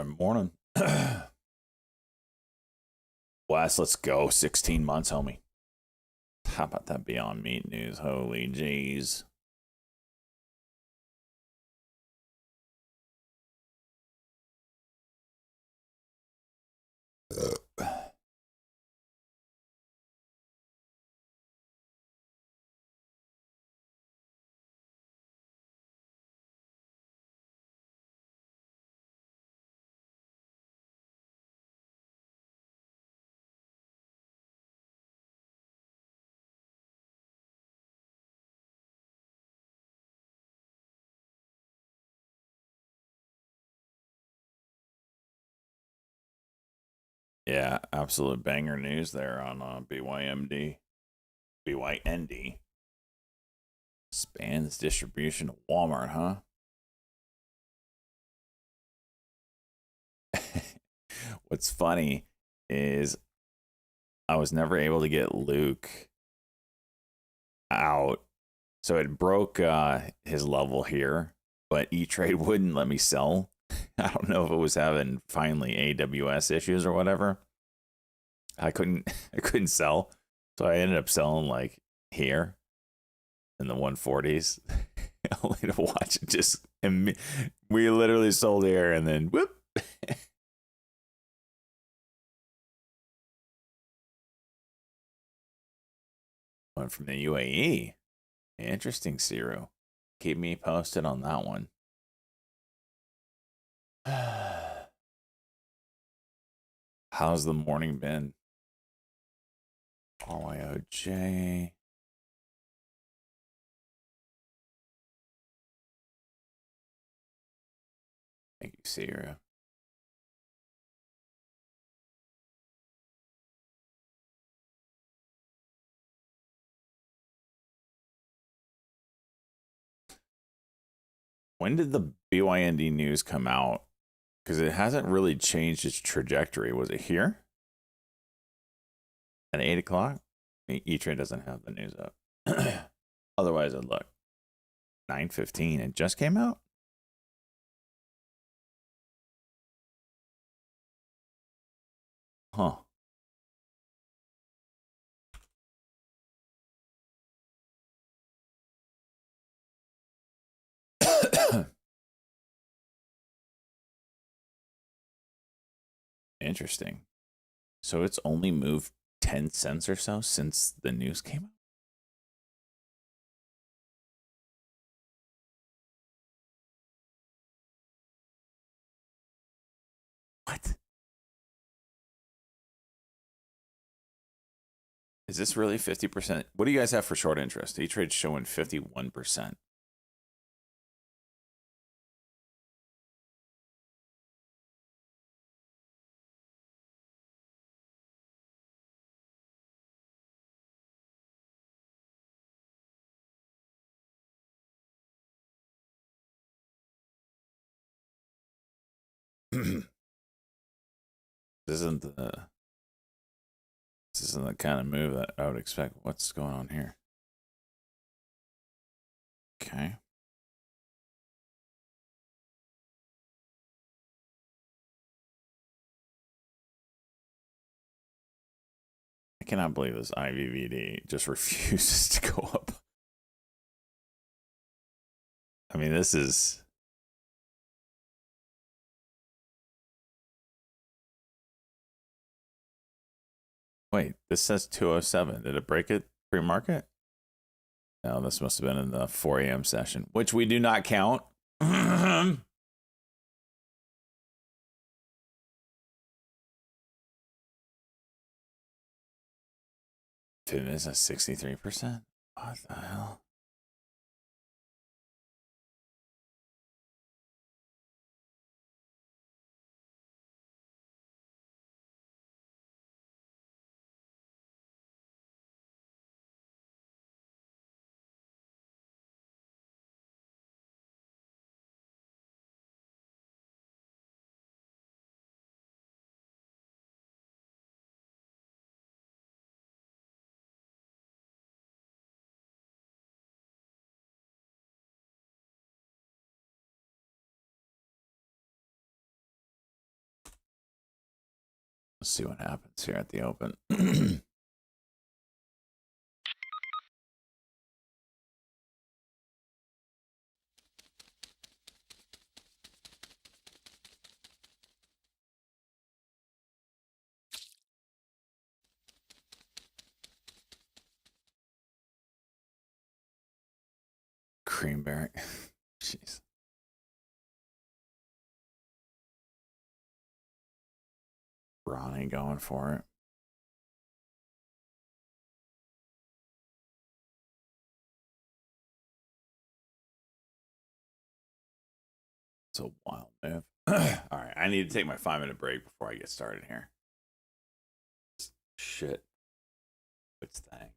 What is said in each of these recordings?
Morning. Wes, let's go. 16 months, homie. How about that Beyond Meat news? Holy jeez. Yeah, absolute banger news there on BYMD. BYND. Spans distribution to Walmart, huh? What's funny is I was never able to get Luke out. So it broke his level here, but E-Trade wouldn't let me sell. I don't know if it was having finally AWS issues or whatever. I couldn't sell. So I ended up selling like here in the 140s. Only to watch it just we literally sold here and then whoop. One from the UAE. Interesting, Ciro. Keep me posted on that one. How's the morning been? RYOJ. Thank you, Ciro. When did the BYND news come out? Because it hasn't really changed its trajectory. Was it here? At 8 o'clock? E-Trade doesn't have the news up. Otherwise, I'd look. 9:15. It just came out? Huh. Interesting. So it's only moved 10 cents or so since the news came out? What? Is this really 50%? What do you guys have for short interest? E-Trade's showing 51%. This isn't the kind of move that I would expect. What's going on here? Okay. I cannot believe this IVVD just refuses to go up. I mean, this is... Wait, this says 207. Did it break it pre-market? No, this must have been in the 4 a.m. session, which we do not count. Dude, is at 63%. What the hell? Let's see what happens here at the open. Creamberry. Jeez. Ronnie going for it. It's a wild move. All right, I need to take my 5 minute break before I get started here. Shit. What's that?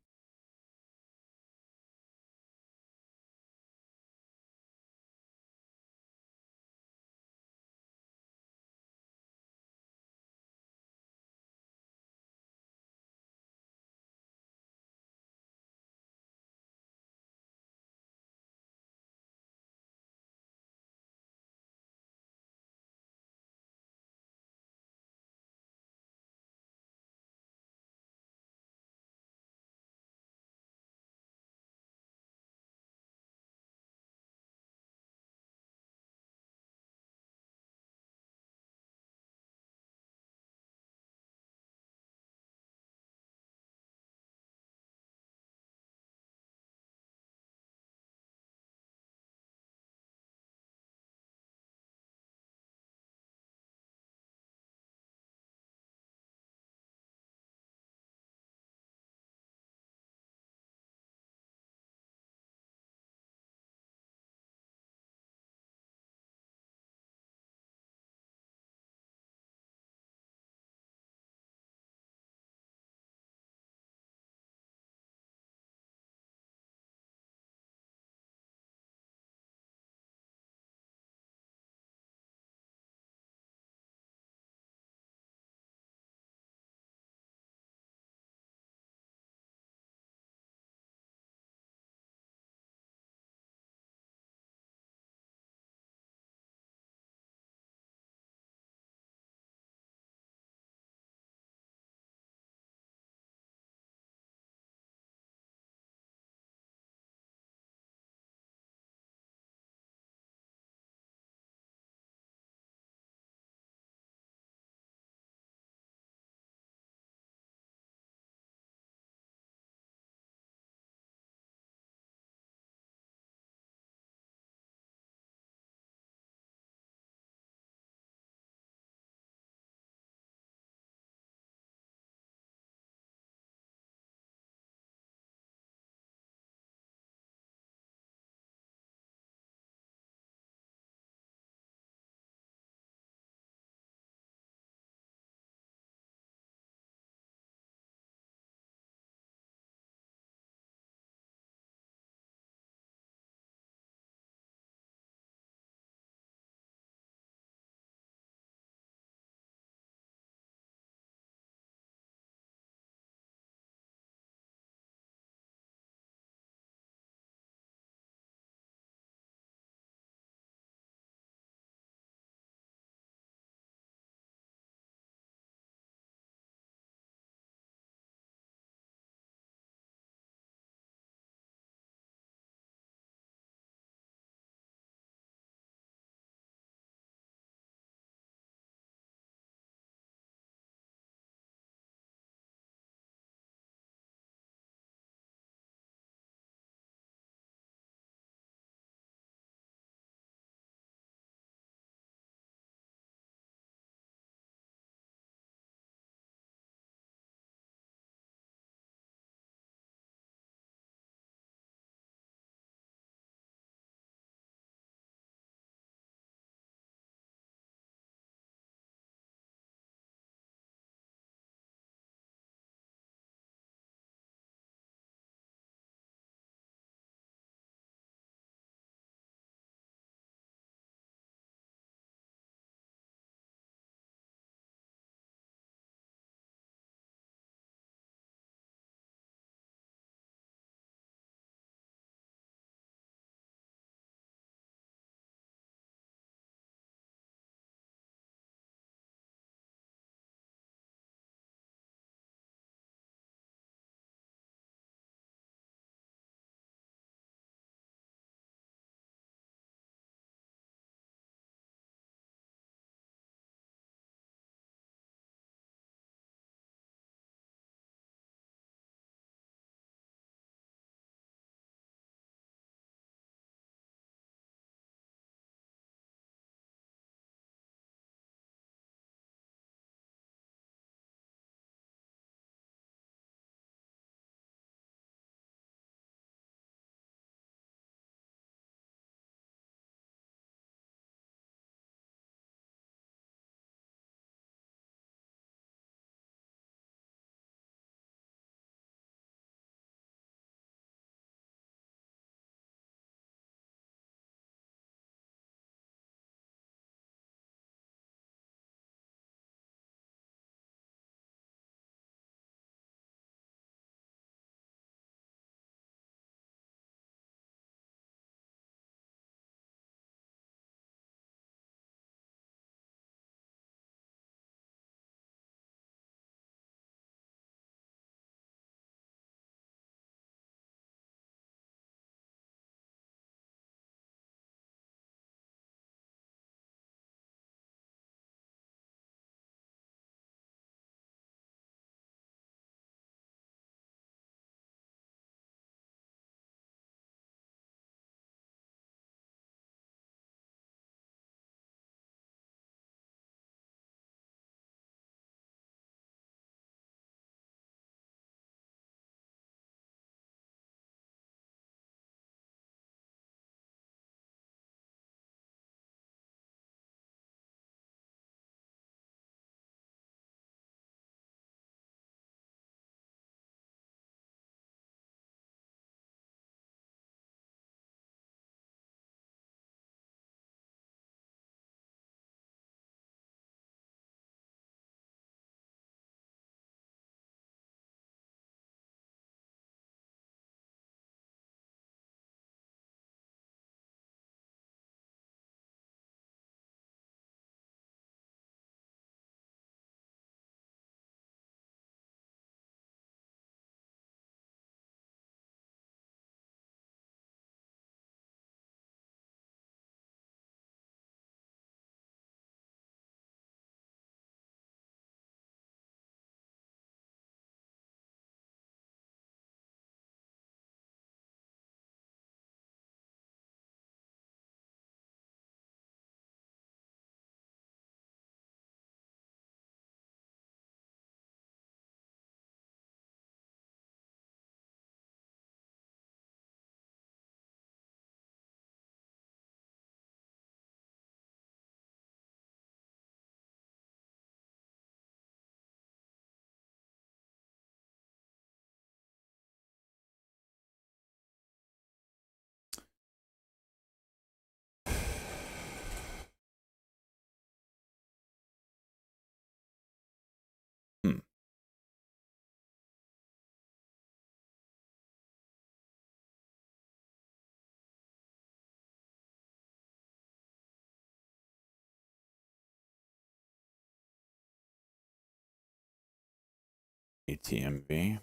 ATMV.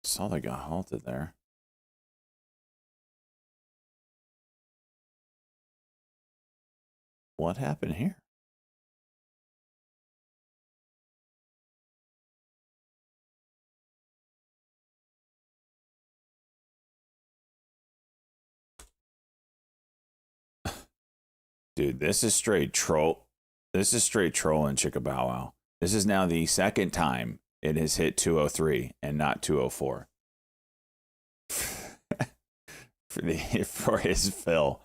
Saw they got halted there. What happened here? Dude, this is straight troll. This is straight troll and chicka bow wow. This is now the second time it has hit 203 and not 204. for his fill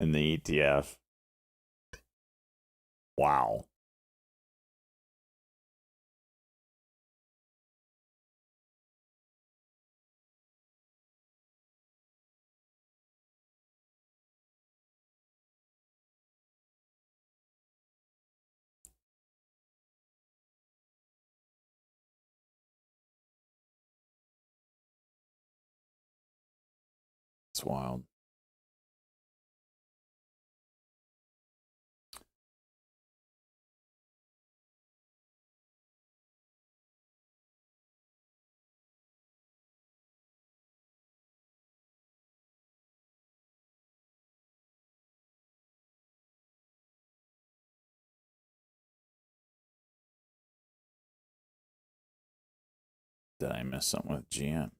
in the ETF. Wow. It's wild. Did I miss something with GM?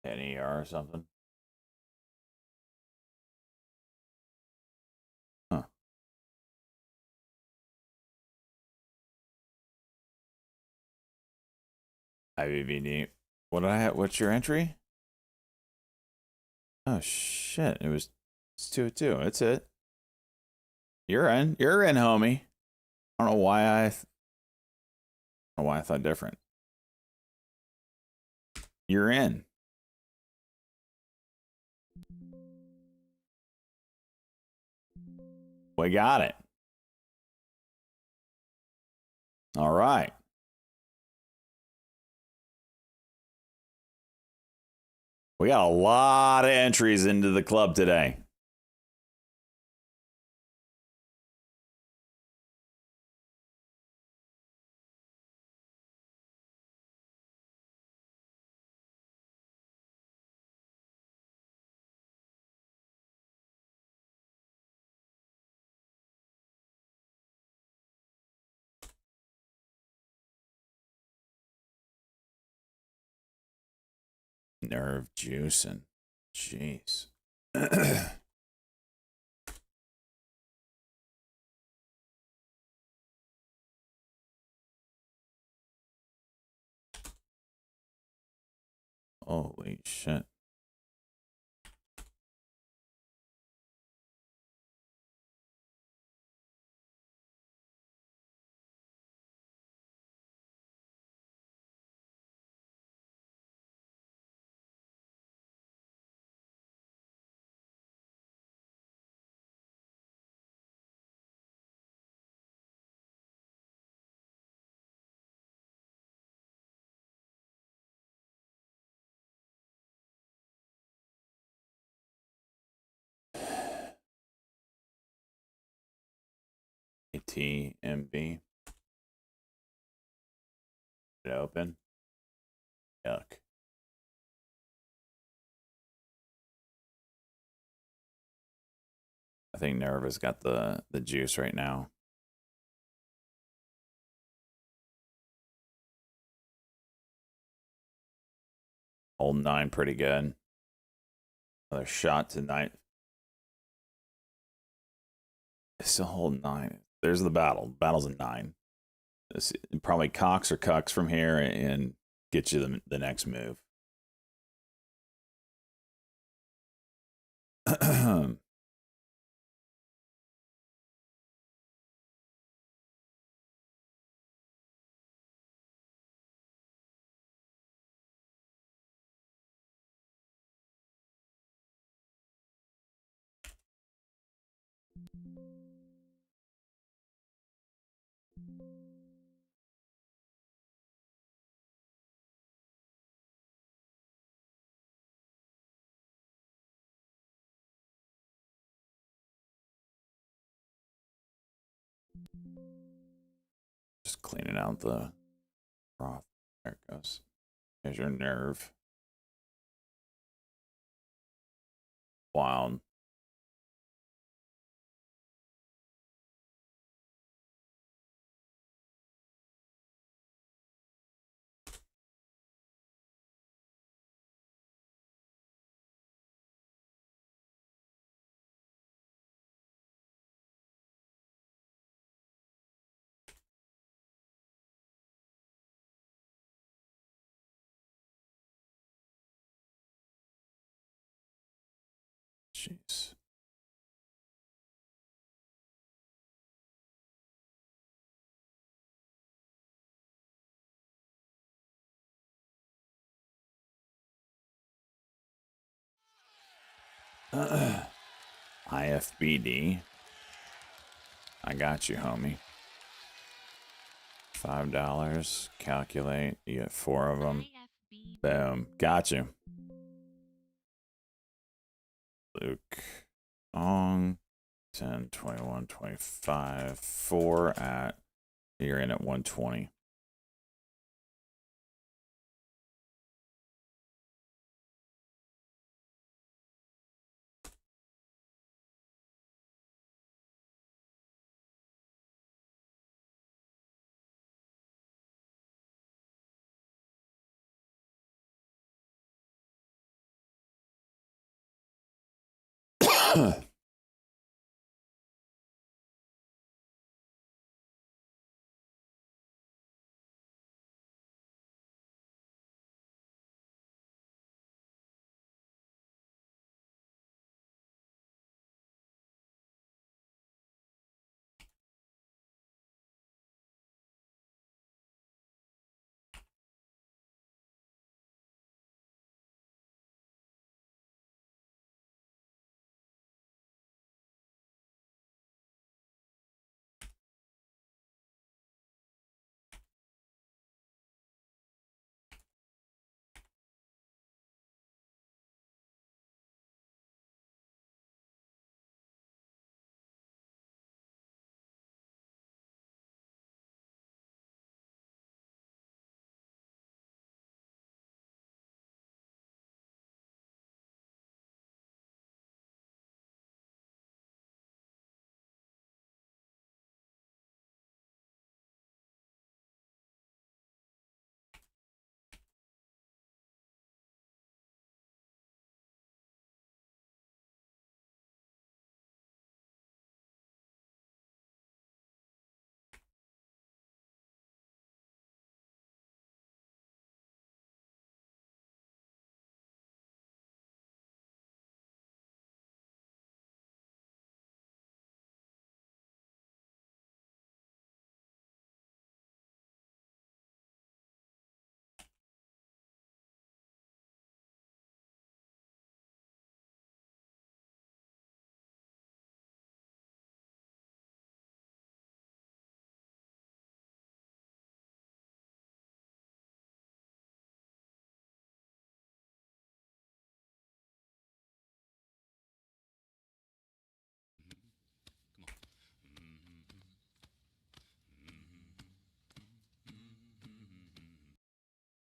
NER or something? Huh. IVVD. What did I have? What's your entry? Oh shit! It's 2-2. That's it. You're in. You're in, homie. I don't know why I thought different. You're in. We got it. All right. We got a lot of entries into the club today. Nerve juicing. Jeez. Holy shit. ATMB. It open. Yuck. I think Nerve has got the juice right now. Holding 9 pretty good. Another shot tonight. Still holding 9. There's the battle. Battle's a 9. This, probably Cox or Cucks from here and get you the next move. Just cleaning out the froth. There it goes. There's your nerve. Wild. Jeez. IFBD. I got you, homie. $5. Calculate. You get 4 of them. Boom. Got you. Luke. Ong. 10, 21, 25. 4 at. You're in at 120.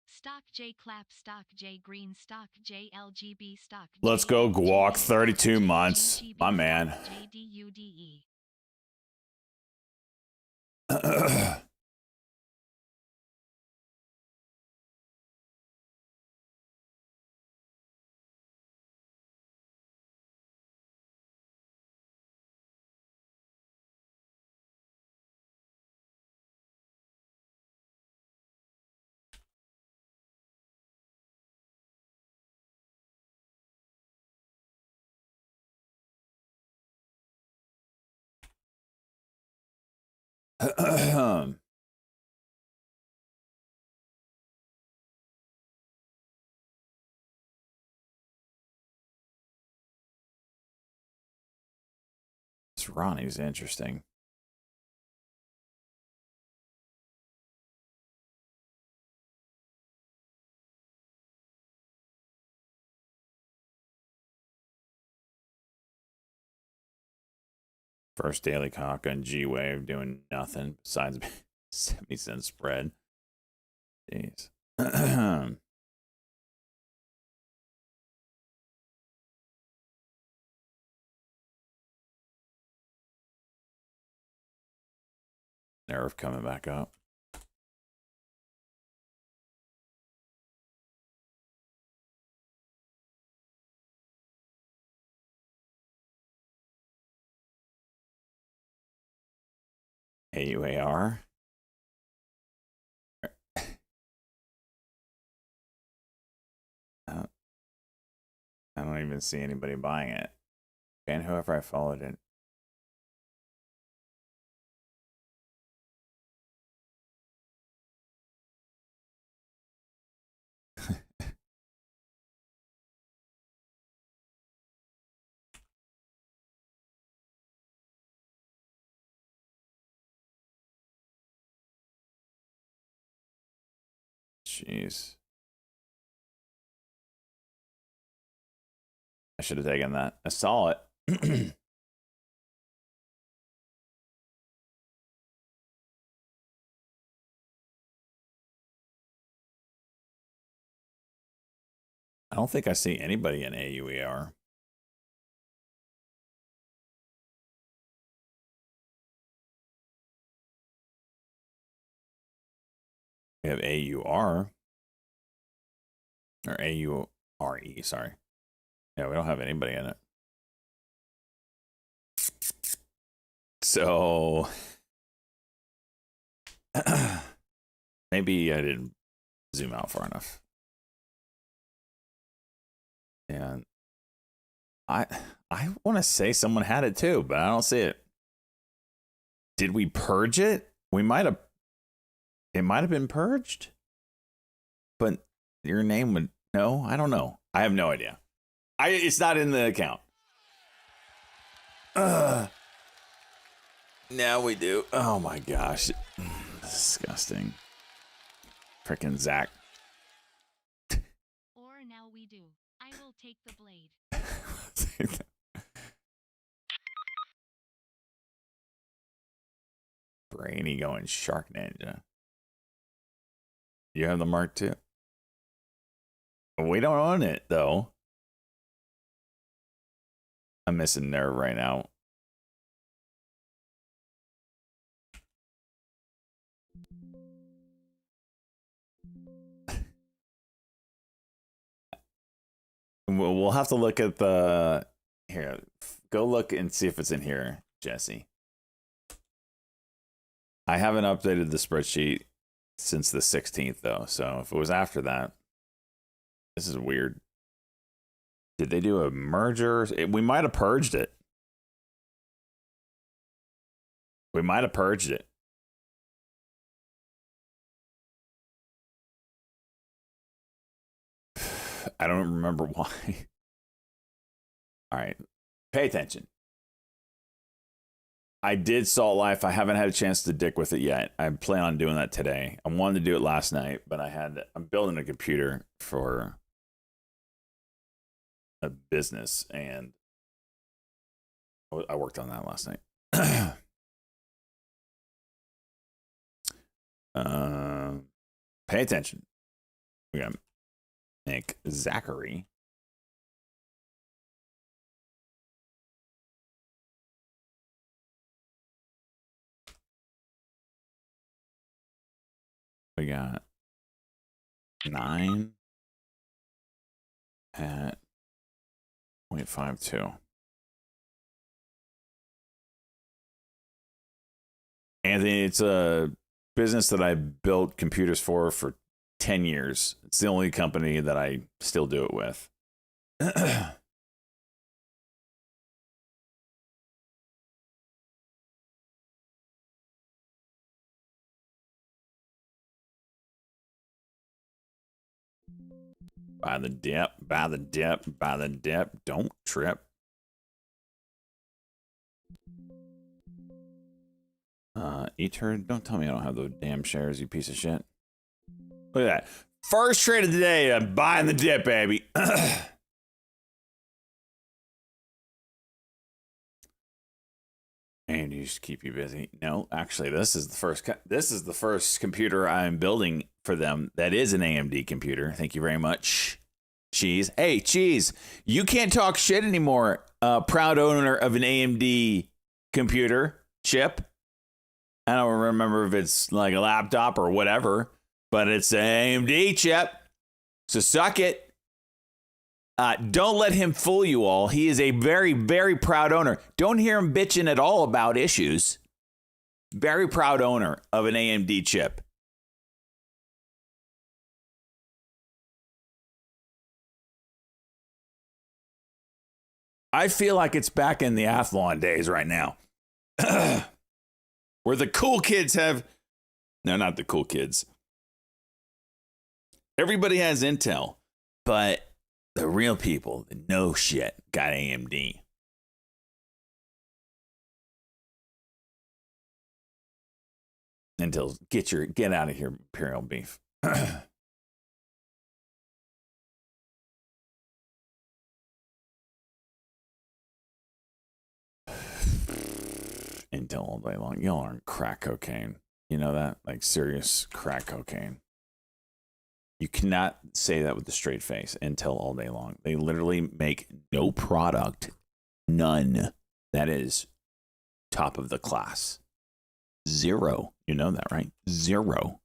Stock J clap stock J green stock J LGB stock. Let's go, Guac. 32 months. My man. JDUDE. This Ronnie's interesting. First daily cock on G-Wave doing nothing besides 70-cent spread. Jeez. Nerve coming back up. AUAR. I don't even see anybody buying it. And whoever I followed it. Jeez. I should have taken that. I saw it. I don't think I see anybody in AUER. We have AUR. Or AURE, sorry. Yeah, we don't have anybody in it. So maybe I didn't zoom out far enough. And I want to say someone had it too, but I don't see it. Did we purge it? We might have. It might have been purged, but your name would no. I don't know. I have no idea. It's not in the account. Now we do. Oh my gosh, disgusting. Frickin' Zach. Or now we do. I will take the blade. Brainy going Shark Ninja. You have the Mark II? We don't own it, though. I'm missing Nerve right now. We'll have to look at the... Here, go look and see if it's in here, Jesse. I haven't updated the spreadsheet since the 16th, though. So if it was after that, this is weird. Did they do a merger? We might have purged it. We might have purged it. I don't remember why. All right. Pay attention. I did Salt Life. I haven't had a chance to dick with it yet. I plan on doing that today. I wanted to do it last night, but I'm building a computer for a business, and I worked on that last night. Pay attention. We got Nick Zachary. We got 9 at 0.52. Anthony, it's a business that I built computers for 10 years. It's the only company that I still do it with. By the dip, by the dip, by the dip. Don't trip. E-turn, don't tell me I don't have those damn shares, you piece of shit. Look at that. First trade of the day, I'm buying the dip, baby. And you just keep you busy. No, actually, this is the first computer I'm building for them that is an AMD computer. Thank you very much, Cheese. Hey, Cheese, you can't talk shit anymore. Proud owner of an AMD computer chip. I don't remember if it's like a laptop or whatever, but it's an AMD chip. So suck it. Don't let him fool you all. He is a very, very proud owner. Don't hear him bitching at all about issues. Very proud owner of an AMD chip. I feel like it's back in the Athlon days right now. Where the cool kids have... No, not the cool kids. Everybody has Intel, but the real people that know shit got AMD. Until get out of here, Imperial Beef. Intel all day long. Y'all are on crack cocaine. You know that? Like serious crack cocaine. You cannot say that with a straight face. Intel all day long. They literally make no product, none, that is top of the class. Zero. You know that, right? Zero.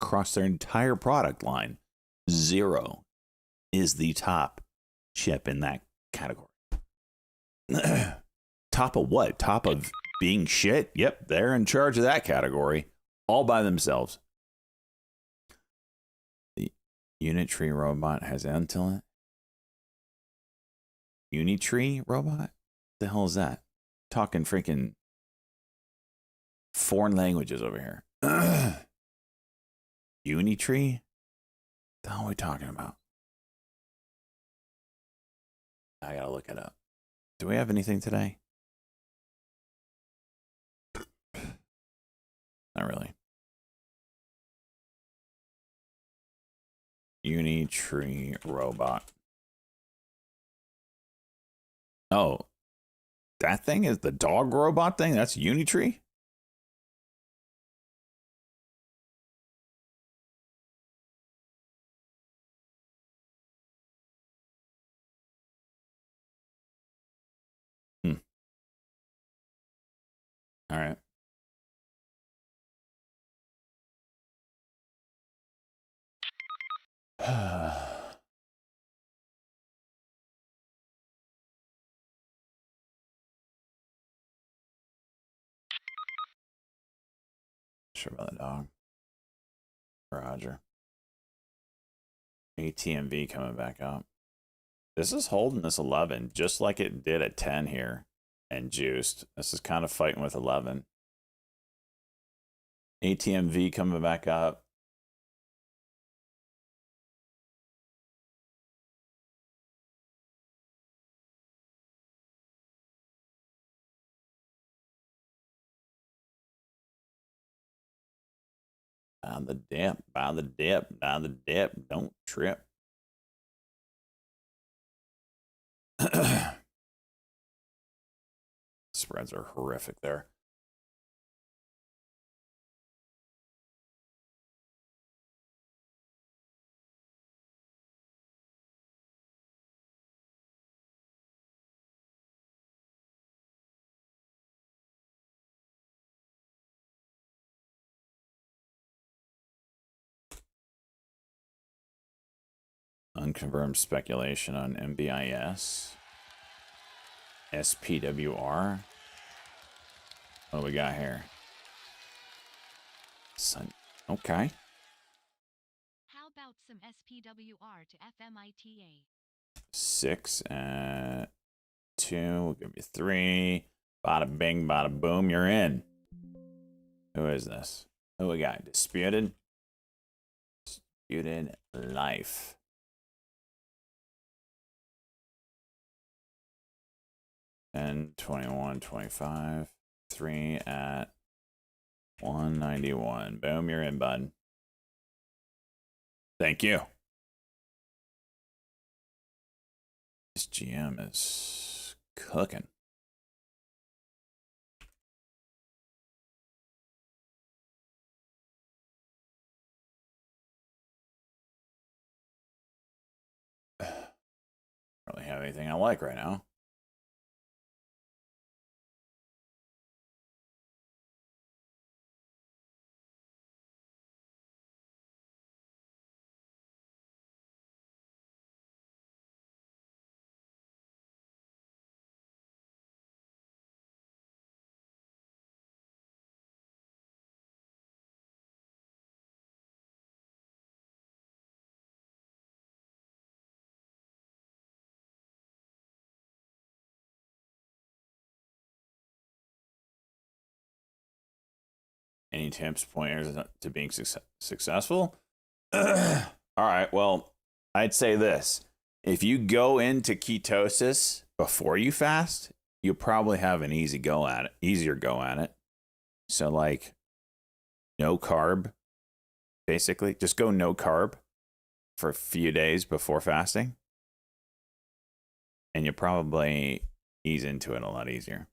Across their entire product line, zero is the top chip in that category. Top of what? Top of being shit? Yep, they're in charge of that category all by themselves. Unitree robot has Intel in it. Unitree robot? What the hell is that? Talking freaking foreign languages over here. Unitree? What the hell are we talking about? I gotta look it up. Do we have anything today? Not really. Unitree robot. Oh, that thing is the dog robot thing? That's Unitree? All right. Sure about the dog. Roger. ATMV coming back up. This is holding this 11 just like it did at 10 here and juiced. This is kind of fighting with 11. ATMV coming back up. Down the dip, down the dip, down the dip. Don't trip. Spreads are horrific there. Unconfirmed speculation on MBIS. SPWR. What do we got here? Okay. How about some SPWR to FMITA? 6 and 2. We'll give you 3. Bada bing, bada boom. You're in. Who is this? Who we got? Disputed? Disputed life. And 21, 25. 3 at 191. Boom, you're in, bud. Thank you. This GM is cooking. have anything I like right now. Any tips, pointers to being successful? All right. Well, I'd say this: if you go into ketosis before you fast, you'll probably have an easier go at it. So, like, no carb, basically, just go no carb for a few days before fasting, and you'll probably ease into it a lot easier.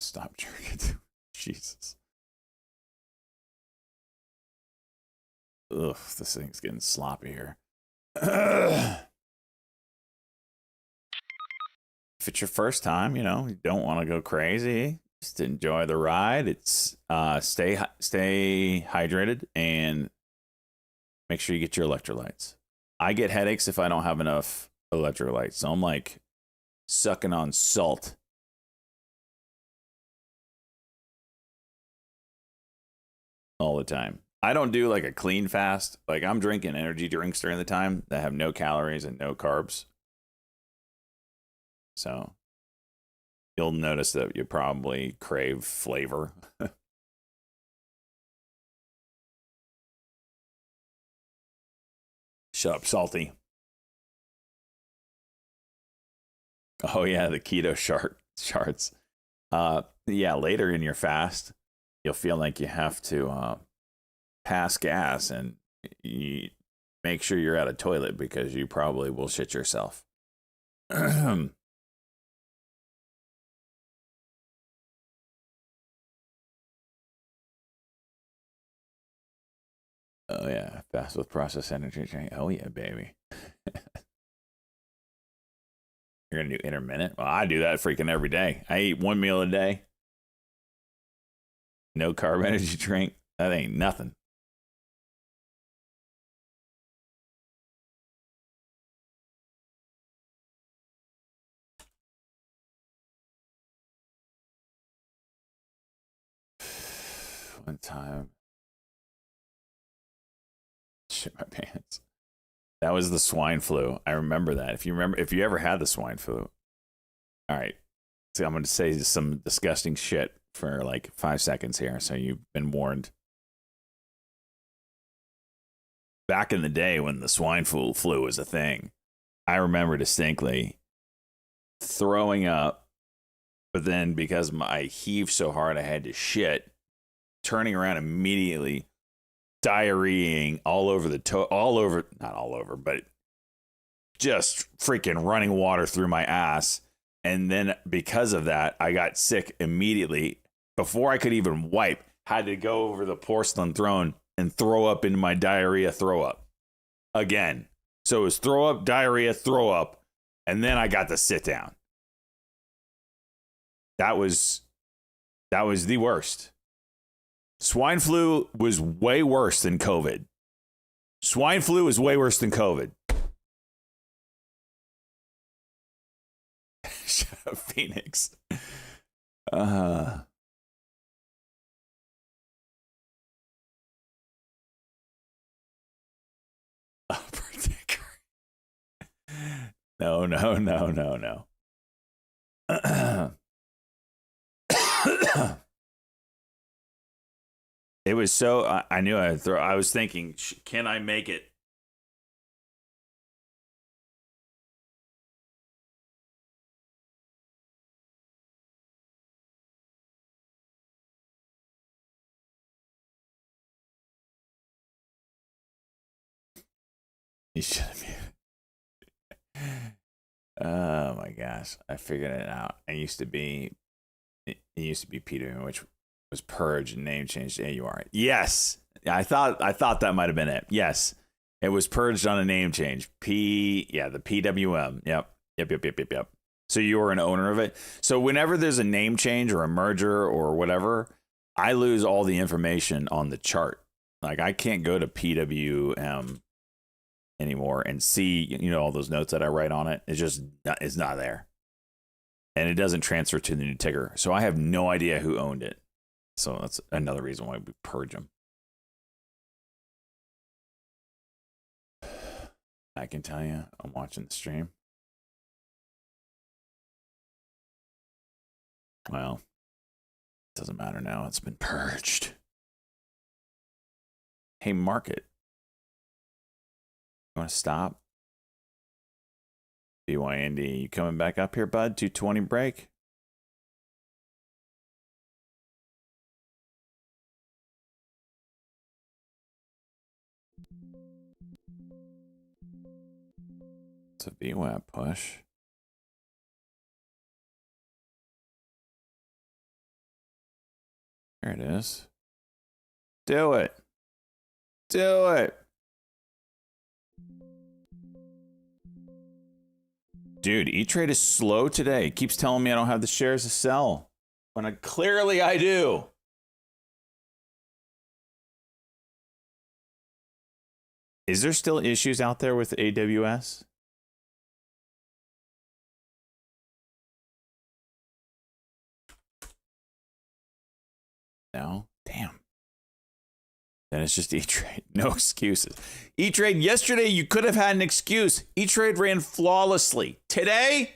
Stop drinking. Jesus. Ugh, this thing's getting sloppy here. If it's your first time, you don't want to go crazy. Just enjoy the ride. It's stay hydrated and make sure you get your electrolytes. I get headaches if I don't have enough electrolytes. So I'm like sucking on salt. All the time. I don't do like a clean fast. Like I'm drinking energy drinks during the time that have no calories and no carbs. So you'll notice that you probably crave flavor. Shut up, salty. Oh yeah, the keto charts. Yeah, later in your fast, you'll feel like you have to pass gas and you make sure you're at a toilet because you probably will shit yourself. Oh yeah, fast with processed energy drink. Oh yeah, baby. You're gonna do intermittent? Well, I do that freaking every day. I eat one meal a day. No carb energy drink. That ain't nothing. One time, shit my pants. That was the swine flu. I remember that. If you ever had the swine flu. All right. So I'm going to say some disgusting shit for like 5 seconds here. So you've been warned. Back in the day when the swine flu was a thing, I remember distinctly throwing up, but then because I heaved so hard I had to shit, turning around immediately, diarrheaing all over not all over, but just freaking running water through my ass. And then because of that, I got sick immediately. Before I could even wipe, had to go over the porcelain throne and throw up into my diarrhea throw up again. So it was throw up, diarrhea, throw up, and then I got to sit down. That was the worst. Swine flu was way worse than COVID. Swine flu is way worse than COVID. Shut up, Phoenix. Oh, particular. No. It was so. I knew I'd throw. I was thinking, can I make it? You should have. Oh my gosh, I figured it out. It used to be Peter, which was purged and name changed to AUR. Yes, I thought that might have been it. Yes, It was purged on a name change. The PWM. Yep. So you were an owner of it. So whenever there's a name change or a merger or whatever, I lose all the information on the chart. Like I can't go to PWM anymore and see, all those notes that I write on it. It's not there. And it doesn't transfer to the new ticker. So I have no idea who owned it. So that's another reason why we purge them. I can tell you, I'm watching the stream. Well, it doesn't matter now. It's been purged. Hey, market. You want to stop? BYND, you coming back up here, bud? 220 break? It's a VWAP push. There it is. Do it. Do it. Dude, E-Trade is slow today. It keeps telling me I don't have the shares to sell. When clearly I do. Is there still issues out there with AWS? No? Damn. Then it's just E-Trade. No excuses. E-Trade, yesterday you could have had an excuse. E-Trade ran flawlessly. Today,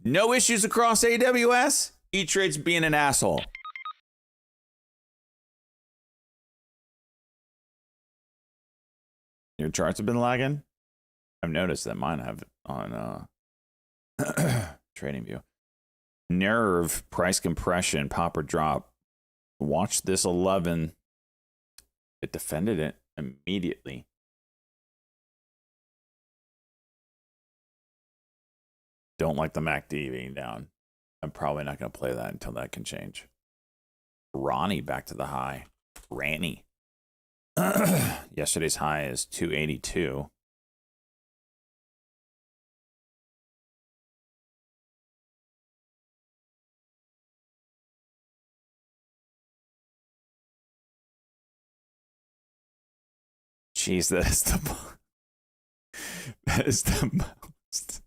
no issues across AWS. E-Trade's being an asshole. Your charts have been lagging? I've noticed that mine have on TradingView. Nerve, price compression, pop or drop. Watch this 11. It defended it immediately. Don't like the MACD being down. I'm probably not going to play that until that can change. Ronnie back to the high. Ranny. Yesterday's high is 282. Jeez, that is the most.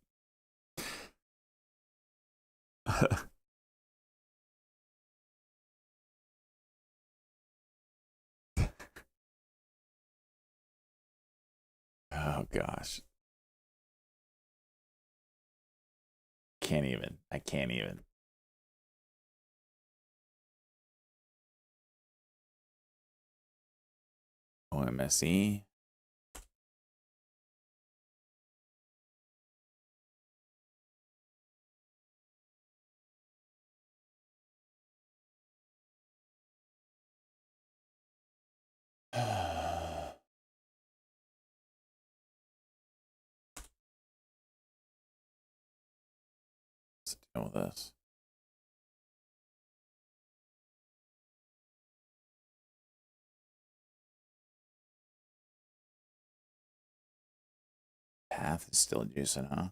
Oh gosh. Can't even. I can't even. OMSE. Let's deal with this. Path is still juicing, huh?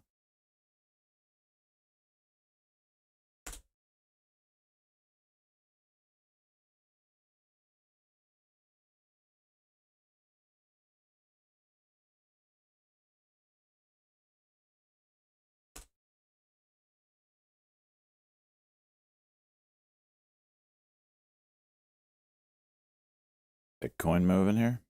Bitcoin moving here.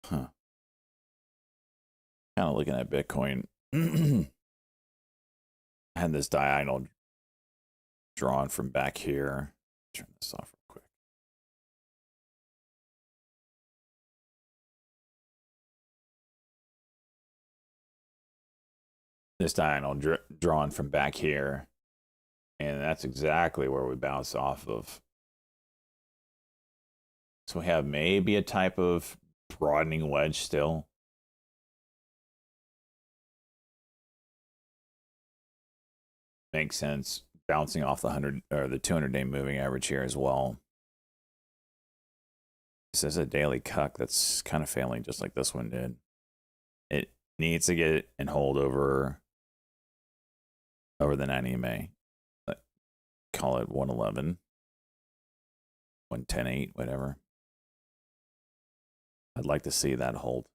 Huh. Kind of looking at Bitcoin. I had this diagonal drawn from back here. Turn this off real quick. This diagonal drawn from back here. And that's exactly where we bounce off of. So we have maybe a type of broadening wedge still. Makes sense. Bouncing off the 100 or the 200-day moving average here as well. This is a daily cuck that's kind of failing just like this one did. It needs to get and hold over the 90 MA. Call it 111, 110.8, whatever. I'd like to see that hold.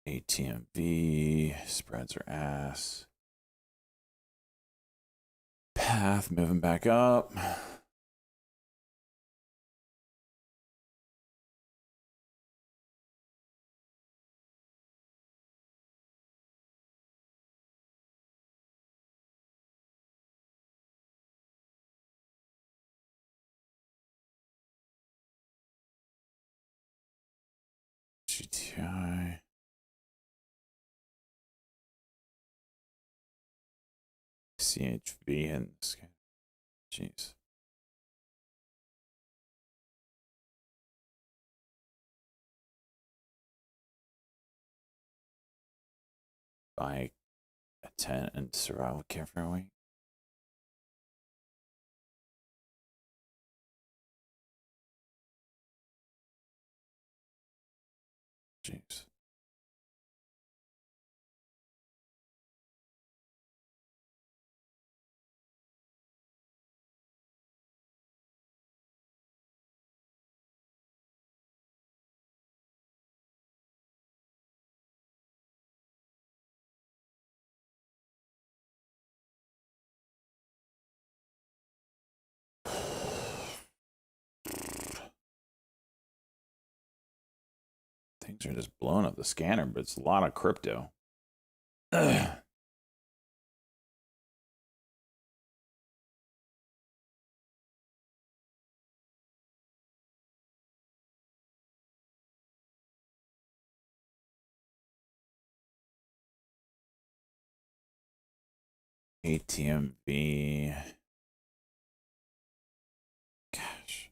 ATMV, spreads are ass. Path moving back up. GTI. CHV and jeez. Buy a tent and survival kit for a week. Jeez. Things are just blowing up the scanner, but it's a lot of crypto. ATMV. Gosh.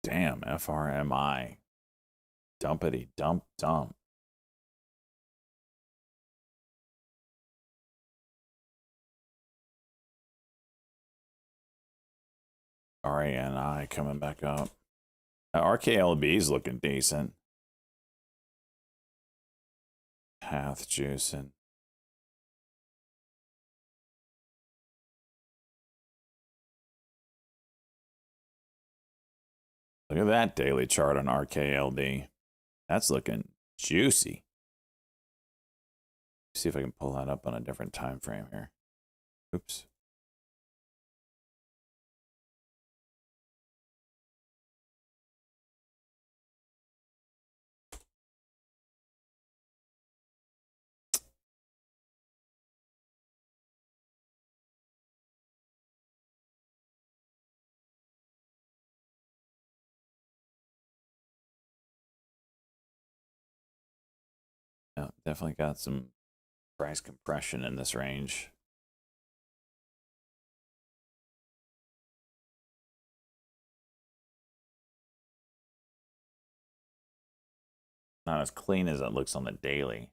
Damn, FRMI. Dumpity dump dump. RANI coming back up. RKLB is looking decent. Path juicing. Look at that daily chart on RKLB. That's looking juicy. See if I can pull that up on a different time frame here. Oops. Yeah, definitely got some price compression in this range. Not as clean as it looks on the daily.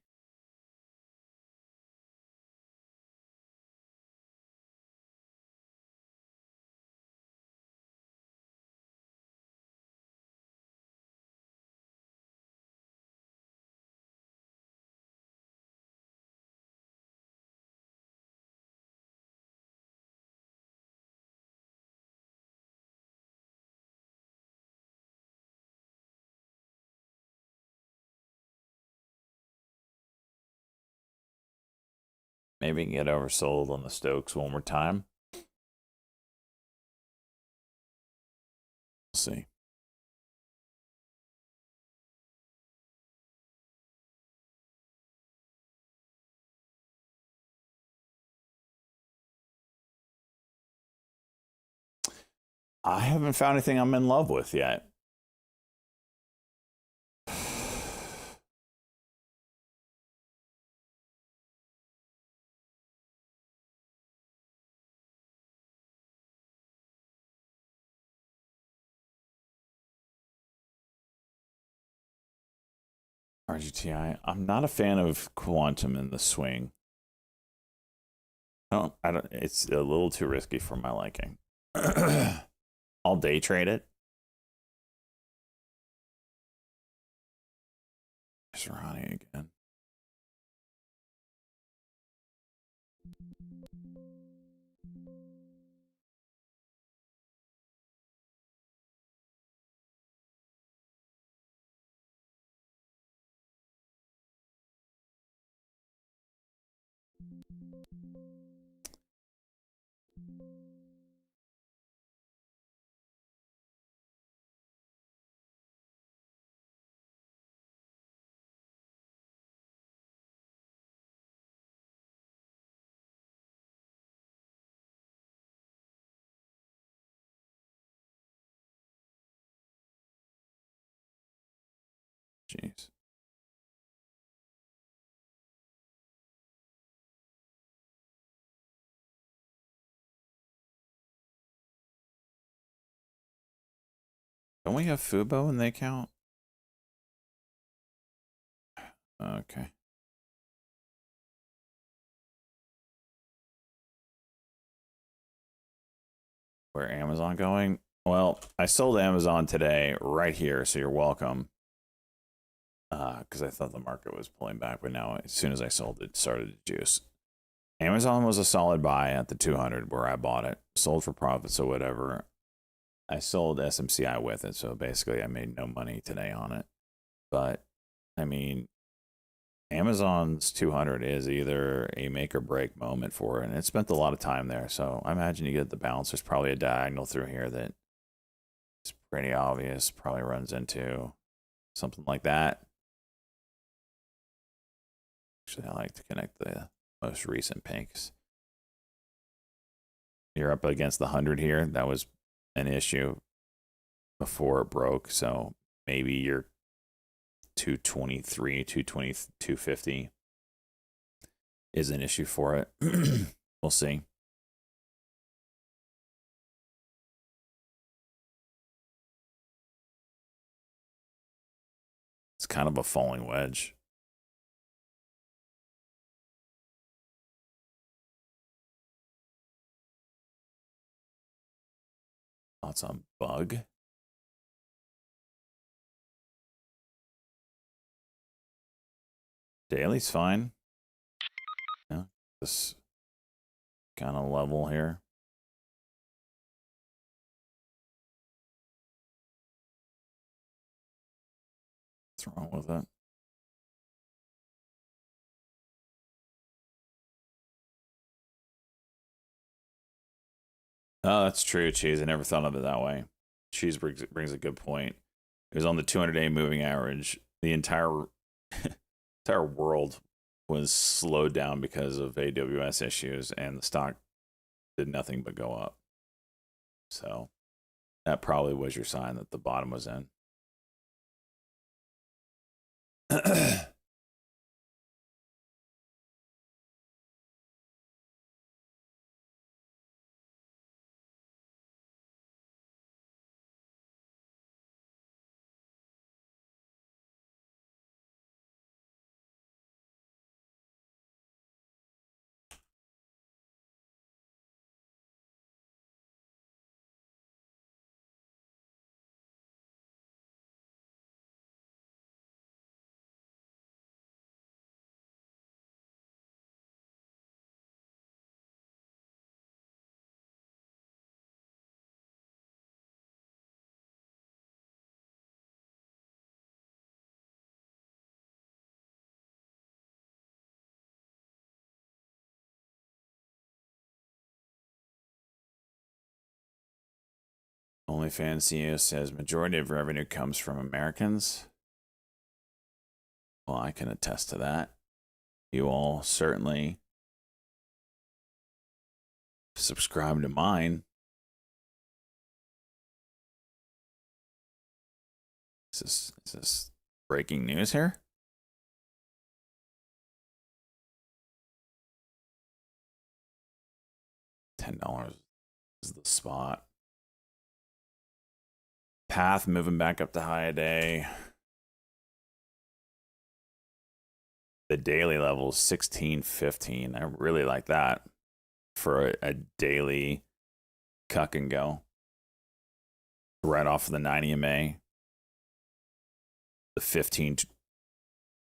Maybe get oversold on the Stokes one more time. We'll see. I haven't found anything I'm in love with yet. RGTI. I'm not a fan of quantum in the swing. I don't. It's a little too risky for my liking. I'll day trade it. Just Ronnie again. Jeez. Don't we have Fubo and they count? Okay. Where Amazon going? Well, I sold Amazon today right here, so you're welcome. Because I thought the market was pulling back, but now as soon as I sold it, started to juice. Amazon was a solid buy at the 200 where I bought it. Sold for profits or whatever. I sold SMCI with it, so basically I made no money today on it. But, I mean, Amazon's 200 is either a make or break moment for it, and it spent a lot of time there. So I imagine you get the bounce. There's probably a diagonal through here that is pretty obvious, probably runs into something like that. Actually, I like to connect the most recent pinks. You're up against the 100 here. That was an issue before it broke. So maybe you're 223, 220, 250 is an issue for it. We'll see. It's kind of a falling wedge. Thoughts on bug? Daily's fine. Yeah, this kind of level here. What's wrong with it? Oh, that's true, Cheese. I never thought of it that way. Cheese brings a good point. It was on the 200-day moving average. The entire entire world was slowed down because of AWS issues, and the stock did nothing but go up. So that probably was your sign that the bottom was in. OnlyFans CEO says majority of revenue comes from Americans. Well, I can attest to that. You all certainly subscribe to mine. Is this breaking news here? $10 is the spot. Path moving back up to high a day. The daily level is 16.15. I really like that for a daily cuck and go. Right off of the 9 EMA. The 15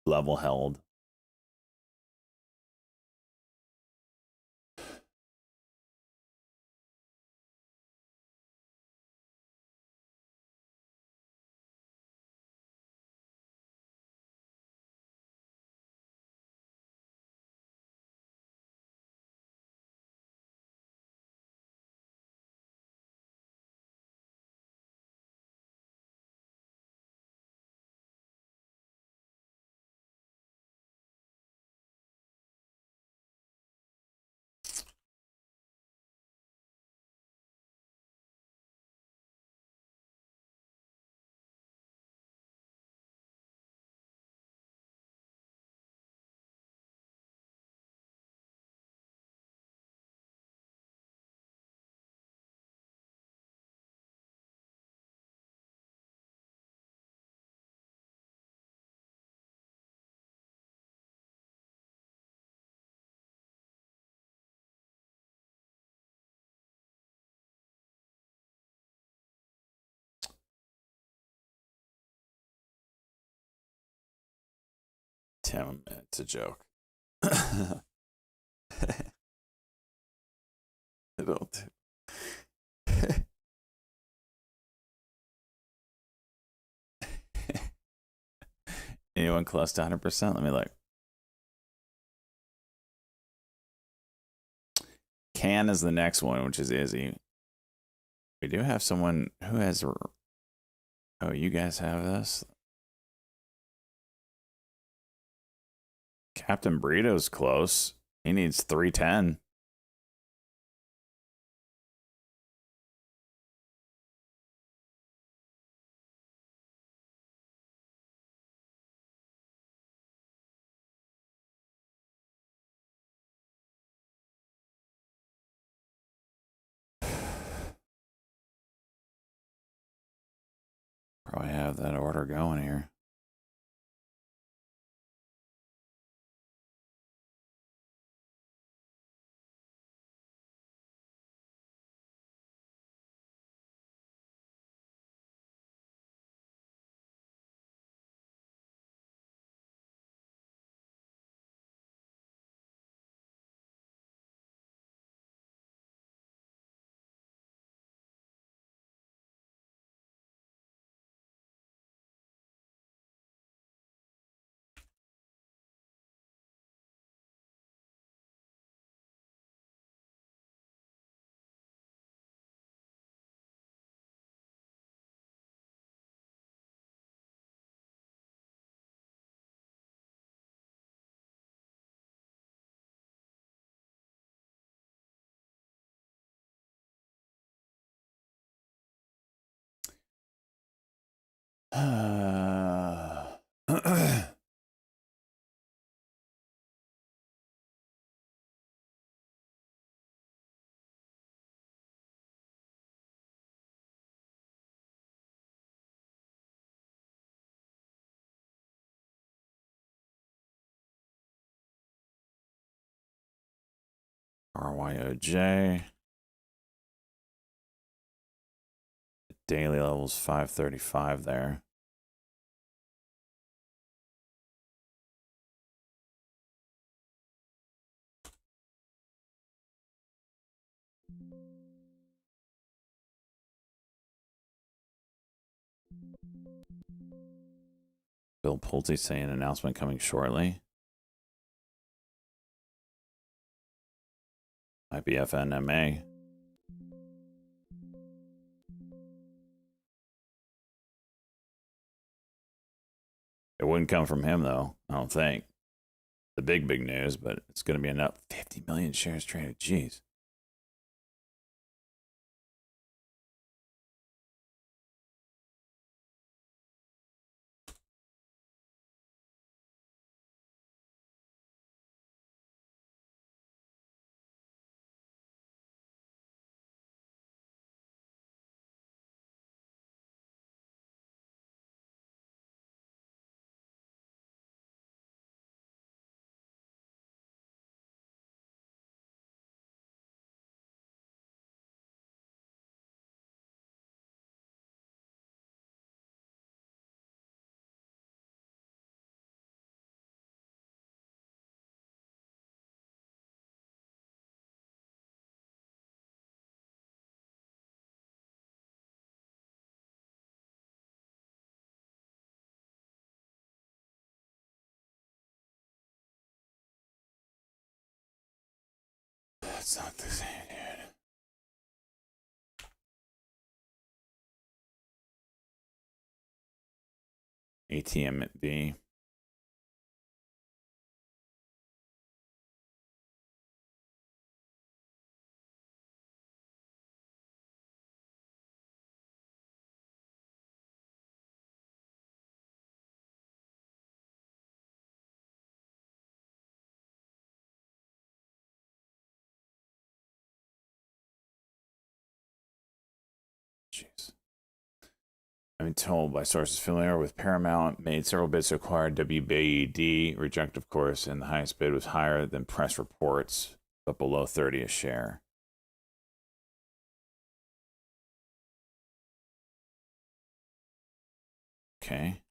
level held. Tim, it's a joke. I don't. Anyone close to 100%? Let me look. Can is the next one, which is Izzy. We do have someone who has. Oh, you guys have this? Captain Burrito's close. He needs 310. Probably have that order going here. RYOJ. Daily levels 535 there. Bill Pulte saying announcement coming shortly. Might be FNMA. It wouldn't come from him, though, I don't think. The big news, but it's going to be enough. 50 million shares traded. Jeez. That's not the same, dude. ATM at B. Jeez. I've been told by sources familiar with Paramount made several bids to acquire WBD, reject of course, and the highest bid was higher than press reports, but below 30 a share. Okay.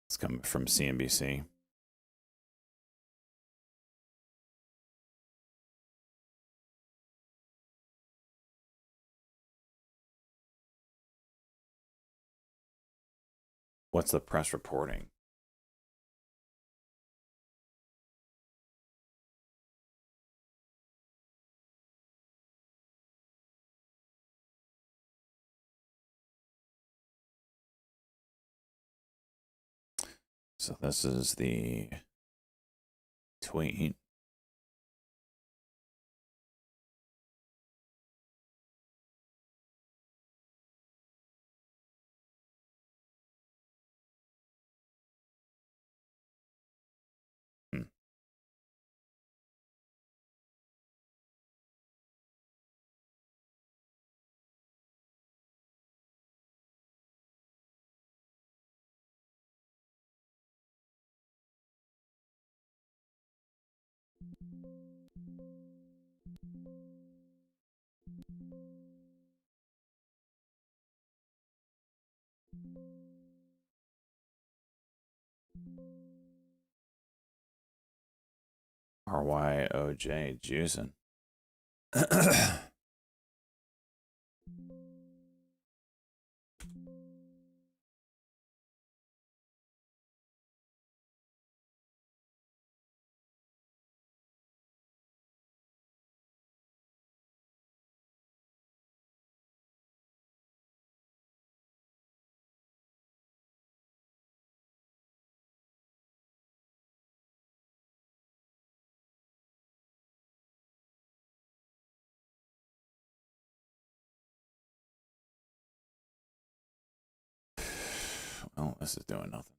It's coming from CNBC. What's the press reporting? So this is the tweet. RYOJ juicing. Well, this is doing nothing.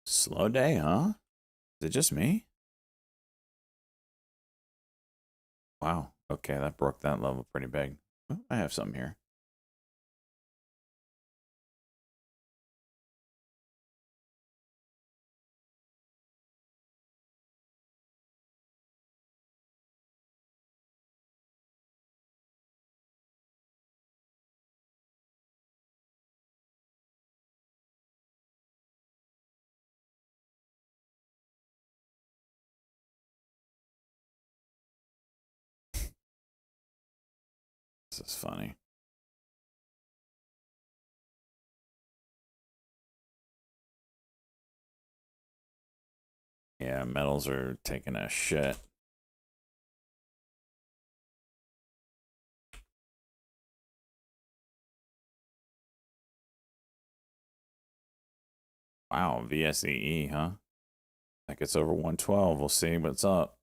Slow day, huh? Is it just me? Wow. Okay, that broke that level pretty big. Oh, I have something here. This is funny. Yeah, metals are taking a shit. Wow, VSEE, huh? That gets over 112. We'll see what's up.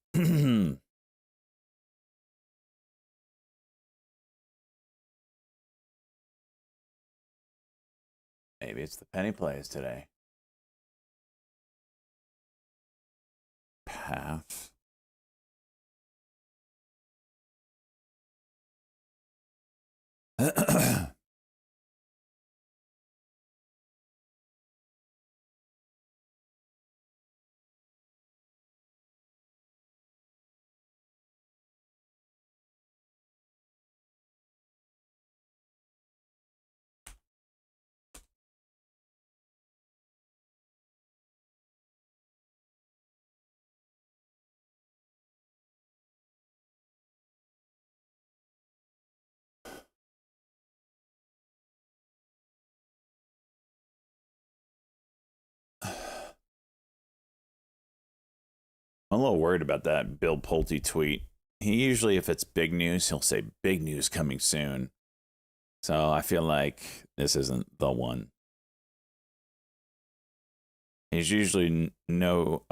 Maybe it's the penny plays today. Path. I'm a little worried about that Bill Pulte tweet. He usually, if it's big news, he'll say big news coming soon. So I feel like this isn't the one. He's usually no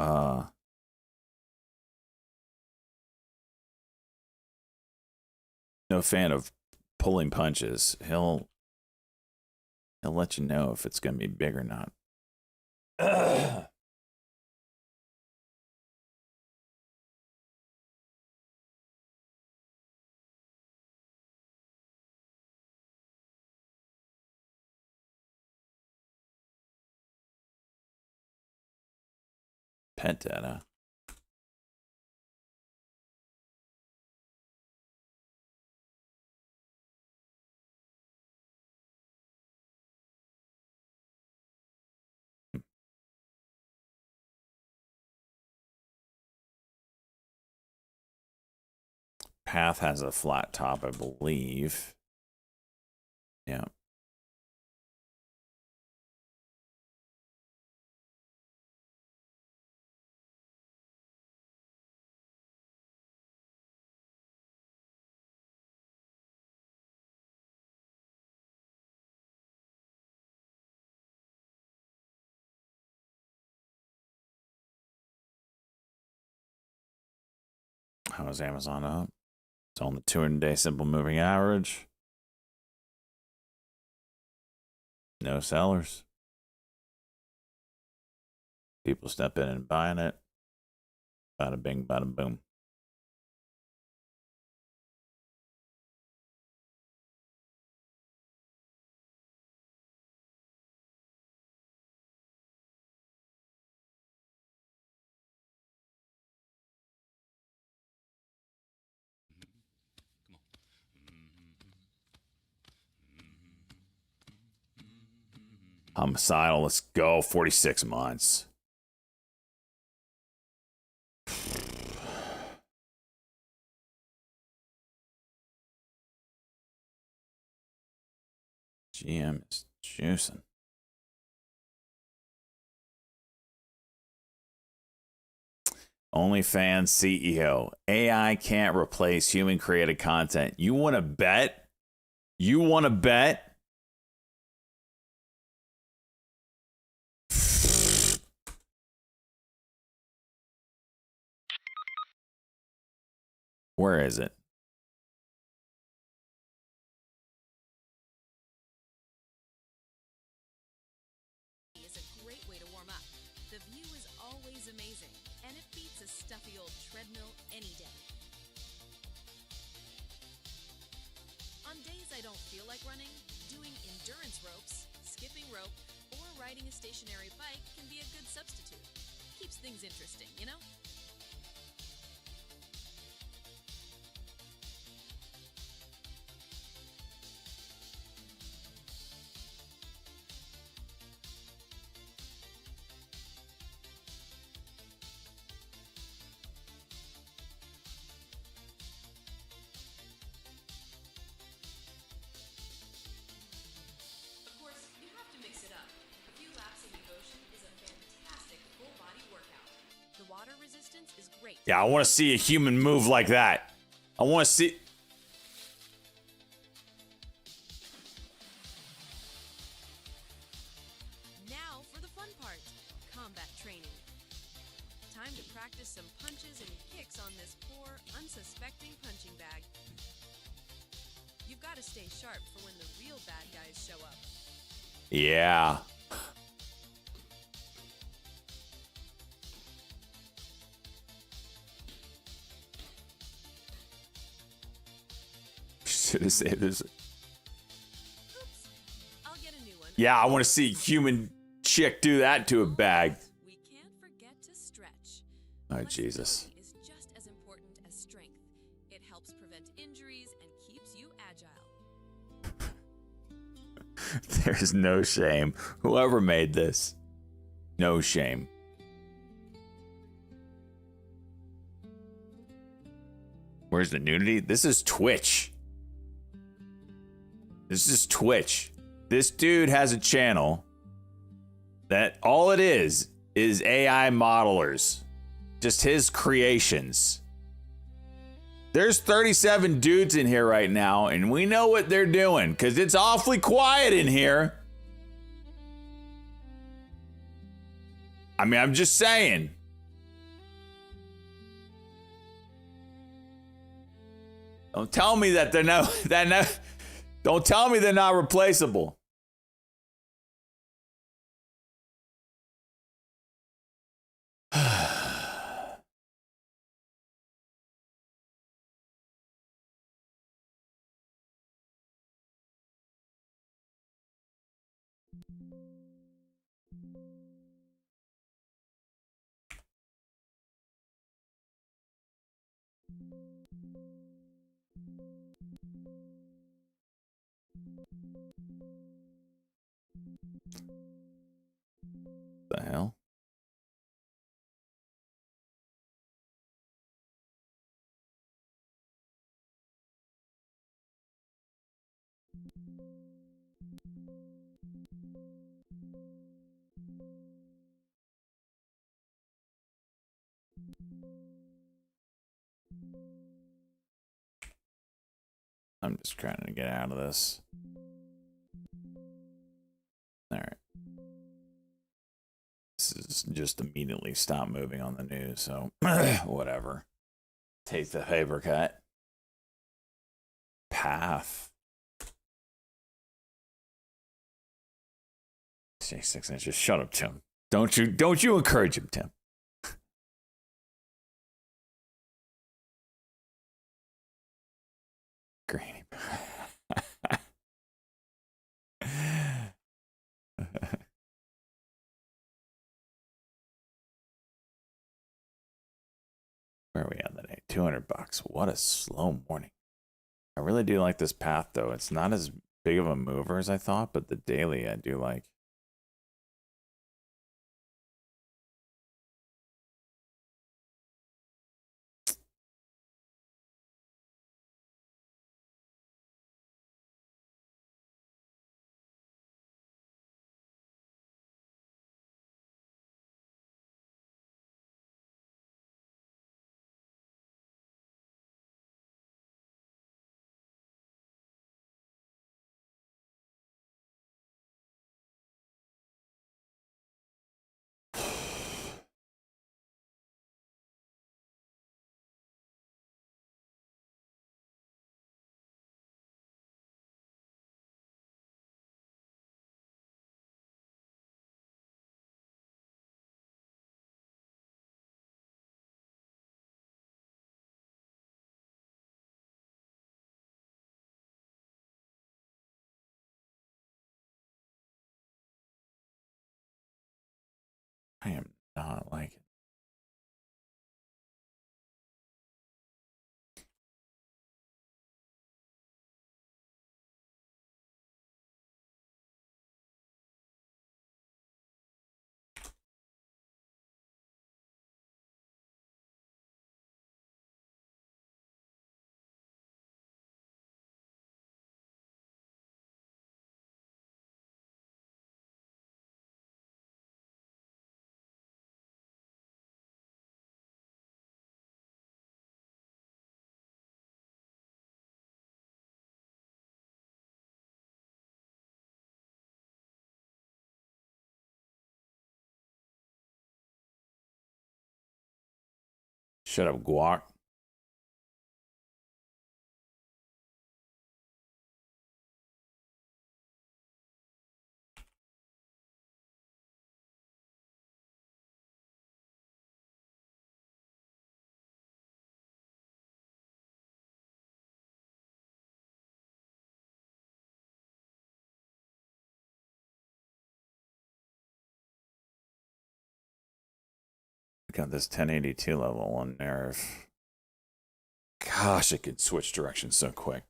fan of pulling punches. He'll let you know if it's going to be big or not. Pet data. Path has a flat top, I believe. Yeah. How is Amazon up? It's on the 200-day simple moving average. No sellers. People step in and buying it. Bada bing, bada boom. Homicidal, let's go. 46 months. GM is juicing. OnlyFans CEO. AI can't replace human created content. You want to bet? You want to bet? Where is it? Is a great way to warm up. The view is always amazing, and it beats a stuffy old treadmill any day. On days I don't feel like running, doing endurance ropes, skipping rope, or riding a stationary bike can be a good substitute. Keeps things interesting, you know? Is great. Yeah, I want to see a human move like that. I want to see. Now for the fun part, combat training. Time to practice some punches and kicks on this poor, unsuspecting punching bag. You've got to stay sharp for when the real bad guys show up. Yeah. Should have saved this. Oops. I'll get a new one. Yeah, I want to see a human chick do that to a bag. We can't forget to stretch. Oh, Jesus. Flexibility is just as important as strength. It helps prevent injuries and keeps you agile. There's no shame. Whoever made this, no shame. Where's the nudity? This is Twitch. This is Twitch. This dude has a channel that all it is AI modelers. Just his creations. There's 37 dudes in here right now, and we know what they're doing because it's awfully quiet in here. I mean, I'm just saying. Don't tell me that they're don't tell me they're not replaceable. The hell? I'm just trying to get out of this. All right. This is just immediately stop moving on the news, so whatever. Take the paper cut. Path. 6 inches. Shut up, Tim. Don't you encourage him, Tim. Granny. Where are we on the day? $200. What a slow morning. I really do like this path, though. It's not as big of a mover as I thought, but the daily I do like. I am not liking it. Shut up, guac. Got this 1082 level on nerve. Gosh, it could switch directions so quick.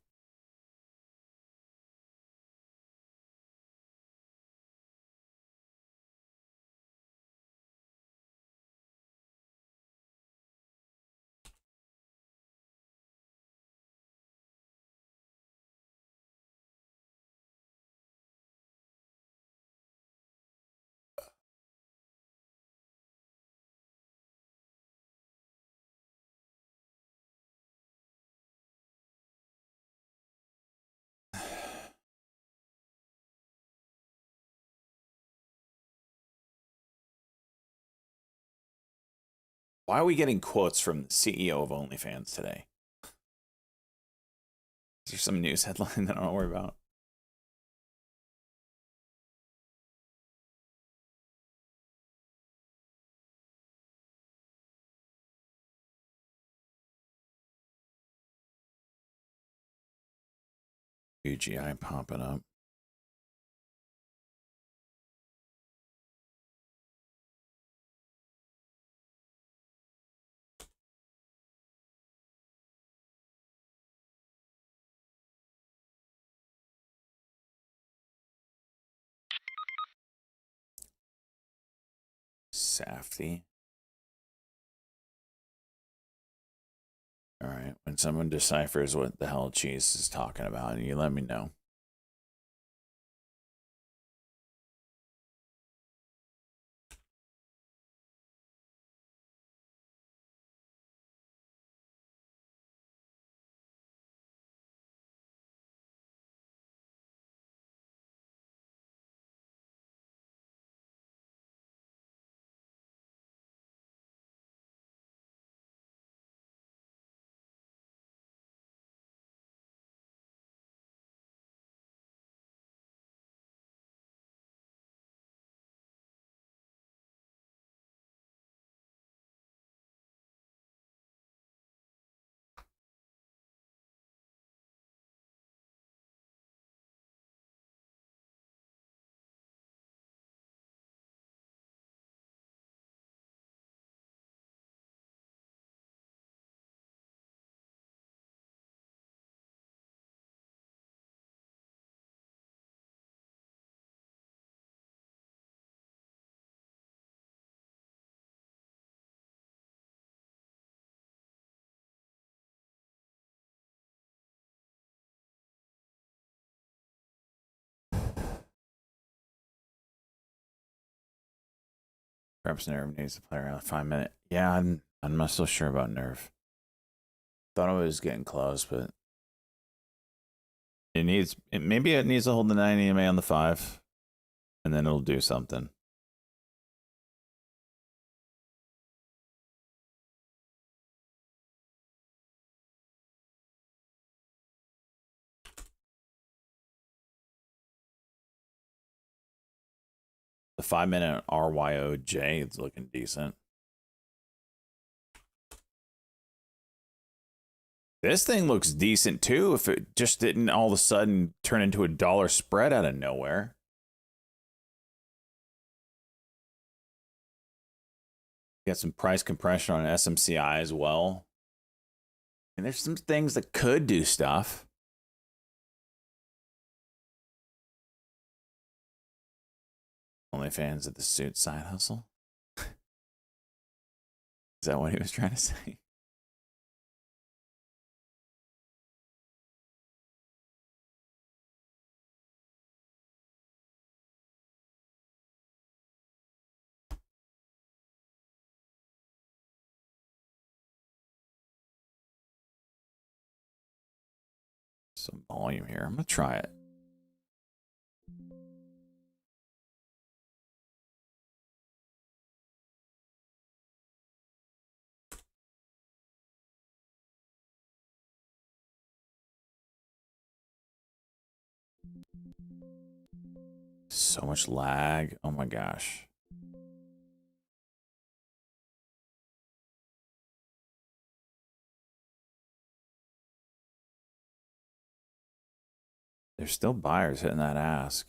Why are we getting quotes from the CEO of OnlyFans today? Is there some news headline that I don't worry about? UGI popping up. Safety. All right. When someone deciphers what the hell Cheese is talking about, you let me know. Perhaps Nerve needs to play around 5 minute. Yeah, I'm not so sure about Nerve. Thought I was getting close, but maybe it needs to hold the 9 EMA on the 5, and then it'll do something. The 5 minute RYOJ is looking decent. This thing looks decent too if it just didn't all of a sudden turn into a dollar spread out of nowhere. Got some price compression on SMCI as well. And there's some things that could do stuff. OnlyFans at the suit side hustle. Is that what he was trying to say? Some volume here. I'm gonna try it. So much lag. Oh my gosh. There's still buyers hitting that ask.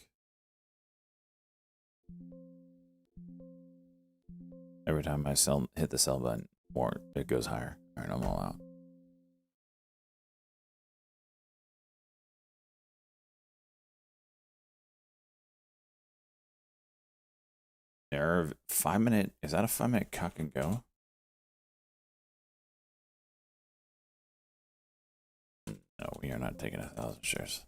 Every time I hit the sell button, more it goes higher. All right, I'm all out. Nerve 5 minute. Is that a 5 minute cock and go? No, we are not taking 1,000 shares.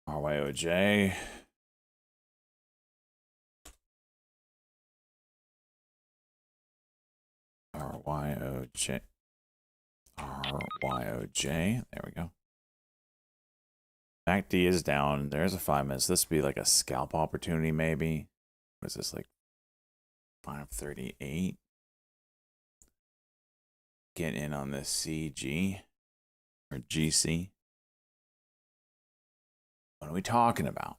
RYOJ. RYOJ. RYOJ. There we go. MACD is down. There's a 5 minutes. This would be like a scalp opportunity, maybe. What is this, like 538? Get in on this CG or GC. What are we talking about?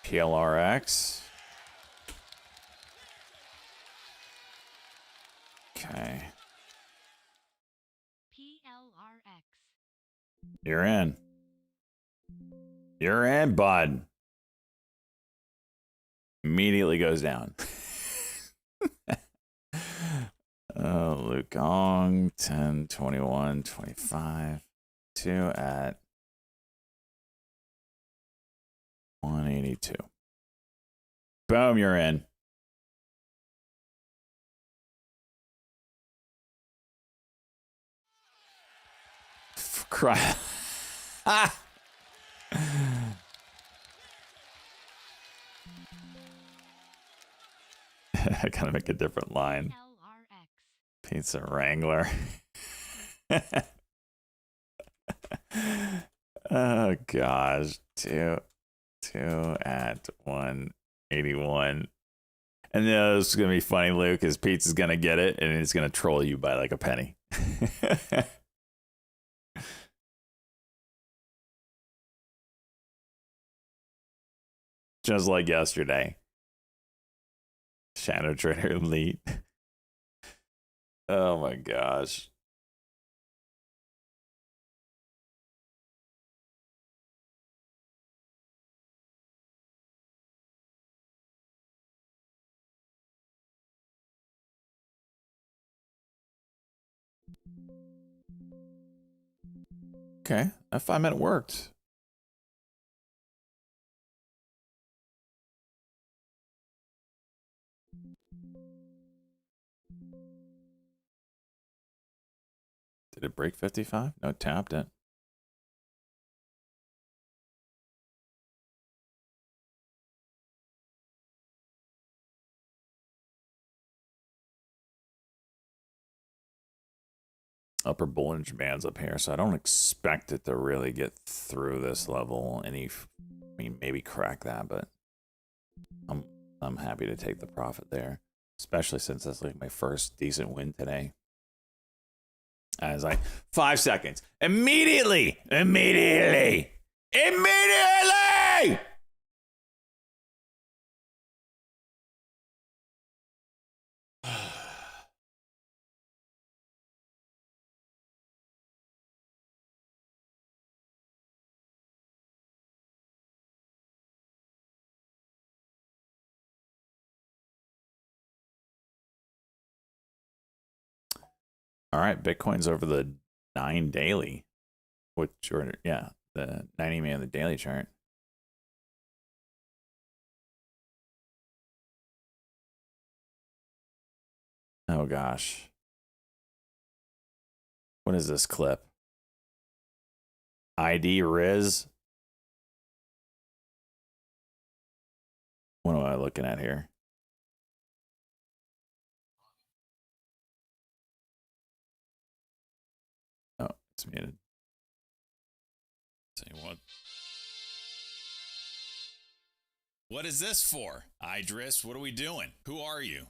PLRX. Okay. PLRX. You're in. You're in, bud. Immediately goes down. Luke Ong, 10, 21, 25. 2 at 182. Boom, you're in. Cry. I gotta make a different line. LRX. Pizza Wrangler. Oh gosh. 2 at 181. And this is gonna be funny, Luke, because Pizza's gonna get it and it's gonna troll you by like a penny. Just like yesterday. Shadow Trader Elite. Oh my gosh. Okay, that 5 minute worked. Did it break 55? No, it tapped it. Upper Bollinger Band's up here, so I don't expect it to really get through this level. I mean, maybe crack that, but I'm happy to take the profit there, especially since that's like my first decent win today. As 5 seconds, immediately. All right, Bitcoin's over the 9 daily, the 90 man the daily chart. Oh gosh. What is this clip? ID Riz. What am I looking at here? Oh, it's muted. Say what? What is this for? Idris, what are we doing? Who are you?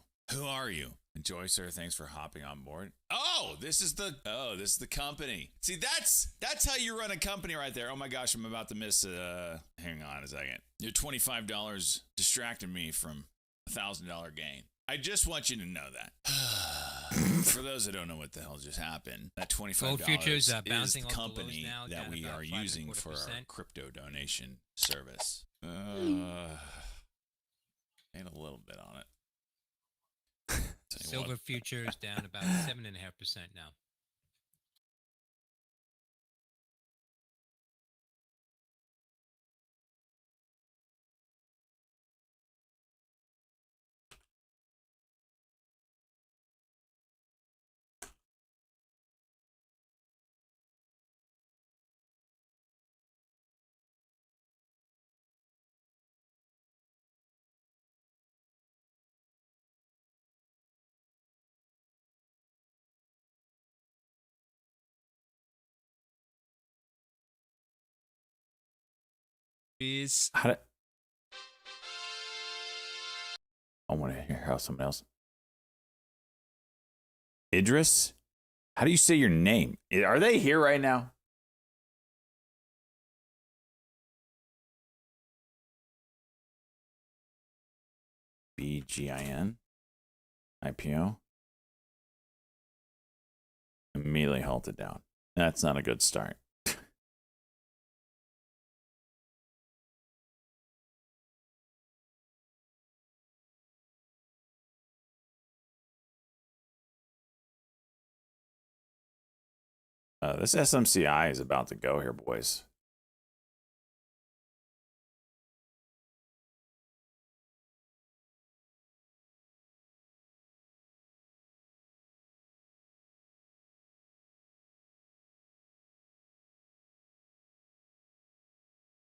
Enjoy, sir. Thanks for hopping on board. This is the company. See, that's how you run a company right there. Oh my gosh, I'm about to miss hang on a second. Your $25 distracted me from $1,000 gain. I just want you to know that. For those that don't know what the hell just happened, that $25 Gold futures is bouncing the off the company lows now, that down we about are using for our 5.25%. crypto donation service. Made a little bit on it. Silver futures down about 7.5% now. Peace. How do... I want to hear how someone else. Idris? How do you say your name? Are they here right now? BGIN. IPO. Immediately halted down. That's not a good start. This SMCI is about to go here, boys.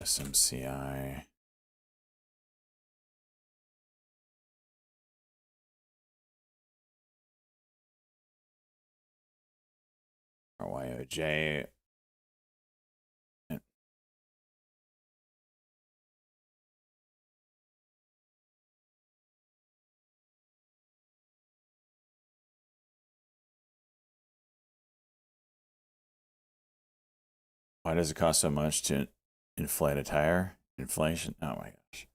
SMCI. RYOJ. Why does it cost so much to inflate a tire? Inflation? Oh my gosh.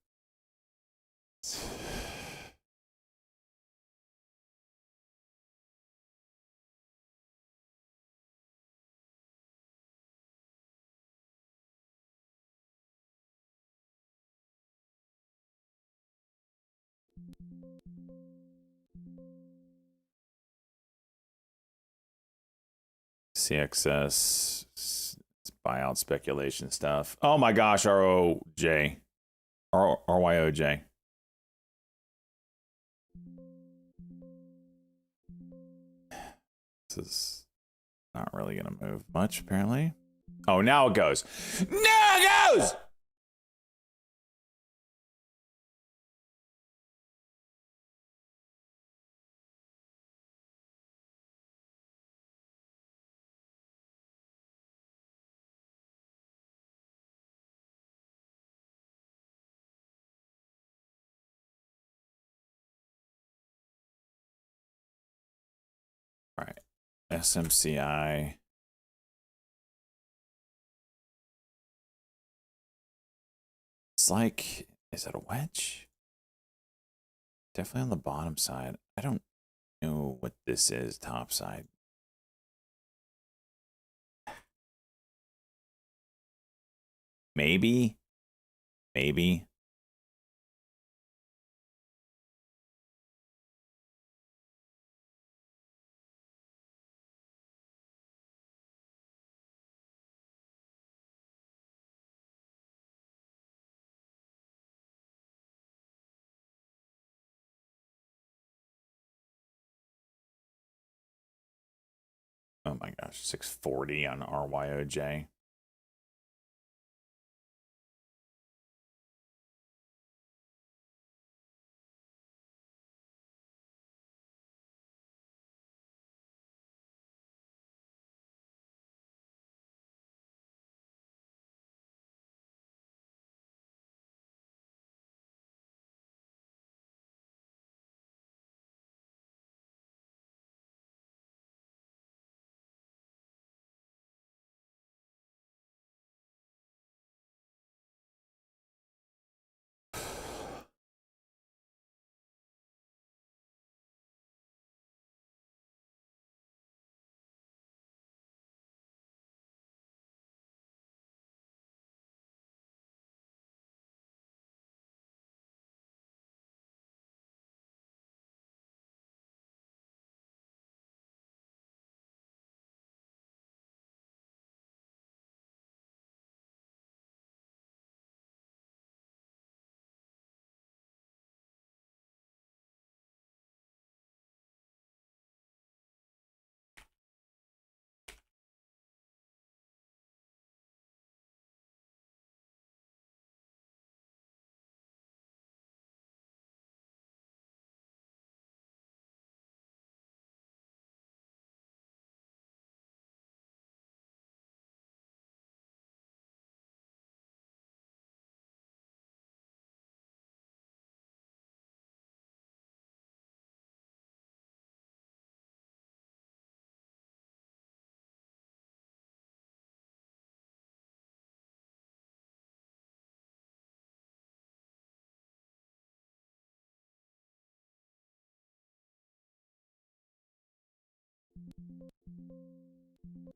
CXS, it's buyout speculation stuff. Oh my gosh, ROJ. RYOJ. This is not really going to move much, apparently. Oh, now it goes. Now it goes! All right. SMCI. It's like, is it a wedge? Definitely on the bottom side. I don't know what this is, top side. Maybe. Maybe. Oh my gosh, 640 on RYOJ.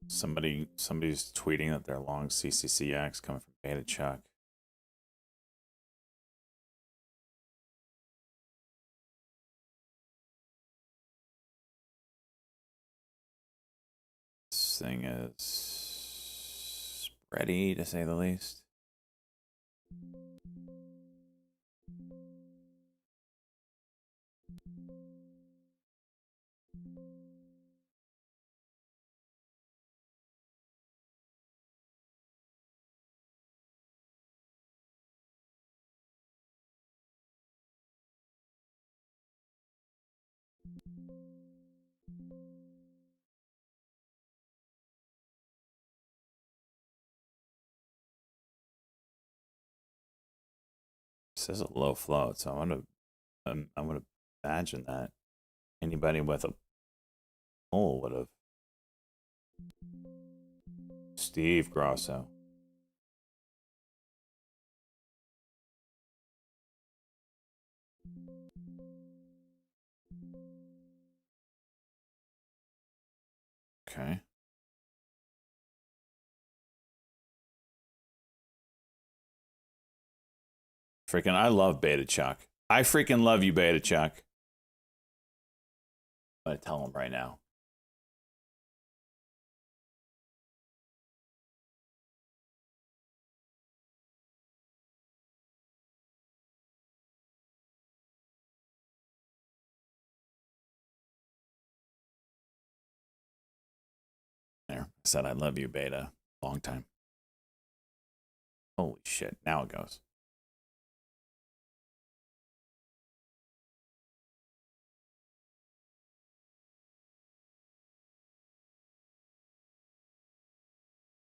Somebody's tweeting that they're long CCCX coming from Beta Chuck. This thing is spready, to say the least. It says a low float, so I'm gonna imagine that anybody with a pole would have. Steve Grosso. Okay. Freaking, I love Beta Chuck. I freaking love you, Beta Chuck. I'm gonna tell him right now. There, I said I love you, Beta. Long time. Holy shit! Now it goes.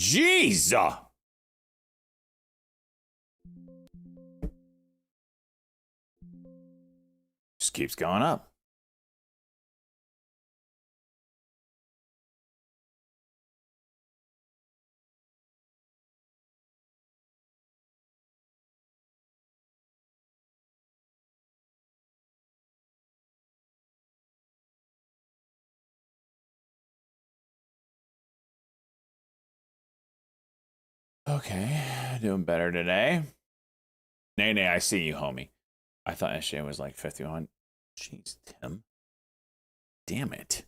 Jesus! Just keeps going up. Okay, doing better today. Nay, I see you, homie. I thought SJ was like 51. Jeez, Tim. Damn it.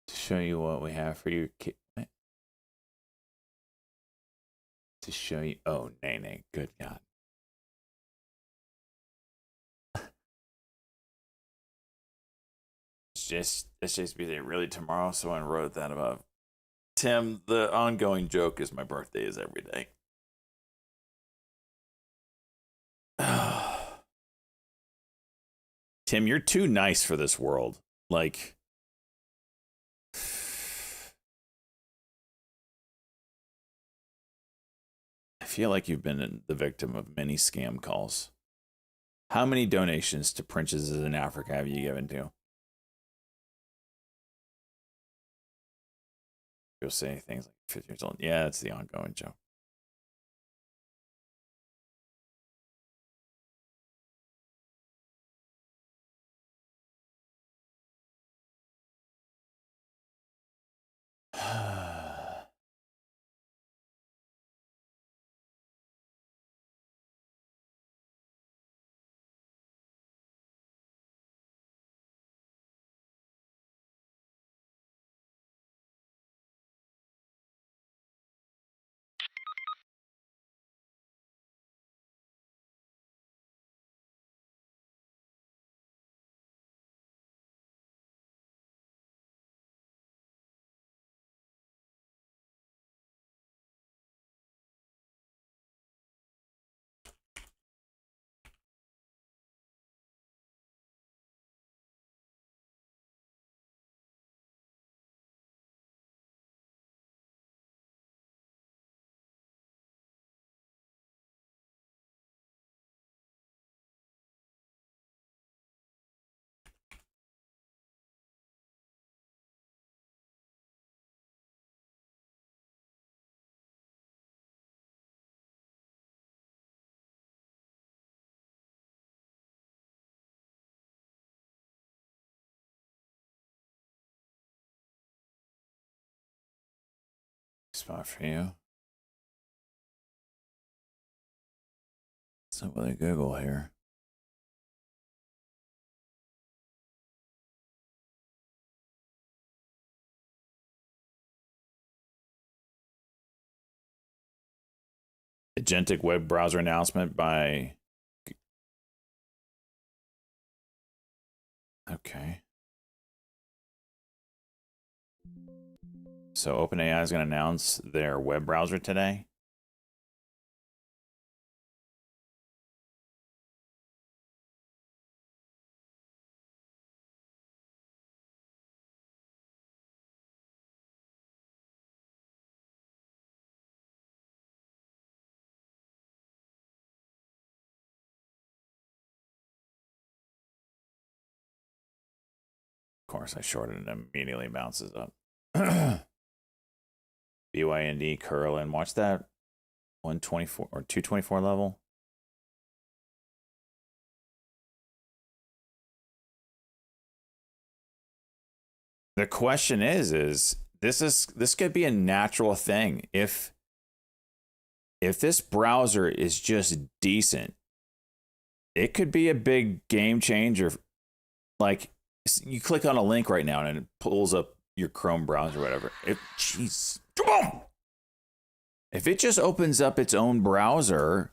To show you what we have for your kid. To show you. Oh, Nay, good God. It's just be there really tomorrow. Someone wrote that about Tim. The ongoing joke is my birthday is every day. Tim, you're too nice for this world. Like, I feel like you've been the victim of many scam calls. How many donations to princes in Africa have you given to? You'll say things like 50 years old. Yeah, it's the ongoing joke. spot for you. What's up with a Google here? Agentic web browser announcement by... Okay. So OpenAI is going to announce their web browser today. Of course, I shorted it and immediately bounces up. BYND curl and watch that 124 or 224 level. The question is this could be a natural thing if this browser is just decent. It could be a big game changer. Like, you click on a link right now and it pulls up your Chrome browser or whatever. Jeez. If it just opens up its own browser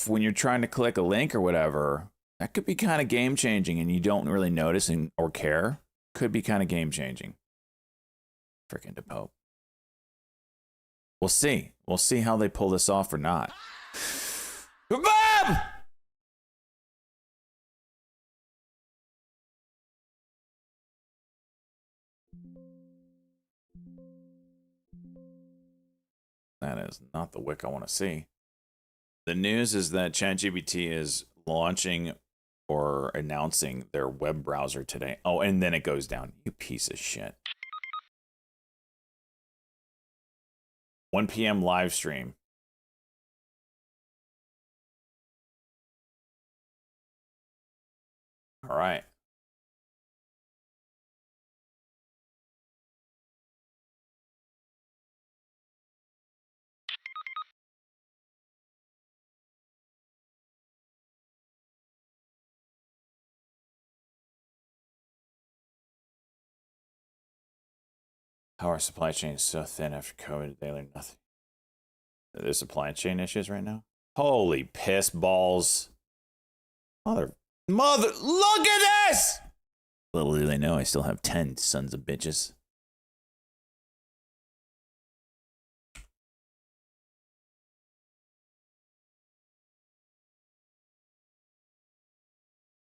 when you're trying to click a link or whatever, that could be kind of game changing and you don't really notice or care. Could be kind of game changing. Freaking DePope. We'll see. We'll see how they pull this off or not. Bob! That is not the wick I want to see. The news is that ChatGPT is launching or announcing their web browser today. Oh, and then it goes down. You piece of shit. 1 p.m. live stream. All right. How our supply chain is so thin after COVID, they learn nothing. There's supply chain issues right now. Holy piss balls. Mother, look at this! Little do they know I still have 10 sons of bitches.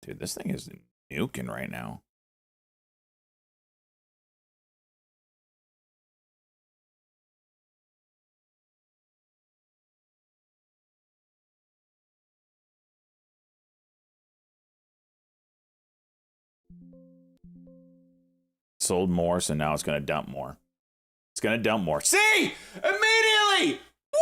Dude, this thing is nuking right now. Sold more, so now it's going to dump more. It's going to dump more. See? Immediately! What?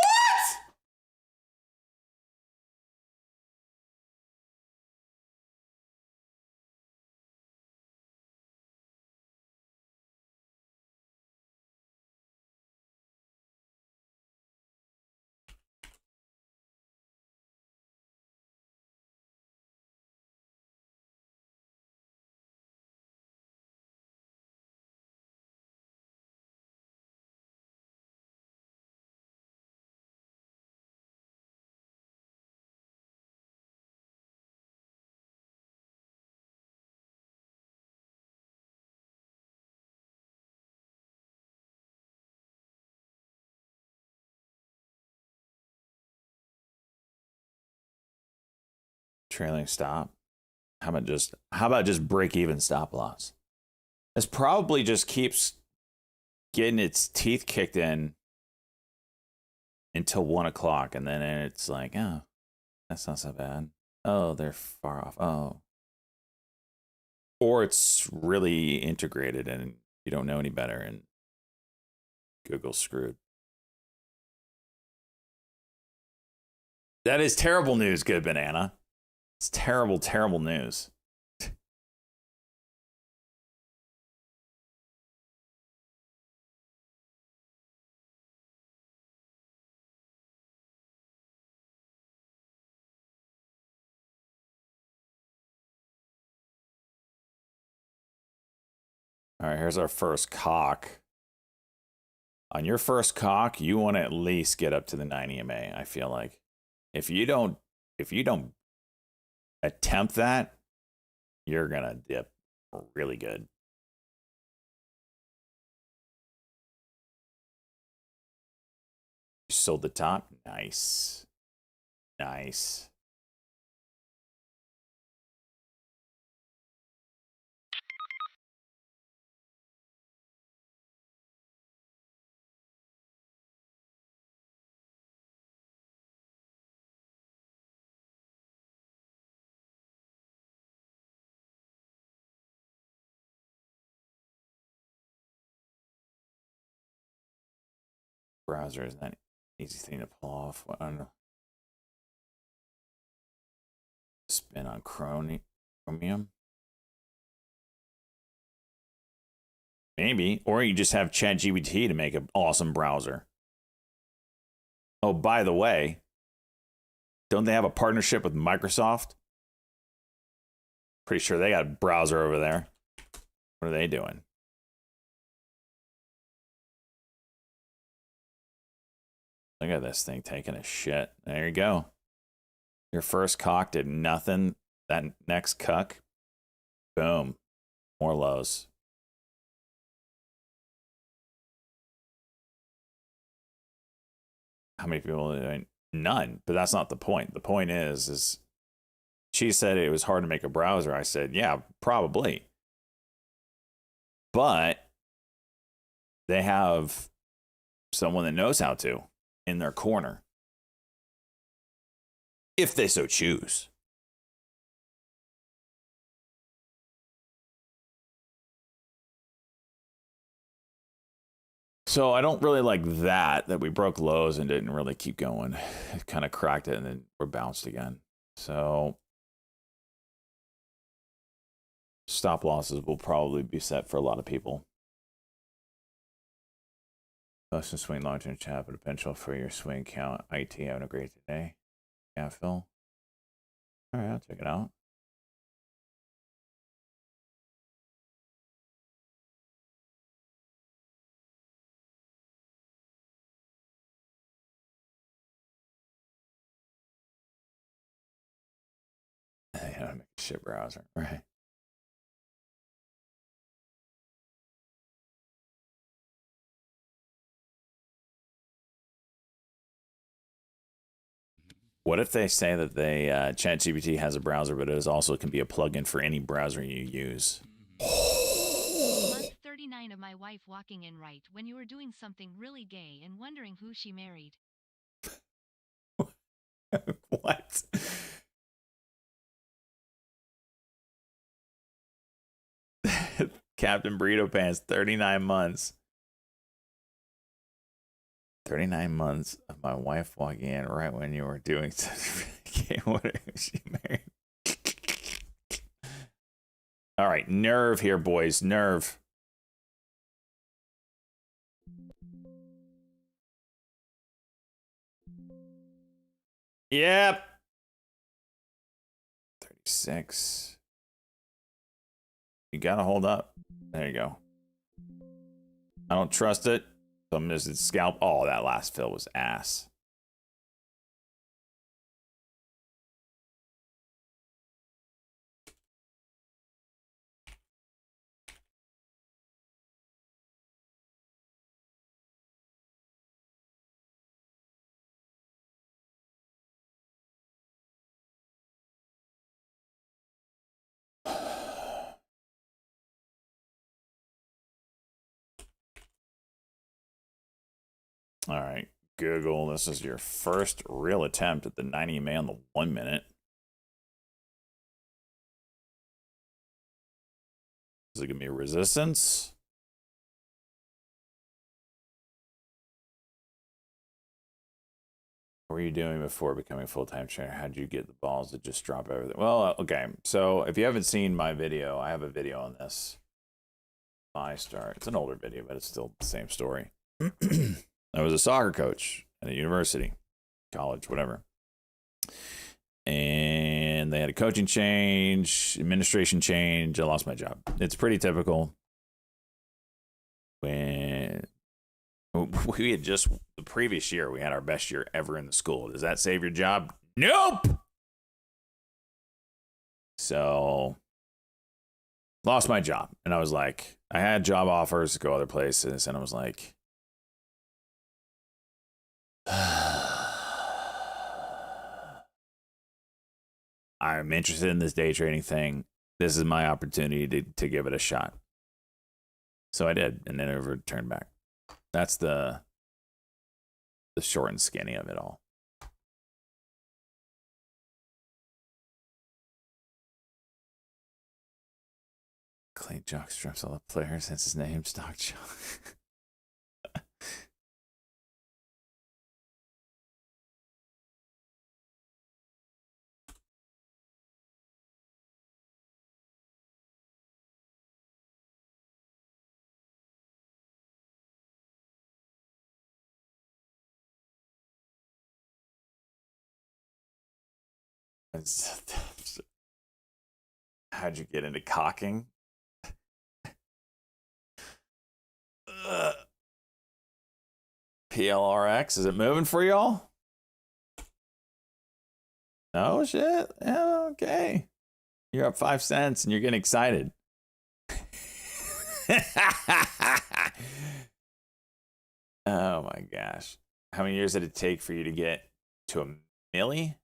Trailing stop. How about just break even stop loss? This probably just keeps getting its teeth kicked in until 1 o'clock, and then it's like, oh, that's not so bad. Oh, they're far off. Oh. Or it's really integrated and you don't know any better and Google's screwed. That is terrible news, Good Banana. It's terrible, terrible news. All right, here's our first cock. On your first cock, you want to at least get up to the 9 EMA, I feel like. If you don't attempt that, you're going to dip really good. You sold the top. Nice. Nice. Browser is not an easy thing to pull off. I don't know. Spin on Chromium. Maybe. Or you just have ChatGPT to make an awesome browser. Oh, by the way, don't they have a partnership with Microsoft? Pretty sure they got a browser over there. What are they doing? Look at this thing taking a shit. There you go. Your first cock did nothing. That next cuck, boom, more lows. How many people? None. But that's not the point. The point is she said it was hard to make a browser. I said, yeah, probably. But they have someone that knows how to in their corner, if they so choose. So I don't really like that we broke lows and didn't really keep going. It kind of cracked it and then we're bounced again. So stop losses will probably be set for a lot of people. Boston swing long-term chat, potential for your swing count. IT having a great day. Yeah, Phil. All right, I'll check it out. You know, make a shit browser, right? What if they say that ChatGPT has a browser, but it also can be a plugin for any browser you use? Month 39 of my wife walking in right when you were doing something really gay and wondering who she married. What? Captain Burrito Pants, 39 months. 39 months of my wife walking in right when you were doing something. What is she married? All right, nerve here, boys. Nerve. Yep. 36. You gotta hold up. There you go. I don't trust it. So I'm just scalp. Oh, that last fill was ass. All right, Google, this is your first real attempt at the 90 EMA on the 1 minute. Is it going to be resistance? What were you doing before becoming a full-time trainer? How did you get the balls to just drop everything? Well, okay, so if you haven't seen my video, I have a video on this. My start. It's an older video, but it's still the same story. I was a soccer coach at a university, college, whatever. And they had a coaching change, administration change. I lost my job. It's pretty typical. when we had just the previous year, we had our best year ever in the school. Does that save your job? Nope. So lost my job. And I was like, I had job offers to go other places. And I was like, I'm interested in this day trading thing. This is my opportunity to give it a shot. So I did, and then never turned back. That's the short and skinny of it all. Clay Jock strips all the players since his name Stock Jock. How'd you get into cocking? PLRX, is it moving for y'all? Oh shit. Yeah, okay. You're up 5 cents and you're getting excited. Oh my gosh. How many years did it take for you to get to a milli?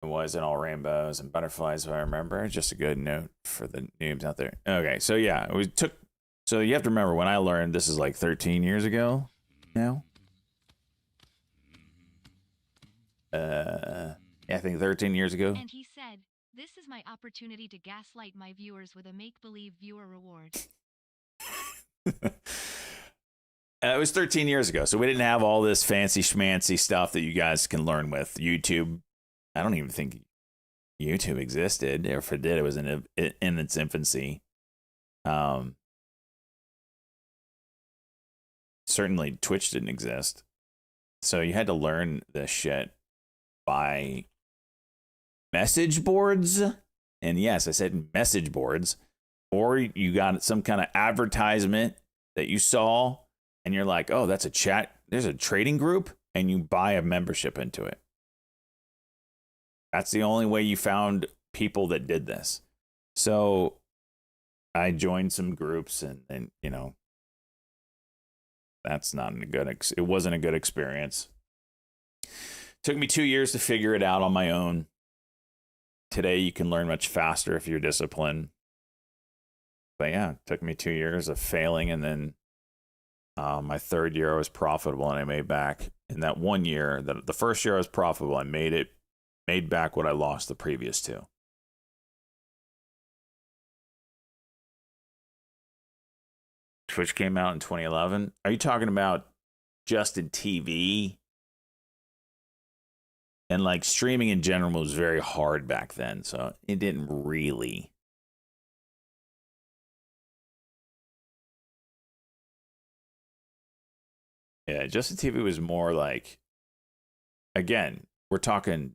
It wasn't all rainbows and butterflies, if I remember. Just a good note for the noobs out there. Okay, so yeah, so you have to remember when I learned, this is like 13 years ago now. I think 13 years ago. And he said, "This is my opportunity to gaslight my viewers with a make-believe viewer reward." It was 13 years ago, so we didn't have all this fancy schmancy stuff that you guys can learn with YouTube. I don't even think YouTube existed, or if it did, it was in its infancy. Certainly Twitch didn't exist, so you had to learn this shit by message boards. And yes, I said message boards. Or you got some kind of advertisement that you saw and you're like, oh, that's a chat. There's a trading group, and you buy a membership into it. That's the only way you found people that did this. So I joined some groups, and you know, that's not a good, it wasn't a good experience. Took me 2 years to figure it out on my own. Today, you can learn much faster if you're disciplined. But yeah, it took me 2 years of failing, and then my third year I was profitable, and I made back. In that 1 year, the first year I was profitable, I made back what I lost the previous two. Twitch came out in 2011. Are you talking about Justin TV? And like streaming in general was very hard back then, so it didn't really. Yeah, Justin TV was more like, again, we're talking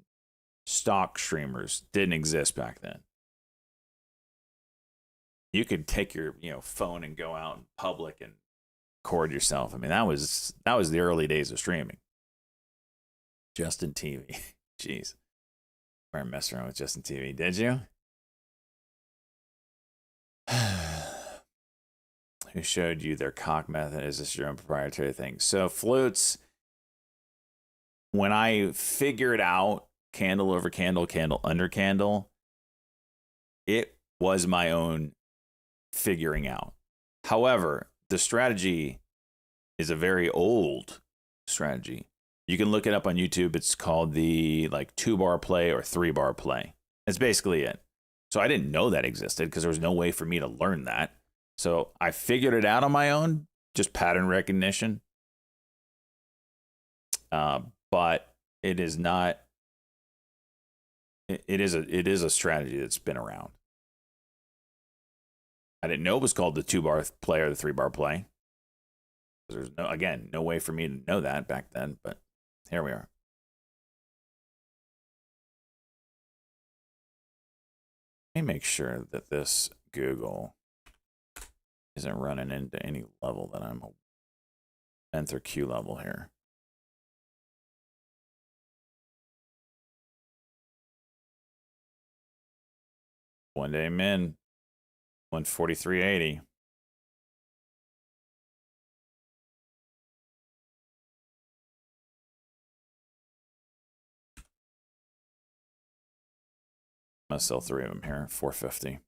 stock streamers didn't exist back then. You could take your phone and go out in public and record yourself. I mean, that was the early days of streaming. Justin TV. Jeez. I remember messing around with Justin TV. Did you? Who showed you their cock method? Is this your own proprietary thing? So flutes, when I figured out candle over candle, candle under candle, it was my own figuring out. However, the strategy is a very old strategy. You can look it up on YouTube. It's called the 2-bar play or 3-bar play. That's basically it. So I didn't know that existed because there was no way for me to learn that. So I figured it out on my own, just pattern recognition. But it is not. It is a strategy that's been around. I didn't know it was called the 2-bar play or the 3-bar play. There's no way for me to know that back then, but here we are. Let me make sure that this Google isn't running into any level that I'm Nth or Q level here. One day min 143.80. I'm gonna sell 3 of them here, 450.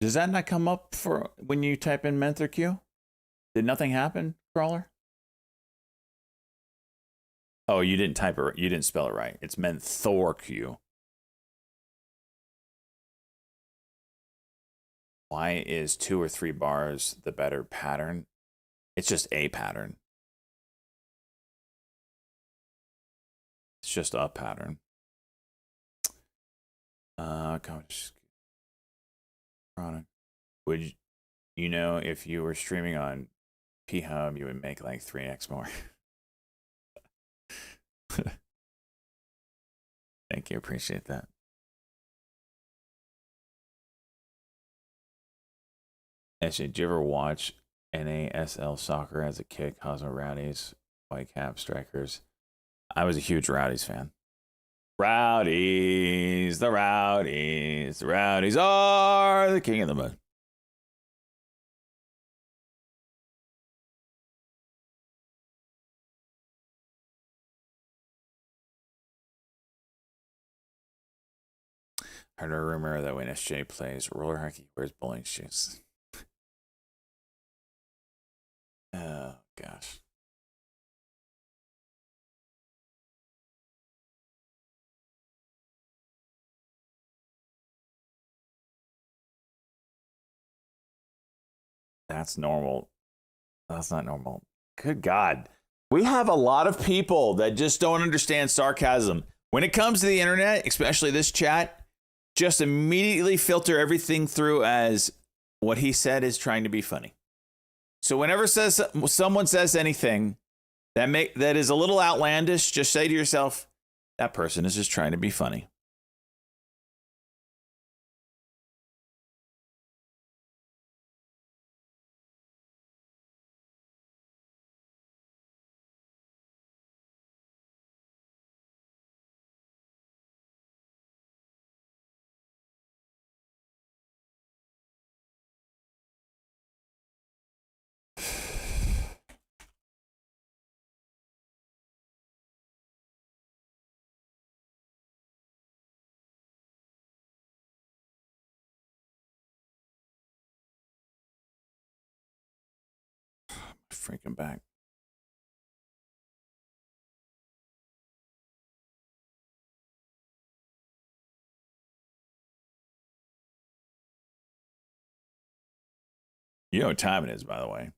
Does that not come up for when you type in Menth or Q? Did nothing happen, Crawler? Oh, you didn't type it. You didn't spell it right. It's Menthor Q. Why is 2 or 3 bars the better pattern? It's just a pattern. It's just a pattern. Would you know if you were streaming on P-Hub, you would make like 3x more? Thank you. Appreciate that. Actually, did you ever watch NASL soccer as a kid? Cosmo Rowdies, Whitecap Strikers. I was a huge Rowdies fan. Rowdies, the Rowdies, the Rowdies are the king of the mud. Heard a rumor that when SJ plays roller hockey, he wears bowling shoes. Oh, gosh. That's normal. That's not normal. Good God. We have a lot of people that just don't understand sarcasm. When it comes to the internet, especially this chat, just immediately filter everything through as what he said is trying to be funny. So whenever someone says anything that is a little outlandish, just say to yourself, that person is just trying to be funny. Freaking back. You know what time it is, by the way.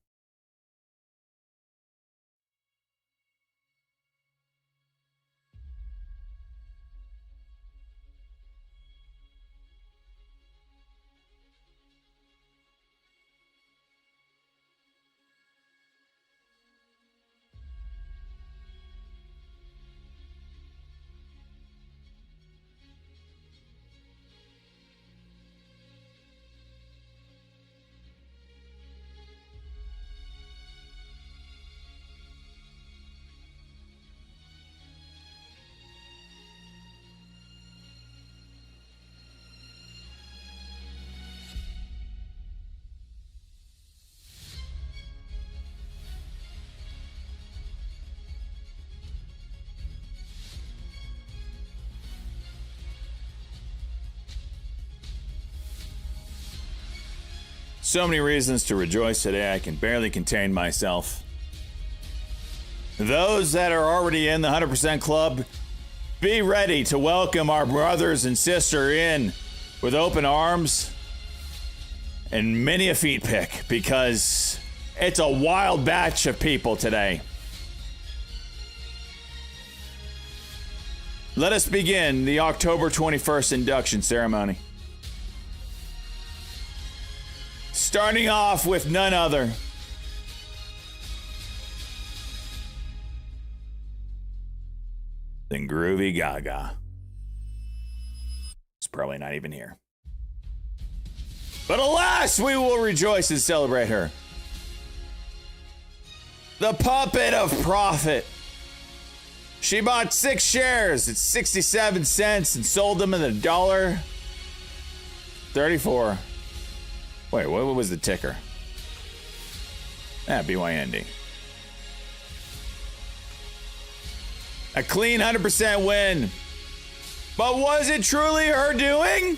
So many reasons to rejoice today, I can barely contain myself. Those that are already in the 100% club, Be ready to welcome our brothers and sister in with open arms and many a feet pick, because it's a wild batch of people today. Let us begin the October 21st induction ceremony. Starting off with none other than Groovy Gaga. It's probably not even here. But alas, we will rejoice and celebrate her. The puppet of profit. She bought 6 shares at 67 cents and sold them at $1.34. Wait, what was the ticker? BYND. A clean 100% win. But was it truly her doing?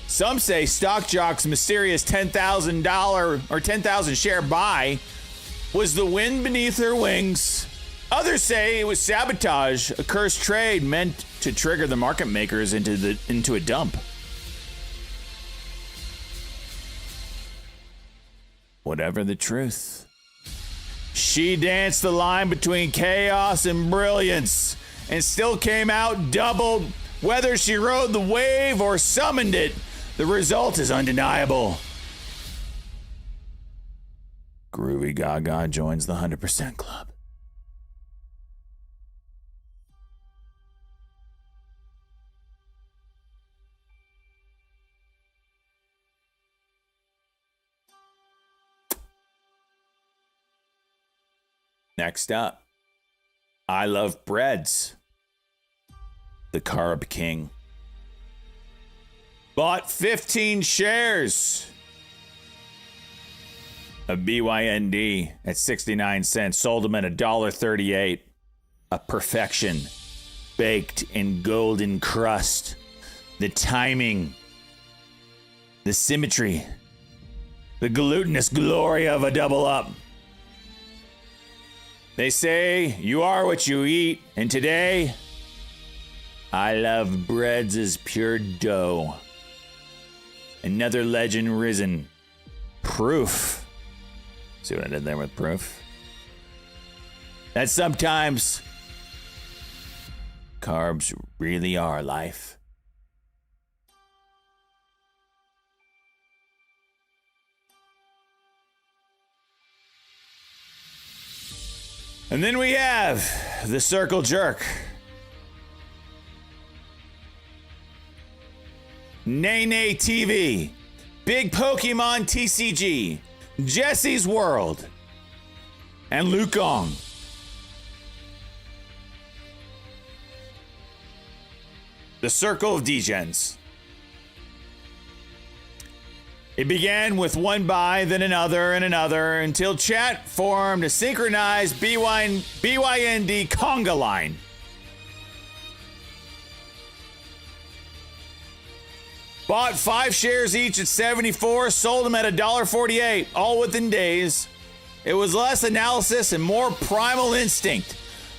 Some say Stock Jock's mysterious $10,000 or 10,000 share buy was the wind beneath her wings. Others say it was sabotage, a cursed trade meant to trigger the market makers into a dump. Whatever the truth, she danced the line between chaos and brilliance and still came out doubled. Whether she rode the wave or summoned it, the result is undeniable. Groovy Gaga joins the 100% Club. Next up, I Love Breads, the Carb King. Bought 15 shares of BYND at 69 cents, sold them at $1.38. A perfection baked in golden crust. The timing, the symmetry, the glutinous glory of a double up. They say you are what you eat, and today, I Love Breads as pure dough. Another legend risen. Proof. See what I did there with proof? That sometimes carbs really are life. And then we have the Circle Jerk. Nene TV, Big Pokemon TCG, Jesse's World, and Lukong. The Circle of Degens. It began with one buy, then another and another, until chat formed a synchronized BYND conga line. Bought 5 shares each at 74, sold them at $1.48, all within days. It was less analysis and more primal instinct.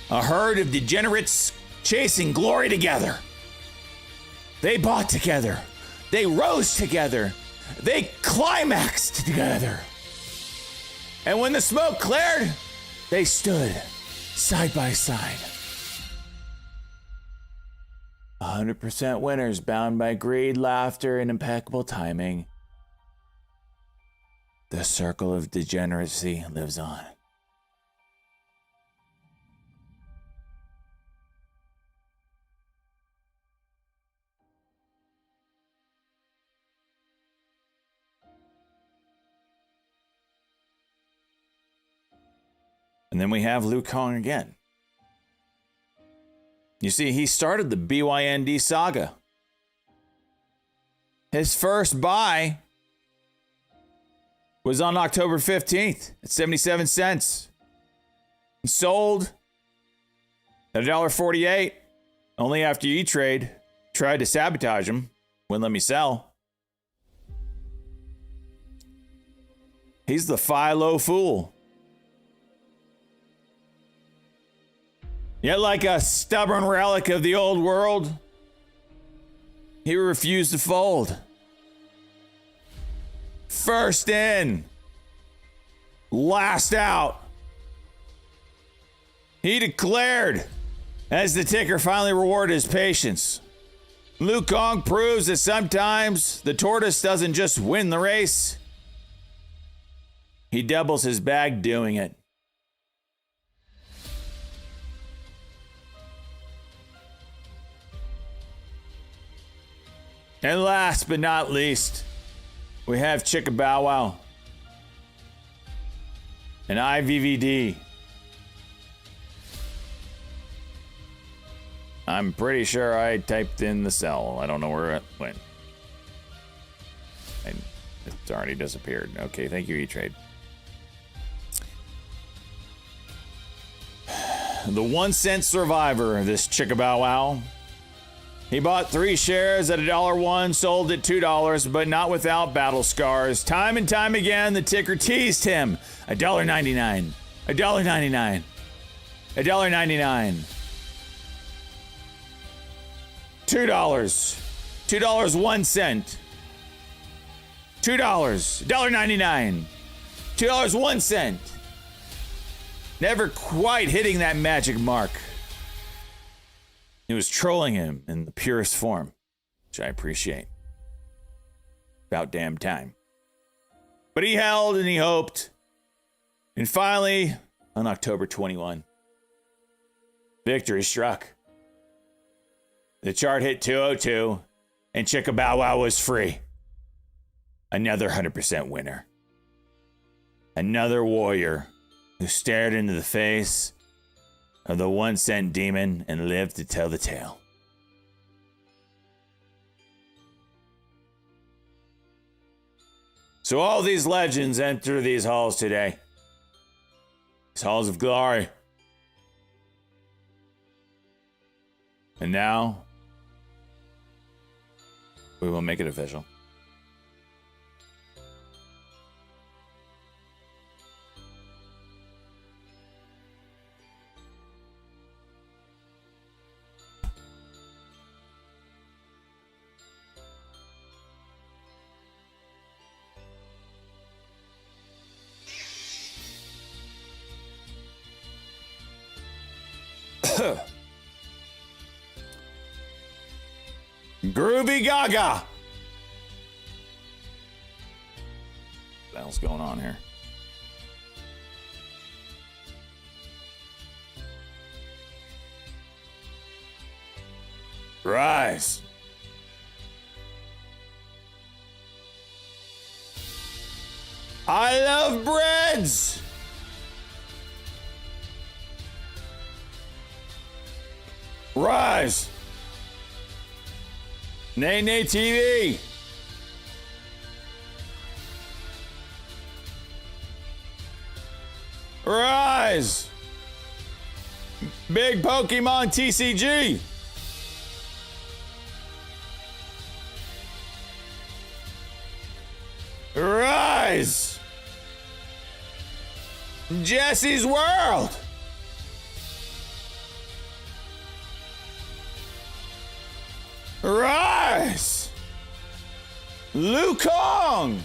A herd of degenerates chasing glory together. They bought together. They rose together. They climaxed together. And when the smoke cleared, they stood side by side. 100% winners bound by greed, laughter, and impeccable timing. The circle of degeneracy lives on. And then we have Liu Kang again. You see, he started the BYND saga. His first buy was on October 15th at 77 cents. He sold at $1.48 only after E-Trade tried to sabotage him. Wouldn't let me sell. He's the Philo fool. Yet, like a stubborn relic of the old world, he refused to fold. First in, last out. He declared as the ticker finally rewarded his patience. Liu Kong proves that sometimes the tortoise doesn't just win the race, he doubles his bag doing it. And last but not least, we have Chicka Bow Wow, an IVVD. I'm pretty sure I typed in the cell. I don't know where it went. And it's already disappeared. Okay, thank you, E-Trade. The 1 cent survivor, this Chicka Bow Wow. He bought 3 shares at $1, sold at $2, but not without battle scars. Time and time again, the ticker teased him. $1.99, $1.99, $1.99. $2, $2 1 cent, $2, $1.99, $2 1 cent. Never quite hitting that magic mark. He was trolling him in the purest form, which I appreciate. About damn time. But he held and he hoped. And finally, on October 21, victory struck. The chart hit 202, and Chicka Bow Wow was free. Another 100% winner. Another warrior who stared into the face of the 1 cent demon and lived to tell the tale. So all these legends enter these halls today. These halls of glory. And now, we will make it official. Groovy Gaga. What the hell's going on here? Rise. I love breads. Rise. Nay Nay TV. Rise. Big Pokemon TCG. Rise. Jesse's World. Rise! Liu Kong!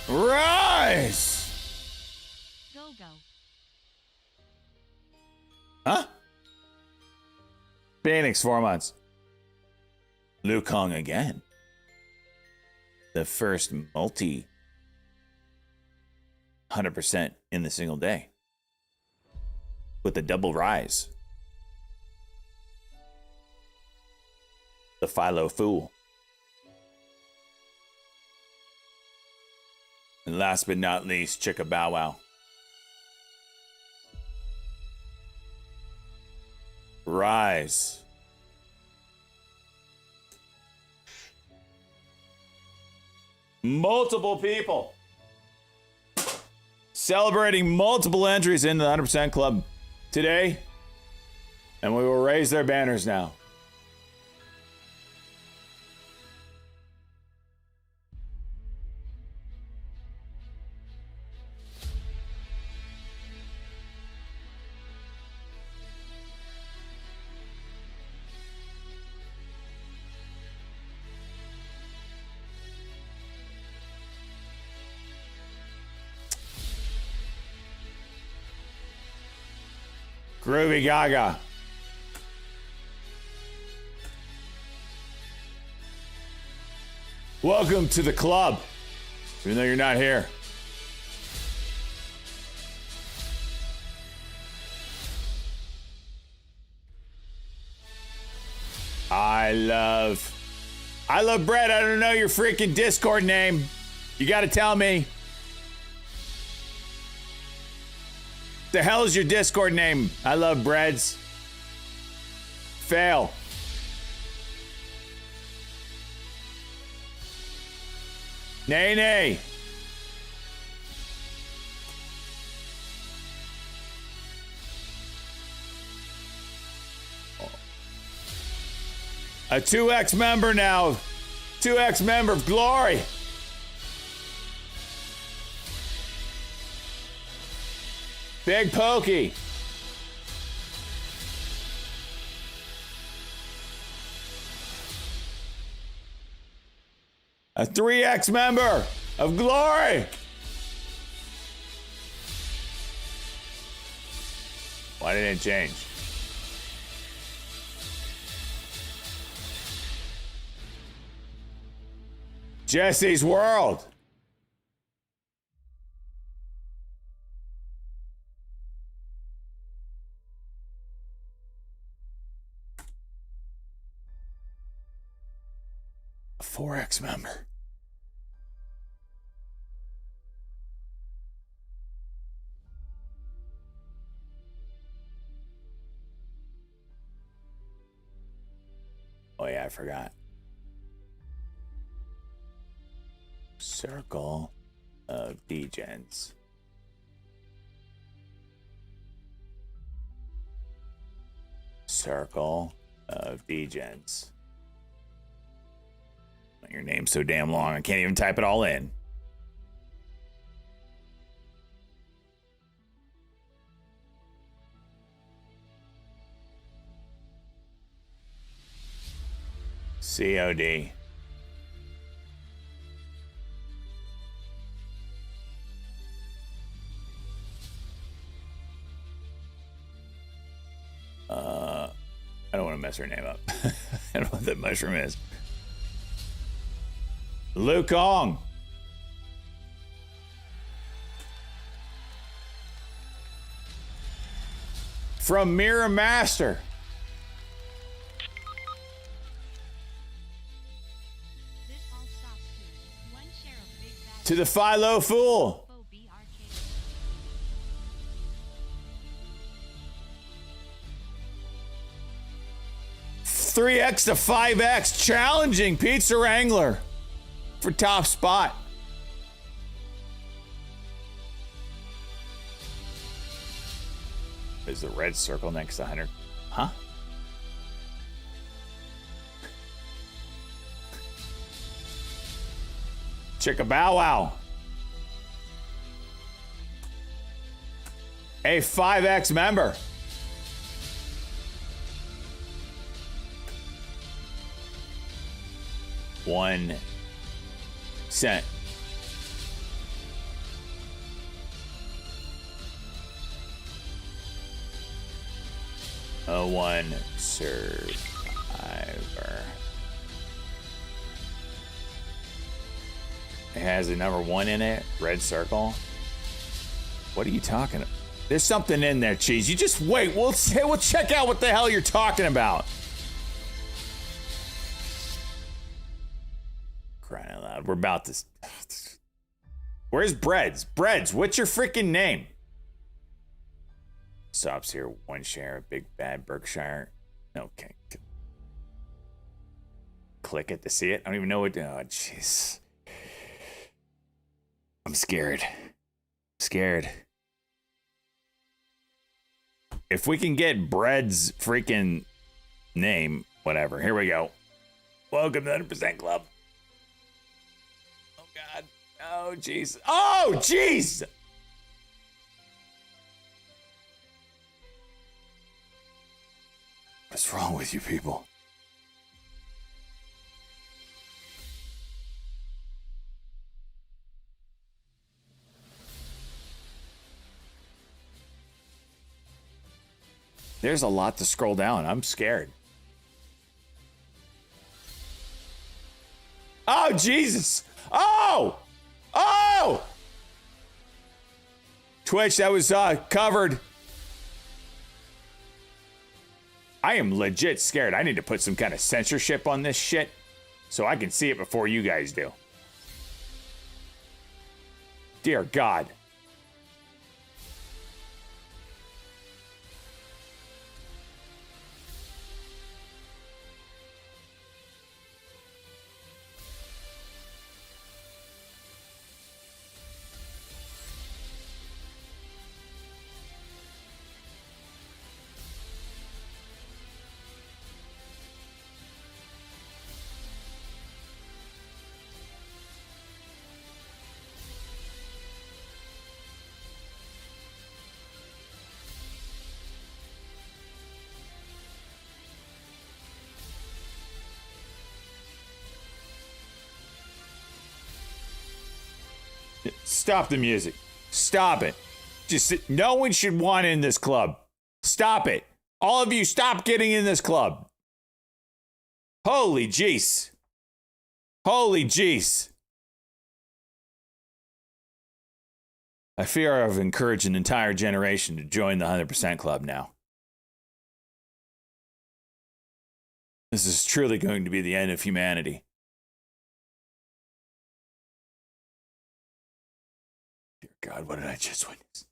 Rise! Go, go. Huh? Phoenix, 4 months. Liu Kong again. The first multi 100% in the single day. With a double rise. The Philo Fool. And last but not least, Chicka Bow Wow. Rise. Multiple people celebrating multiple entries into the 100% Club today, and we will raise their banners now. Groovy Gaga. Welcome to the club, even though you're not here. I love Brett. I don't know your freaking Discord name. You gotta tell me. The hell is your Discord name? I love breads. Fail. Nay, nay. A 2X member now. 2X member of Glory. Big Pokey. A 3X member of Glory. Why didn't it change? Jesse's World. A 4X member. Oh yeah, I forgot. Circle of Degens. Circle of Degens. Your name's so damn long, I can't even type it all in. COD. I don't want to mess her name up. I don't know what that mushroom is. Liu Kong. From Mirror Master. This all stops here. One share of Big Bad To the Philo Fool. Info BRK. 3X to 5X. Challenging Pizza Wrangler for top spot. Is the red circle next to 100? Huh? Chicka bow wow. A 5X member. $1 cent. A 1 survivor. It has a number 1 in it. Red circle. What are you talking about? There's something in there, Cheese. You just wait. We'll check out what the hell you're talking about. Crying out loud. We're about to... Where's Breads? Breads, what's your freaking name? Stops here. 1 share of Big Bad Berkshire. Okay. Click it to see it. I don't even know what... Oh, jeez. I'm scared. Scared. If we can get Bread's freaking name, whatever. Here we go. Welcome to the 100% Club. Oh, God. Oh, jeez. Oh, jeez! What's wrong with you people? There's a lot to scroll down. I'm scared. Oh, Jesus. Oh! Oh! Twitch, that was covered. I am legit scared. I need to put some kind of censorship on this shit so I can see it before you guys do. Dear God. Stop the music. Stop it. Just no one should want in this club. Stop it. All of you stop getting in this club. Holy jeez. Holy jeez. I fear I've encouraged an entire generation to join the 100% club now. This is truly going to be the end of humanity. Dear God, what did I just witness?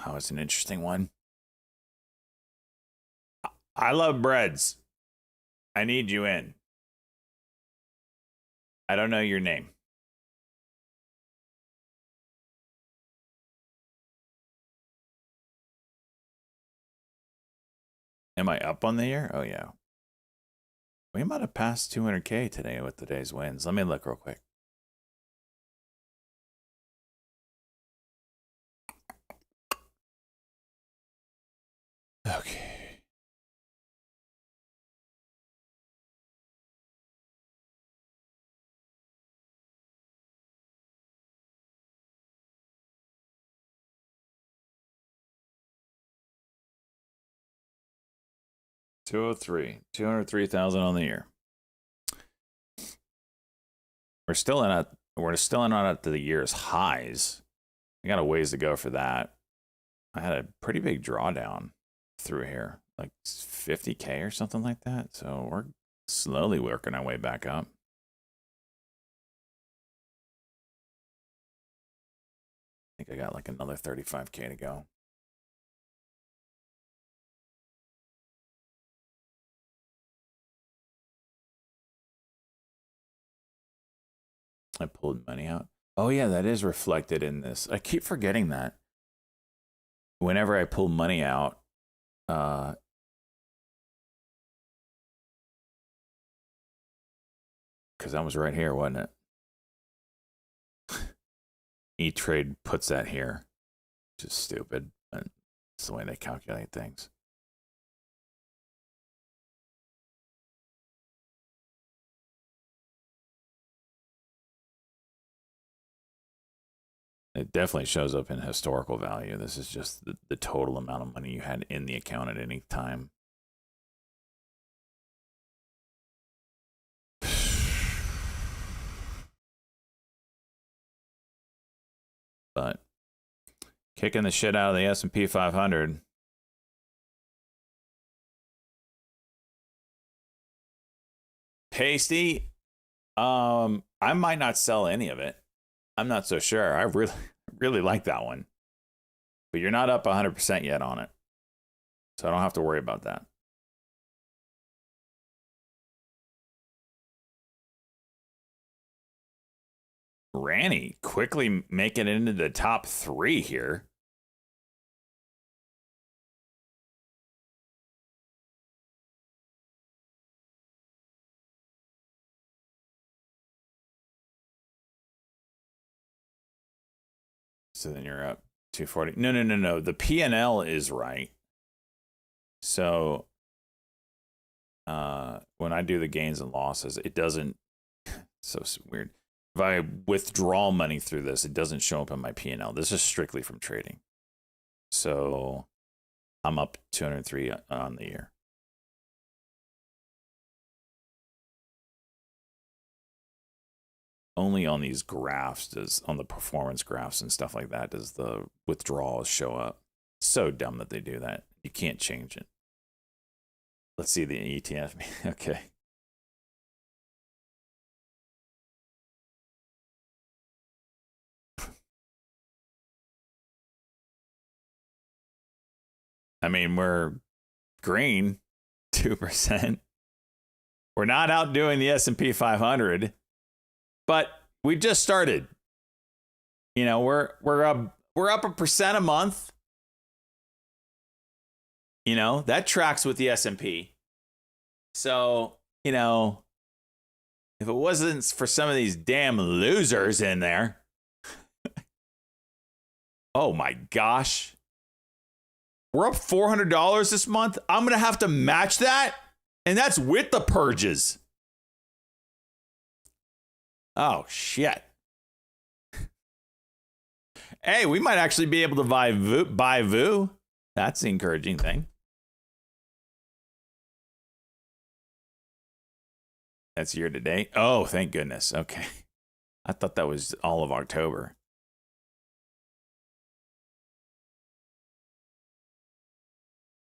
That was an interesting one. I love breads. I need you in. I don't know your name. Am I up on the year? Oh, yeah. We might have passed 200K today with today's wins. Let me look real quick. Okay. $203,000 on the year. We're still in at the year's highs. I got a ways to go for that. I had a pretty big drawdown through here, like 50K or something like that. So we're slowly working our way back up. I think I got like another 35K to go. I pulled money out. Oh yeah, that is reflected in this. I keep forgetting that. Whenever I pull money out, because that was right here, wasn't it? E-Trade puts that here. Which is stupid. And it's the way they calculate things. It definitely shows up in historical value. This is just the total amount of money you had in the account at any time. But kicking the shit out of the S&P 500. Pasty. I might not sell any of it. I'm not so sure. I really like that one. But you're not up 100% yet on it. So I don't have to worry about that. Ranny quickly making it into the top 3 here. So then you're up 240. No. The P&L is right. So when I do the gains and losses, it doesn't. So weird. If I withdraw money through this, it doesn't show up in my P&L. This is strictly from trading. So I'm up 203 on the year. Only on these graphs on the performance graphs and stuff like that does the withdrawals show up. It's so dumb that they do that. You can't change it. Let's see the ETF. Okay. I mean, we're green, 2%. We're not outdoing the S&P 500, but we just started. You know, we're up 1% a month. You know, that tracks with the S&P. So, you know, if it wasn't for some of these damn losers in there. Oh my gosh. We're up $400 this month. I'm going to have to match that. And that's with the purges. Oh, shit. Hey, we might actually be able to buy VU. That's the encouraging thing. That's year to date. Oh, thank goodness. Okay. I thought that was all of October.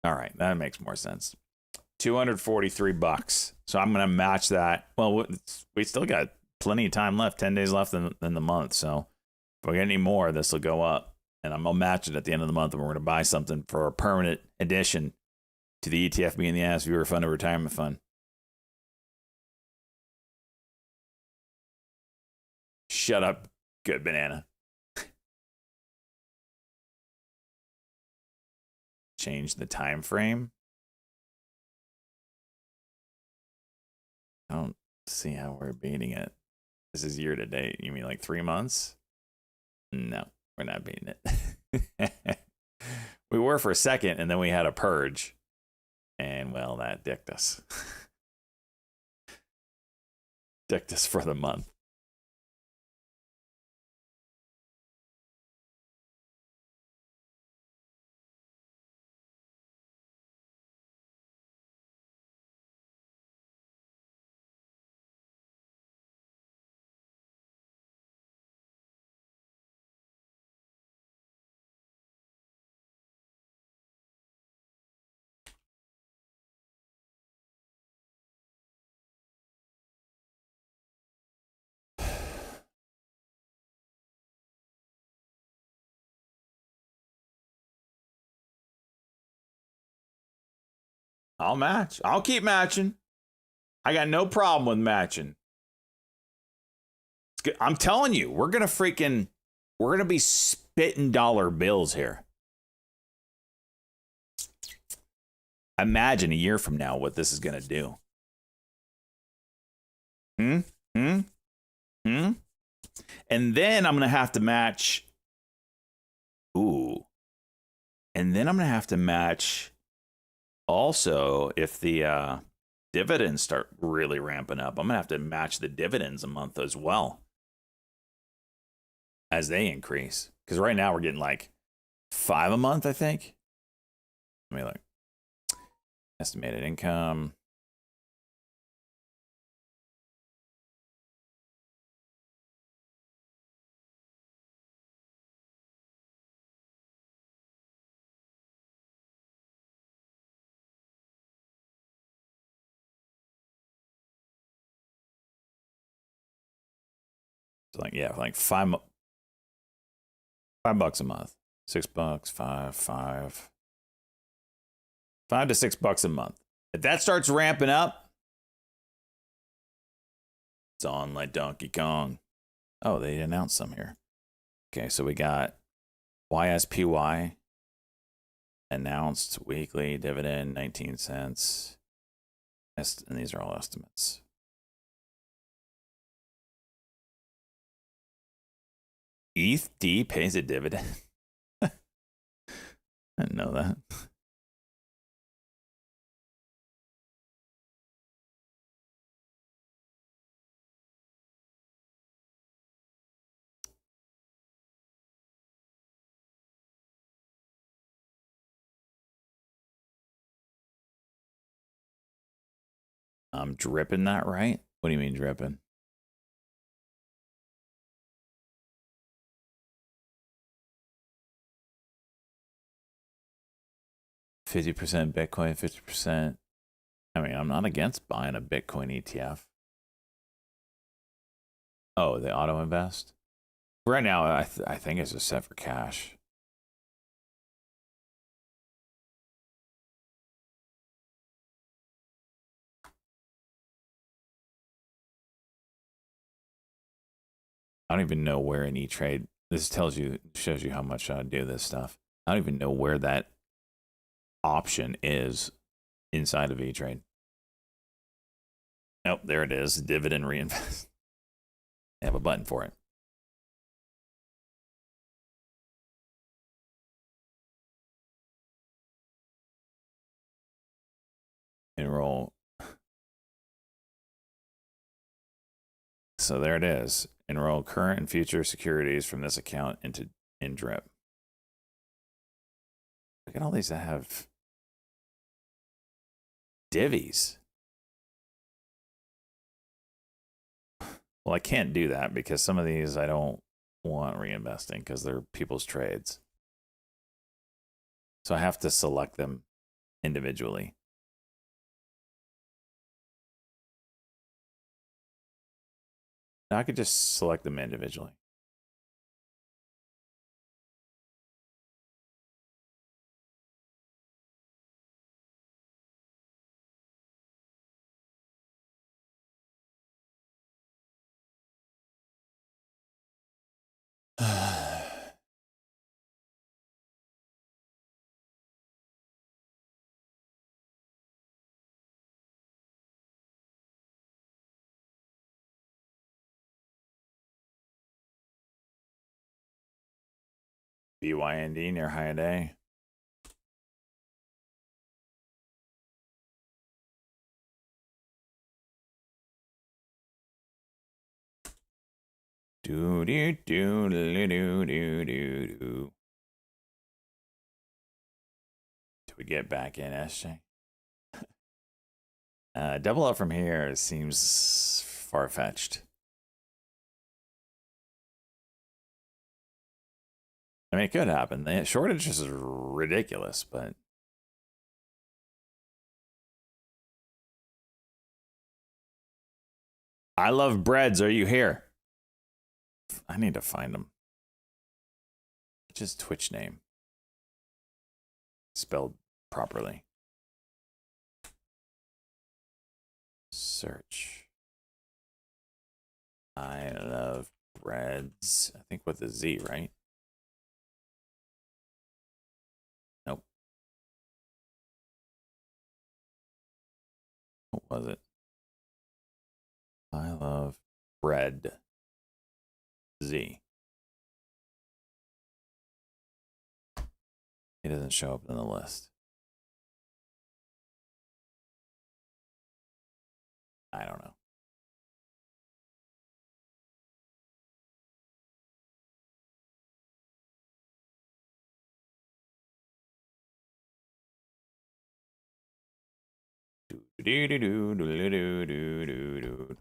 All right, that makes more sense. $243. So I'm going to match that. Well, we still got plenty of time left, 10 days left in the month. So if we get any more, this will go up. And I'm going to match it at the end of the month. And we're going to buy something for a permanent addition to the ETF being the Ass Viewer Fund or Retirement Fund. Shut up, good banana. Change the time frame. I don't see how we're beating it. This is year to date. You mean like 3 months? No, we're not beating it. We were for a second, and then we had a purge. And, well, that dicked us. Dicked us for the month. I'll match. I'll keep matching. I got no problem with matching. I'm telling you, we're gonna be spitting dollar bills here. Imagine a year from now what this is gonna do. And then I'm gonna have to match. Ooh. And then I'm gonna have to match. Also, if the dividends start really ramping up, I'm gonna have to match the dividends a month as well as they increase. Because right now we're getting like 5 a month, I think. Let me look. Estimated income. So like, yeah, like $5 a month. $6, five to $6 a month. If that starts ramping up, it's on like Donkey Kong. Oh, they announced some here. Okay, so we got YSPY announced weekly dividend 19 cents. And these are all estimates. ETH pays a dividend. I didn't know that. I'm dripping that right? What do you mean dripping? %50 Bitcoin, 50%. I mean, I'm not against buying a Bitcoin ETF. Oh, the auto invest? Right now, I think it's just set for cash. I don't even know where in E-Trade. This shows you how much I do this stuff. I don't even know where that option is inside of E-Trade. Oh, there it is. Dividend reinvest. They have a button for it. Enroll. So there it is. Enroll current and future securities from this account into InDrip. Look at all these that have divvies. Well, I can't do that because some of these I don't want reinvesting because they're people's trades. So I have to select them individually. Now I could just select them individually. BYND near high day. Do do do do do do do. Do we get back in SJ? Double up from here seems far-fetched. I mean, it could happen. The shortage is ridiculous, but I love breads. Are you here? I need to find them. Just Twitch name. Spelled properly. Search. I love breads. I think with a Z, right? Nope. What was it? I love bread. Z. It doesn't show up in the list. I don't know. Do do do do do do do do do.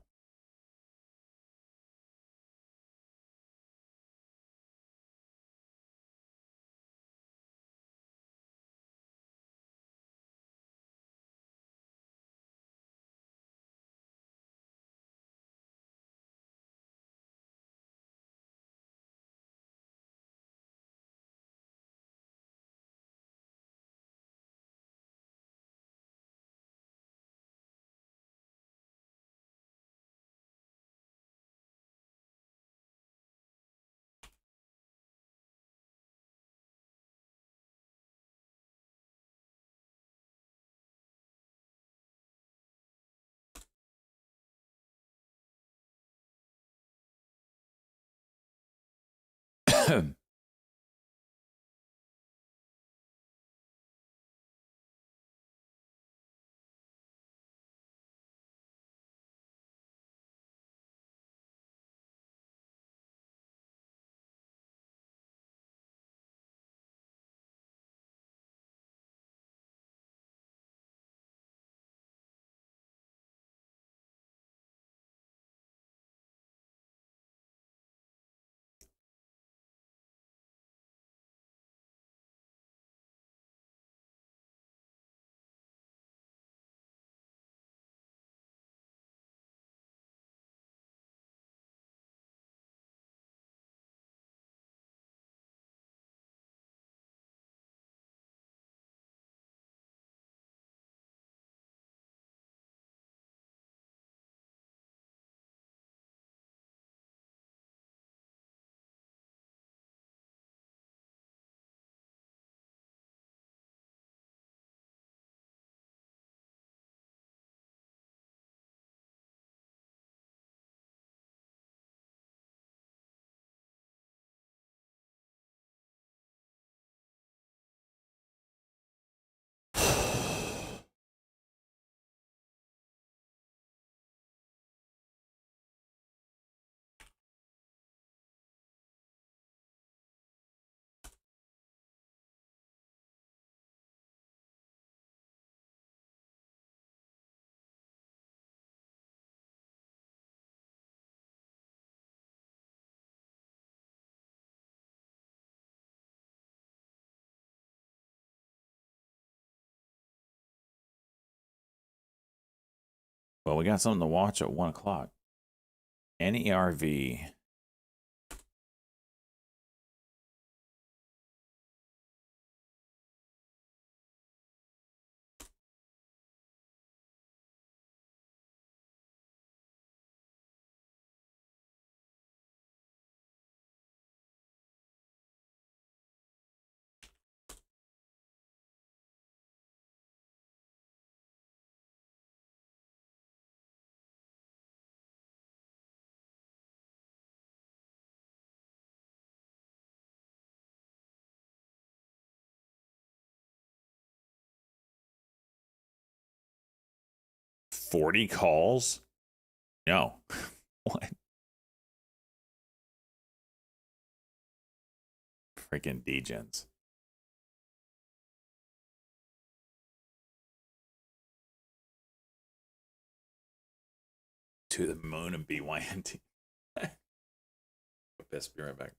Well, we got something to watch at 1 o'clock. NERV. $40 calls? No. What? Freaking degens. To the moon and BYNT. Best be right back.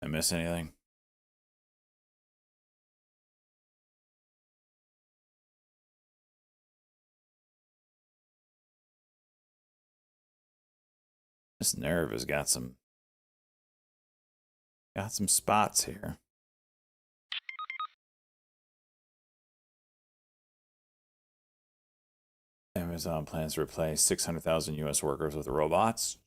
I miss anything? This nerve has got some spots here. Amazon plans to replace 600,000 U.S. workers with robots.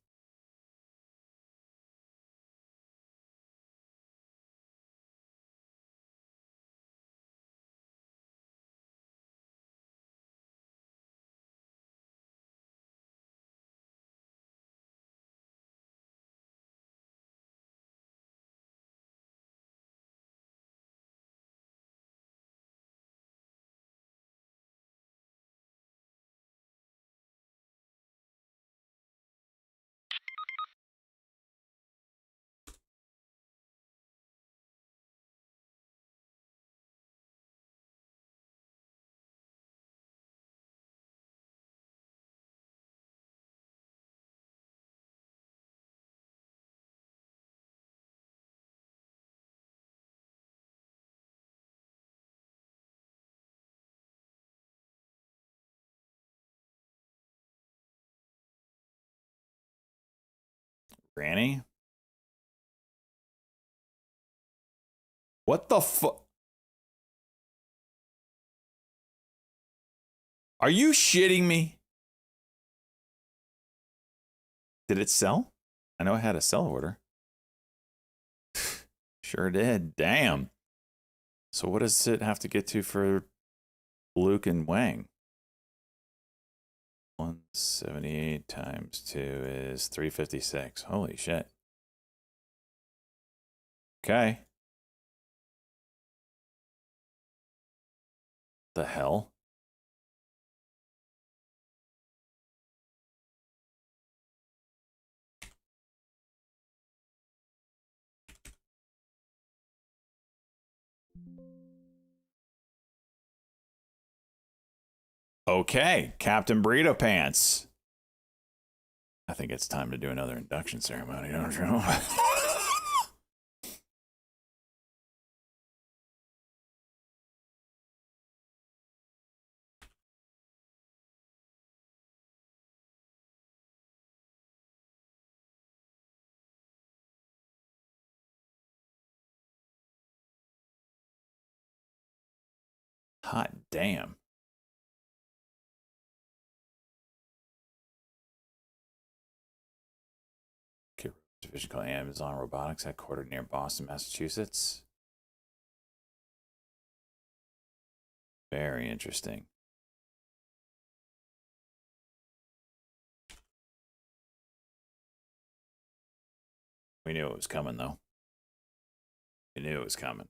Granny? What the fuck? Are you shitting me? Did it sell? I know I had a sell order. Sure did. Damn. So what does it have to get to for Luke and Wang? 178 times 2 is 356. Holy shit. Okay. The hell? Okay, Captain Burrito Pants. I think it's time to do another induction ceremony, don't you? Hot damn. Okay, division called Amazon Robotics, headquartered near Boston, Massachusetts. Very interesting. We knew it was coming, though. We knew it was coming.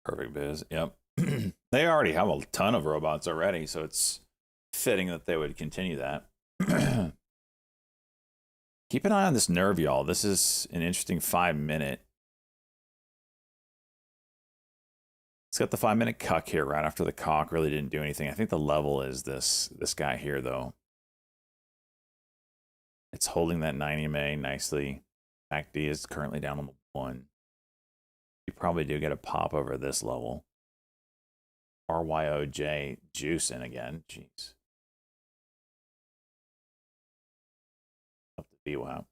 Perfect biz. Yep. They already have a ton of robots already, so it's fitting that they would continue that. Keep an eye on this nerve, y'all. This is an interesting 5-minute. It's got the 5-minute cuck here right after the cock. Really didn't do anything. I think the level is this guy here, though. It's holding that 90 MA nicely. MACD is currently down on the 1. You probably do get a pop over this level. RYOJ juicing again. Jeez. Up to VWAP.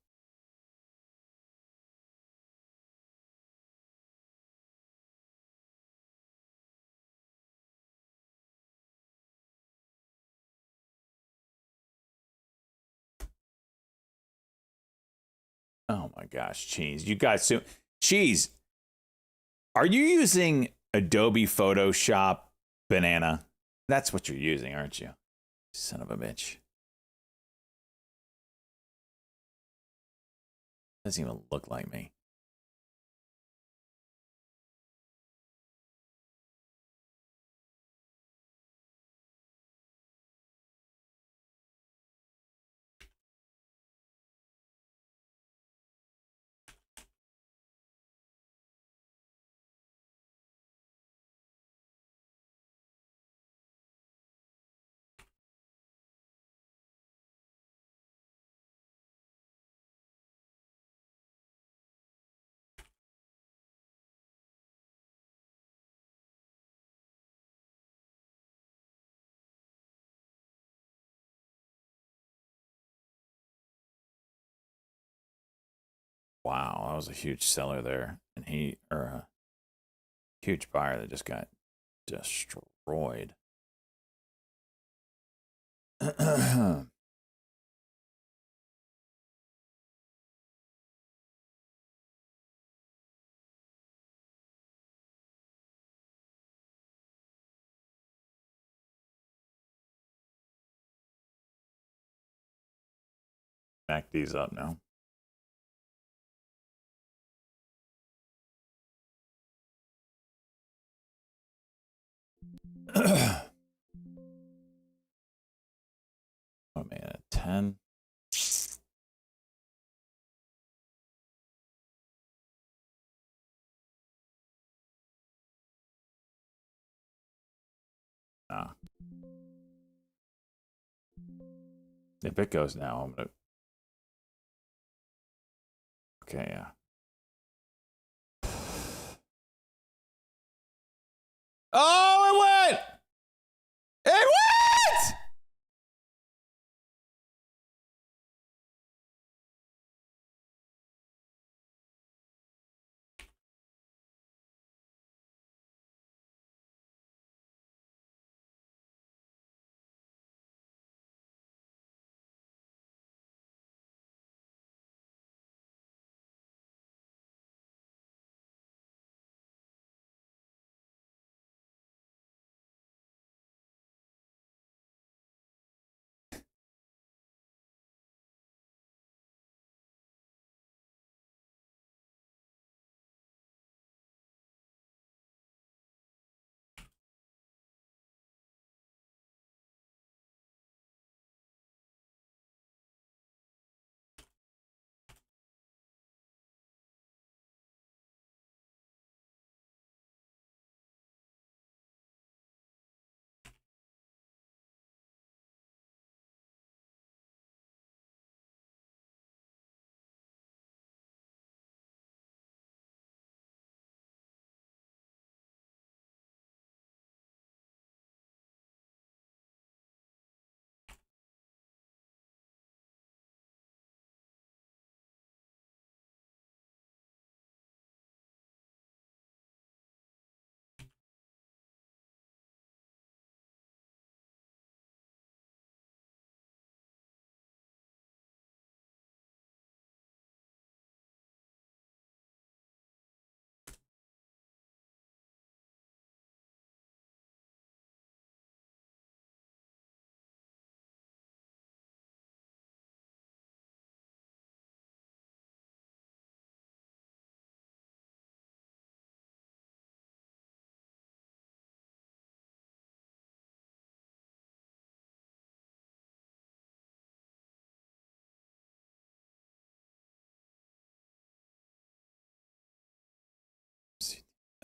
Oh my gosh, Cheese. You guys soon. Cheese. Are you using Adobe Photoshop banana? That's what you're using, aren't you? Son of a bitch. Doesn't even look like me. Wow, that was a huge seller there. And a huge buyer that just got destroyed. Back these up now. Oh man, a 10. Nah. If it goes now, I'm gonna. Okay, yeah. Oh, it went! It went!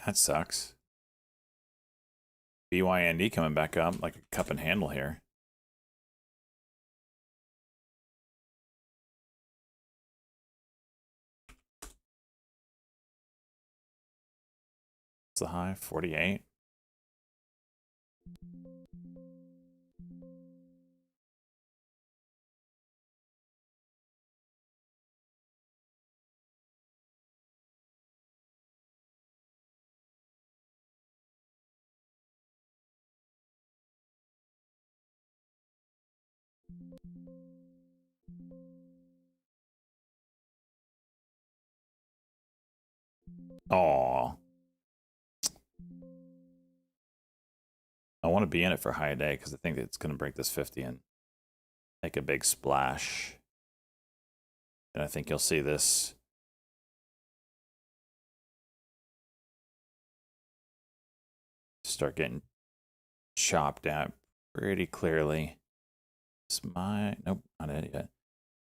That sucks. BYND coming back up like a cup and handle here. What's the high? 48. Aw. I want to be in it for high day because I think it's going to break this 50 and make a big splash. And I think you'll see this start getting chopped at pretty clearly. It's my nope, not it yet.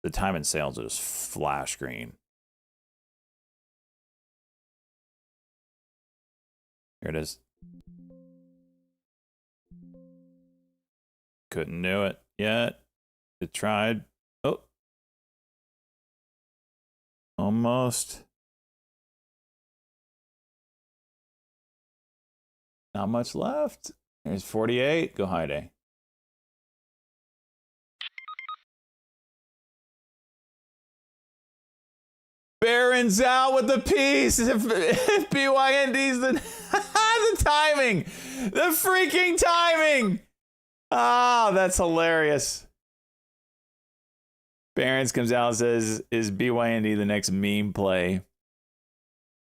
The time and sales is flash green. Here it is. Couldn't do it yet. It tried. Oh. Almost. Not much left. There's 48. Go high day. Baron's out with the piece. If BYND's the the timing, the freaking timing. Ah, that's hilarious. Barons comes out and says, "Is BYND the next meme play?"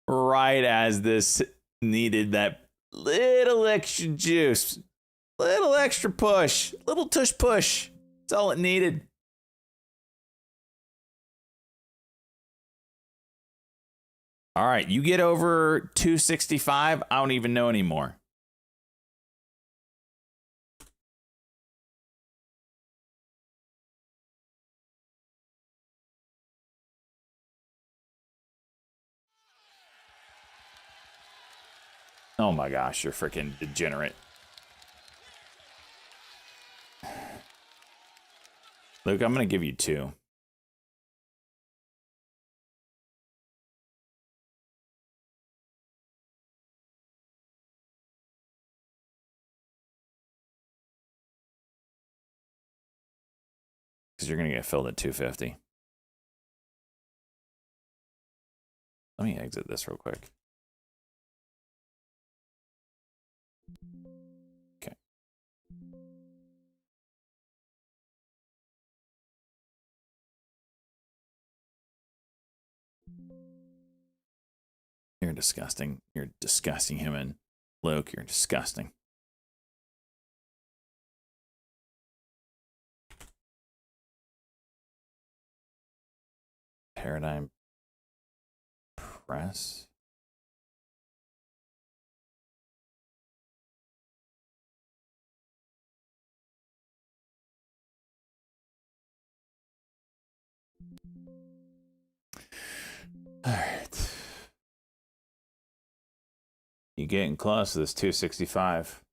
Right as this needed that little extra juice, little extra push, little tush push. That's all it needed. All right, you get over 265, I don't even know anymore. Oh my gosh, you're freaking degenerate. Luke, I'm going to give you 2. Because you're going to get filled at 250. Let me exit this real quick. Okay. You're disgusting. You're disgusting, human. Luke, you're disgusting. Paradigm press. All right. You're getting close to this 265.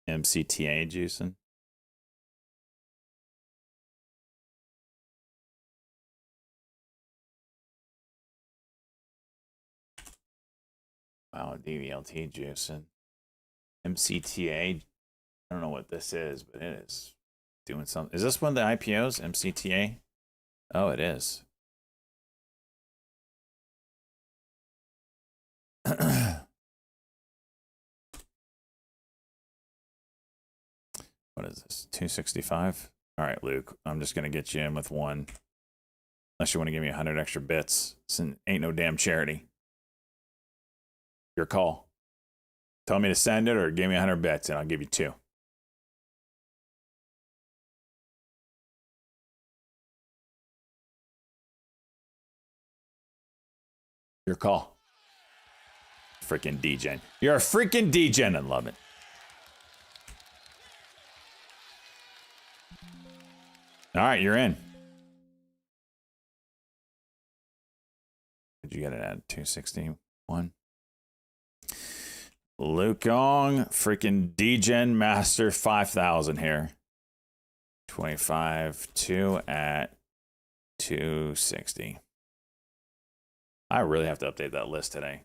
MCTA juicing. Wow, DVLT juicing. MCTA. I don't know what this is, but it is doing something. Is this one of the IPOs? MCTA? Oh, it is. What is this? 265? All right, Luke. I'm just going to get you in with 1. Unless you want to give me 100 extra bits. This ain't no damn charity. Your call. Tell me to send it or give me 100 bits and I'll give you 2. Your call. Freaking degen. You're a freaking degen. I love it. All right, you're in. Did you get it at 261? Luke Ong, freaking degen master 5,000 here. 25 2 at 260. I really have to update that list today.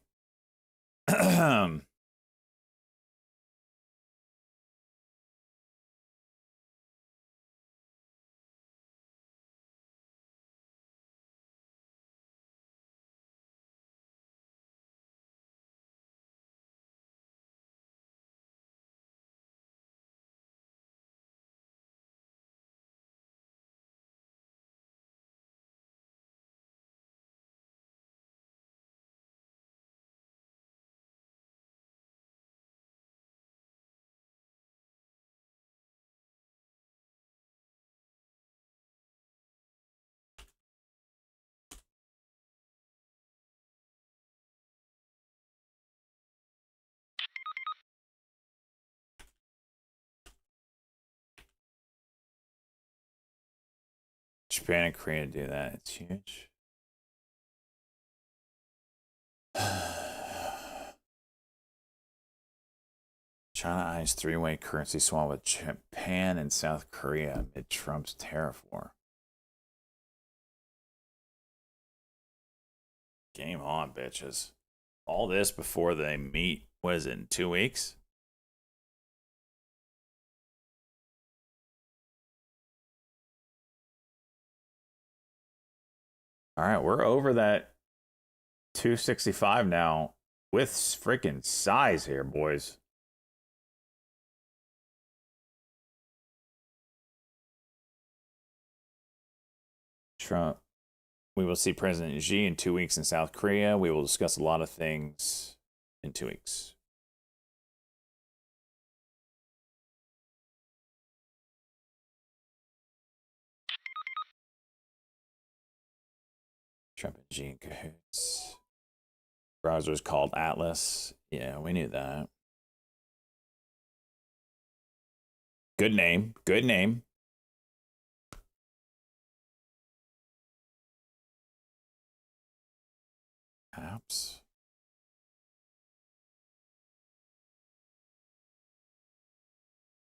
Japan and Korea do that. It's huge. China eyes three-way currency swap with Japan and South Korea amid Trump's tariff war. Game on, bitches. All this before they meet, what is it, in 2 weeks? All right, we're over that 265 now with freaking size here, boys. Trump. We will see President Xi in 2 weeks in South Korea. We will discuss a lot of things in 2 weeks. Trump and Xi in cahoots. Browser is called Atlas. Yeah, we knew that. Good name. Good name. Apps.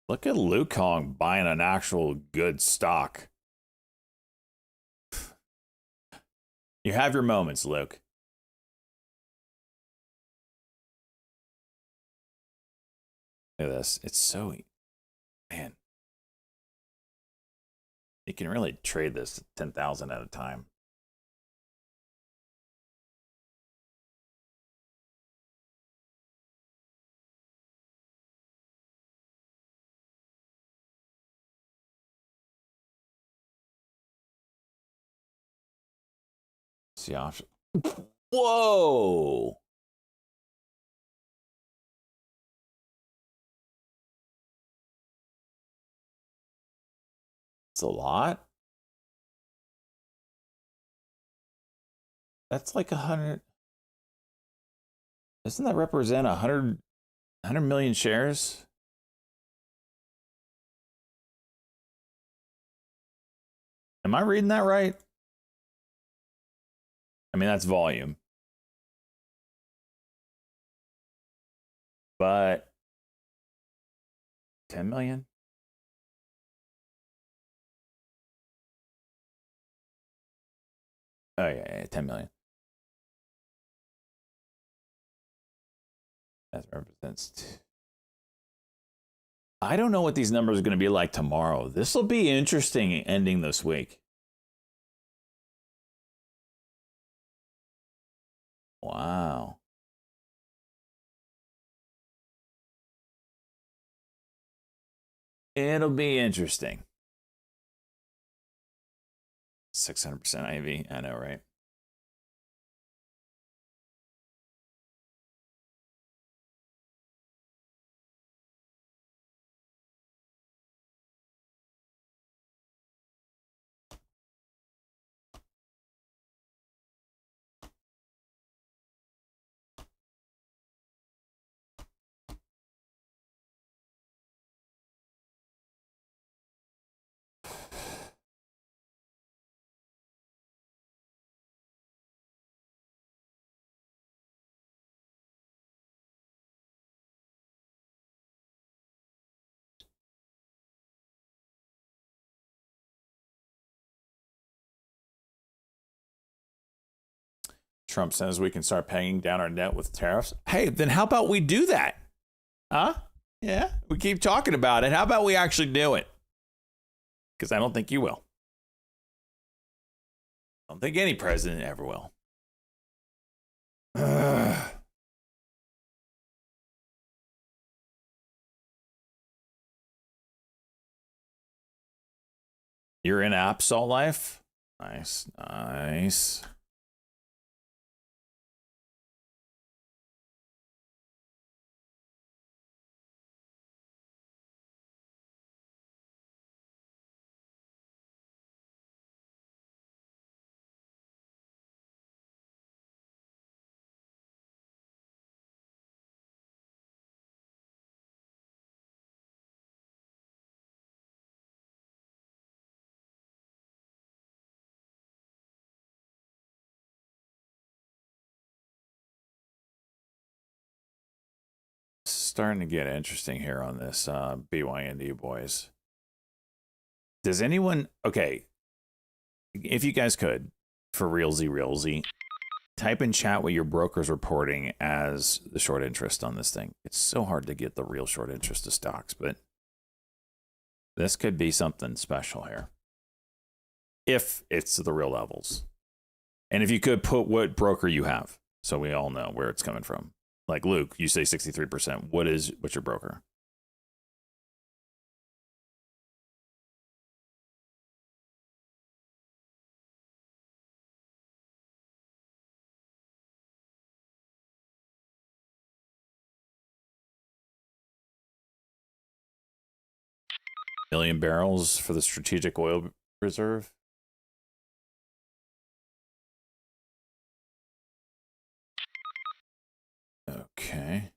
Look at Liu Kong buying an actual good stock. You have your moments, Luke. Look at this. It's so... Man. You can really trade this 10,000 at a time. See option. Whoa! It's a lot. That's like 100. Doesn't that represent 100 million shares? Am I reading that right? I mean, that's volume. But 10 million? Oh, yeah, 10 million. That represents... I don't know what these numbers are going to be like tomorrow. This will be interesting ending this week. Wow. It'll be interesting. 600% IV. I know, right? Trump says we can start paying down our debt with tariffs. Hey, then how about we do that? Huh? Yeah, we keep talking about it. How about we actually do it? Because I don't think you will. I don't think any president ever will. You're in Absol Life? Nice, nice. starting to get interesting here on this BYND boys. Does anyone, okay, if you guys could, for realsy, type in chat what your broker's reporting as the short interest on this thing. It's so hard to get the real short interest of stocks, but this could be something special here. If it's the real levels. And if you could put what broker you have, so we all know where it's coming from. Like Luke, you say 63%. What's your broker? Million barrels for the strategic oil reserve. Okay.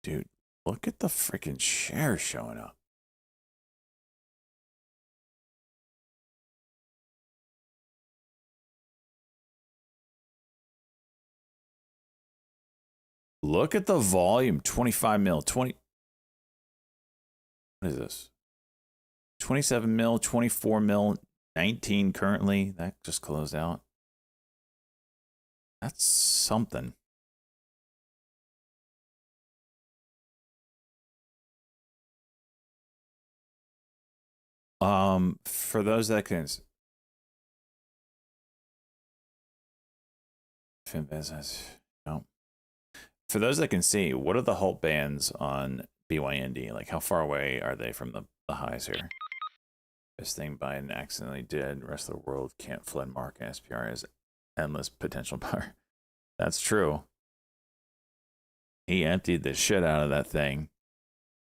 Dude, look at the freaking shares showing up. Look at the volume, 25 mil, 20. What is this? 27 mil, 24 mil, 19 currently. That just closed out. That's something. For those that can business, no. For those that can see, what are the halt bands on BYND? Like, how far away are they from the highs here? This thing Biden accidentally did. The rest of the world can't flood market. SPR has endless potential power. That's true. He emptied the shit out of that thing.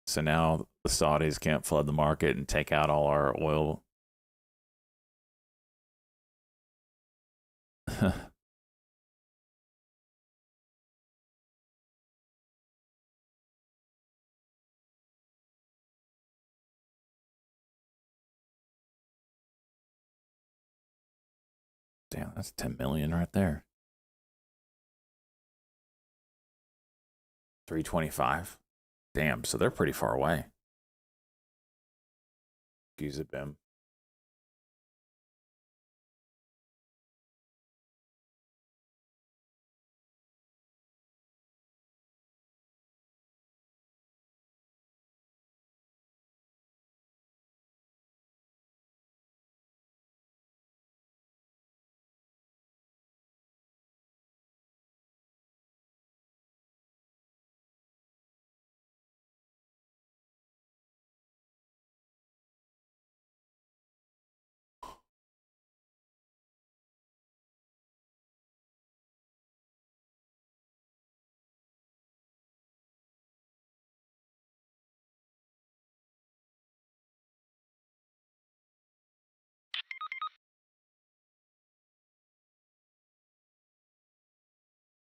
So now the Saudis can't flood the market and take out all our oil. Damn, that's 10 million right there. 325. Damn, so they're pretty far away. Excuse it, Bim.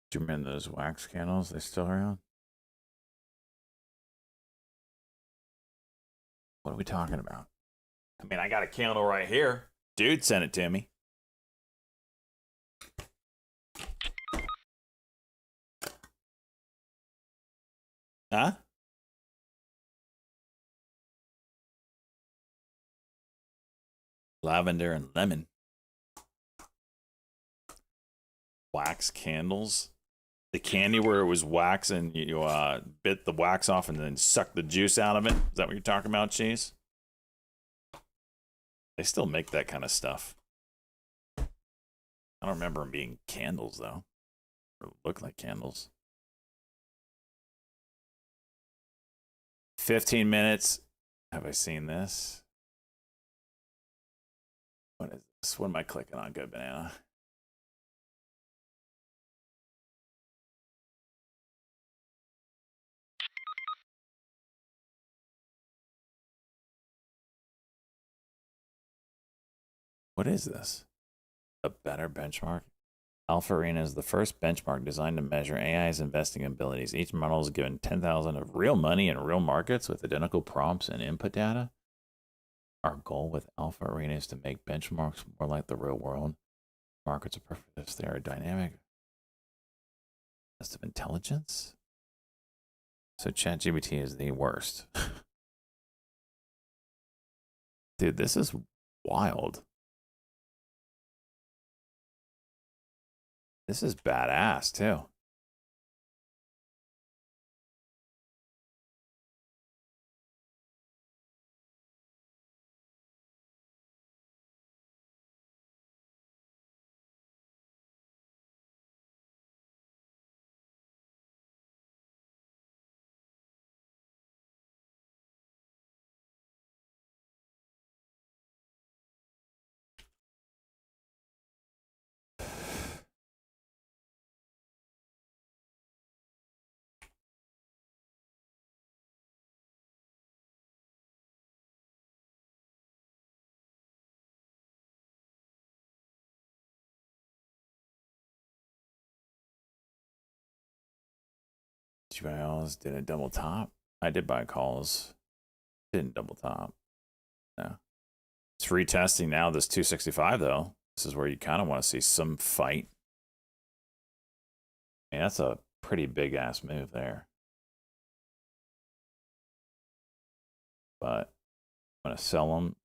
Do you remember those wax candles? They still around? What are we talking about? I mean, I got a candle right here. Dude sent it to me. Huh? Lavender and lemon. Wax candles. The candy where it was wax and you bit the wax off and then sucked the juice out of it. Is that what you're talking about, Cheese? They still make that kind of stuff. I don't remember them being candles, though. Or look like candles. 15 minutes. Have I seen this? What is this? What am I clicking on? Good banana. What is this? A better benchmark? Alpha Arena is the first benchmark designed to measure AI's investing abilities. Each model is given 10,000 of real money in real markets with identical prompts and input data. Our goal with Alpha Arena is to make benchmarks more like the real world. Markets are perfect if they are dynamic. Test of intelligence. So ChatGPT is the worst. Dude, this is wild. This is badass too. Did you buy calls? Did it double top? I did buy calls. Didn't double top. No. It's retesting now this 265 though. This is where you kind of want to see some fight. I mean, that's a pretty big ass move there. But I'm going to sell them.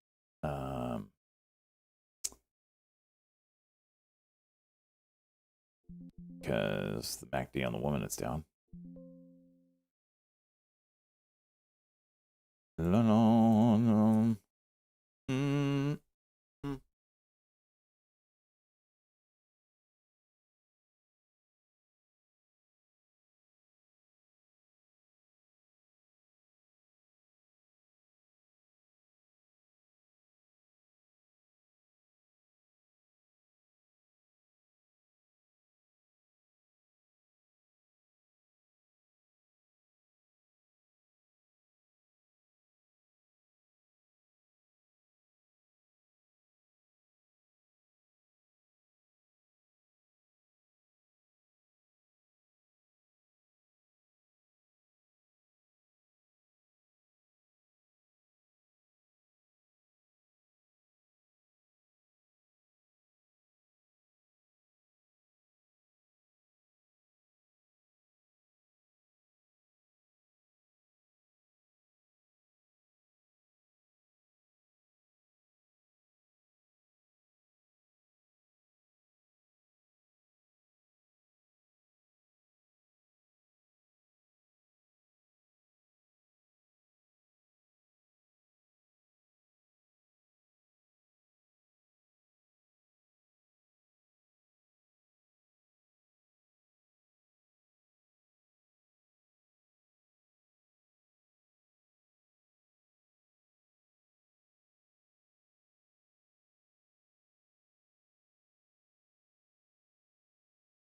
Because the MACD on the woman is down. No, no, no.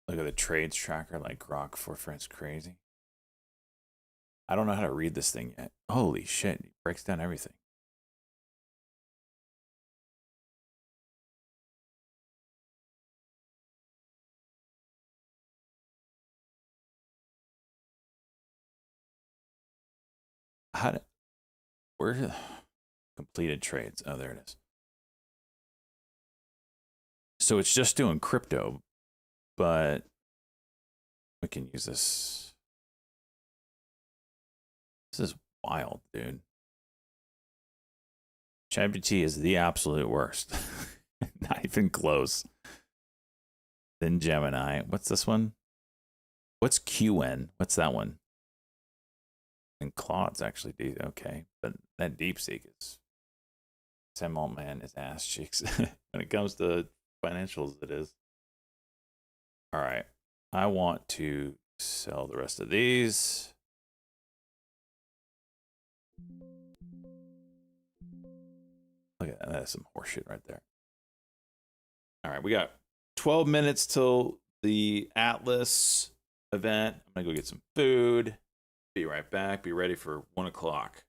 Look at the trades tracker like Grok for friends crazy. I don't know how to read this thing yet. Holy shit, it breaks down everything. How did where completed trades? Oh, there it is. So it's just doing crypto, but we can use this. This is wild, dude. ChatGPT is the absolute worst. Not even close. Then Gemini. What's this one? What's QN? What's that one? And Claude's actually okay, but that DeepSeek is Sam Altman is ass cheeks when it comes to financials. It is. All right, I want to sell the rest of these. Look at that. That's some horseshit right there. All right, we got 12 minutes till the Atlas event. I'm gonna go get some food. Be right back. Be ready for 1 o'clock.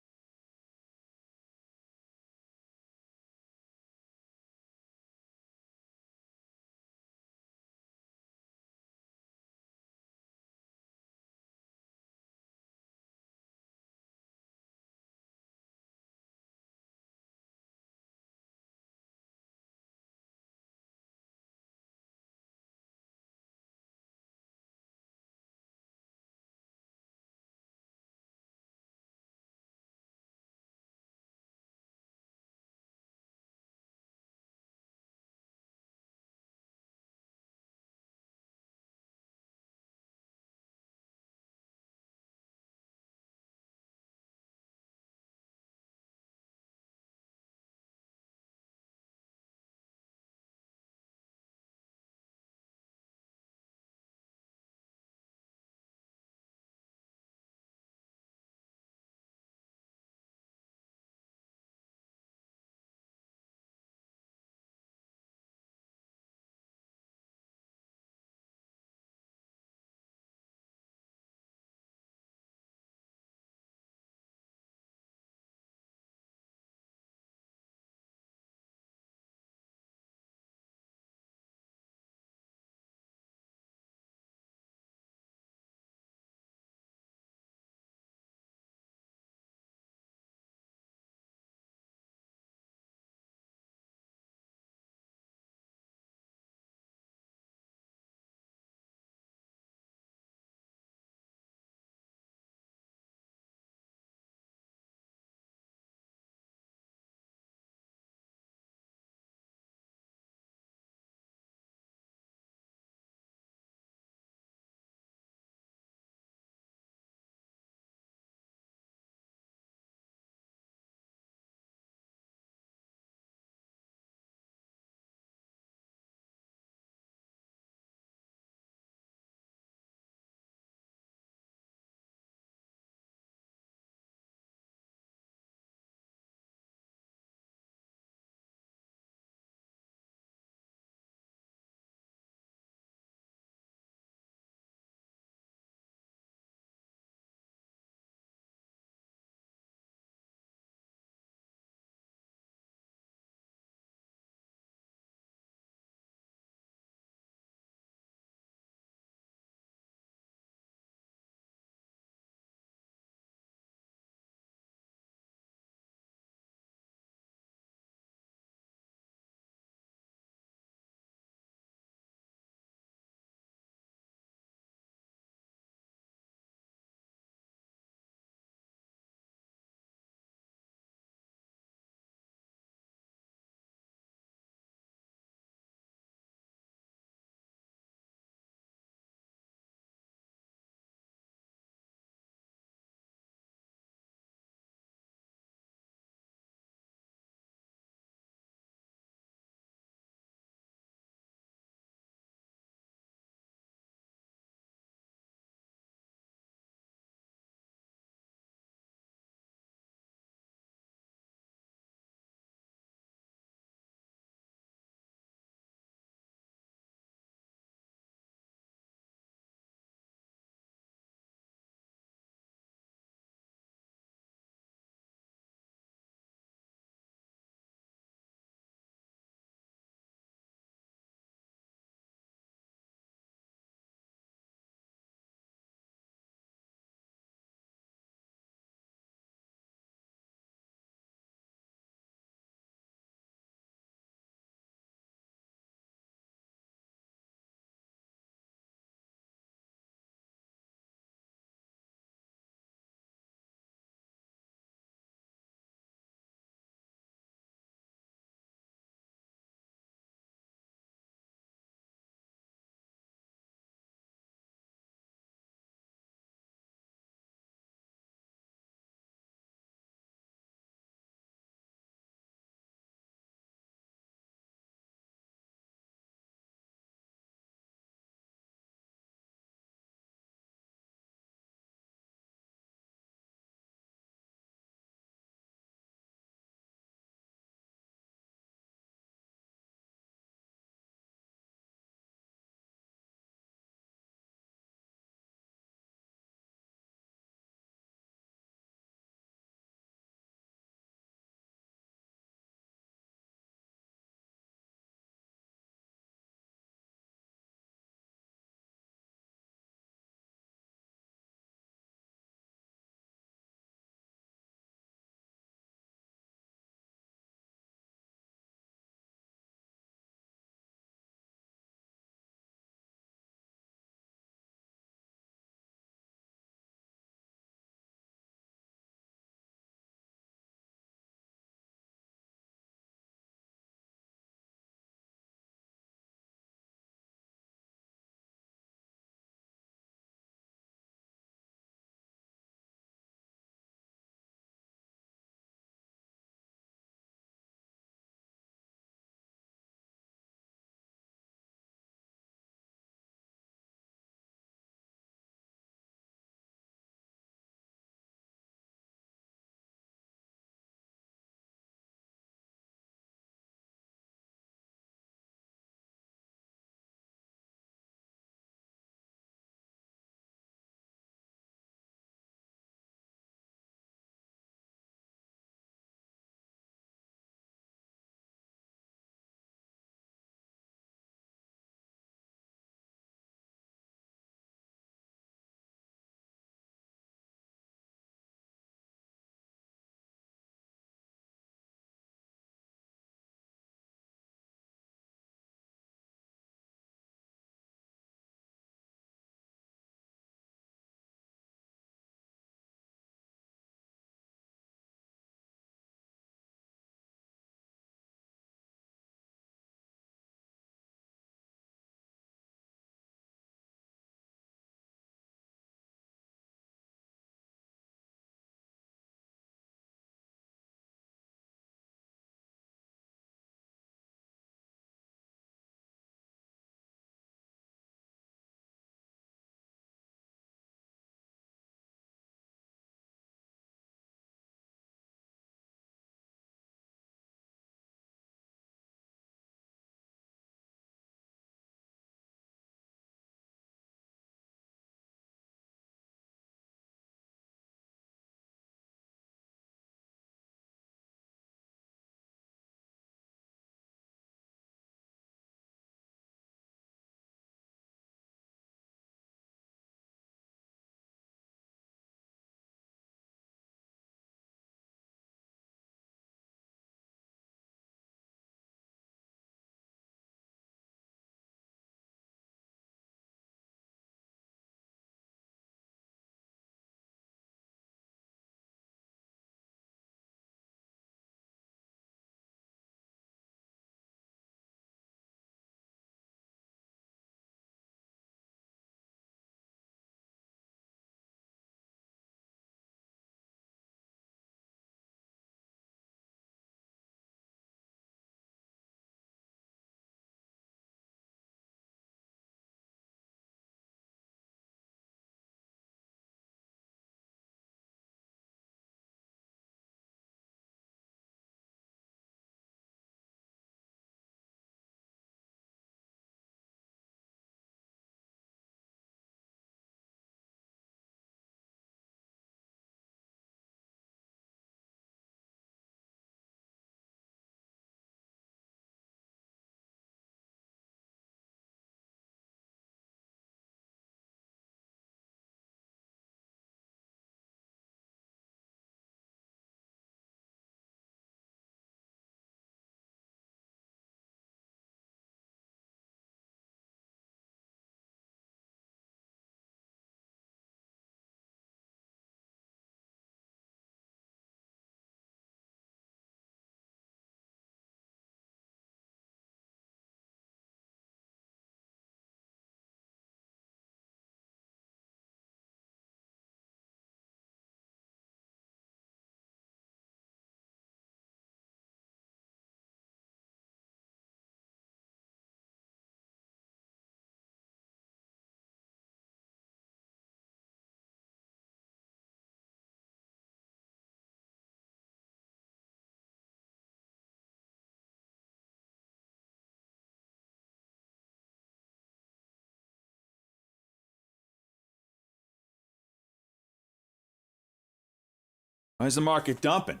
Why is the market dumping?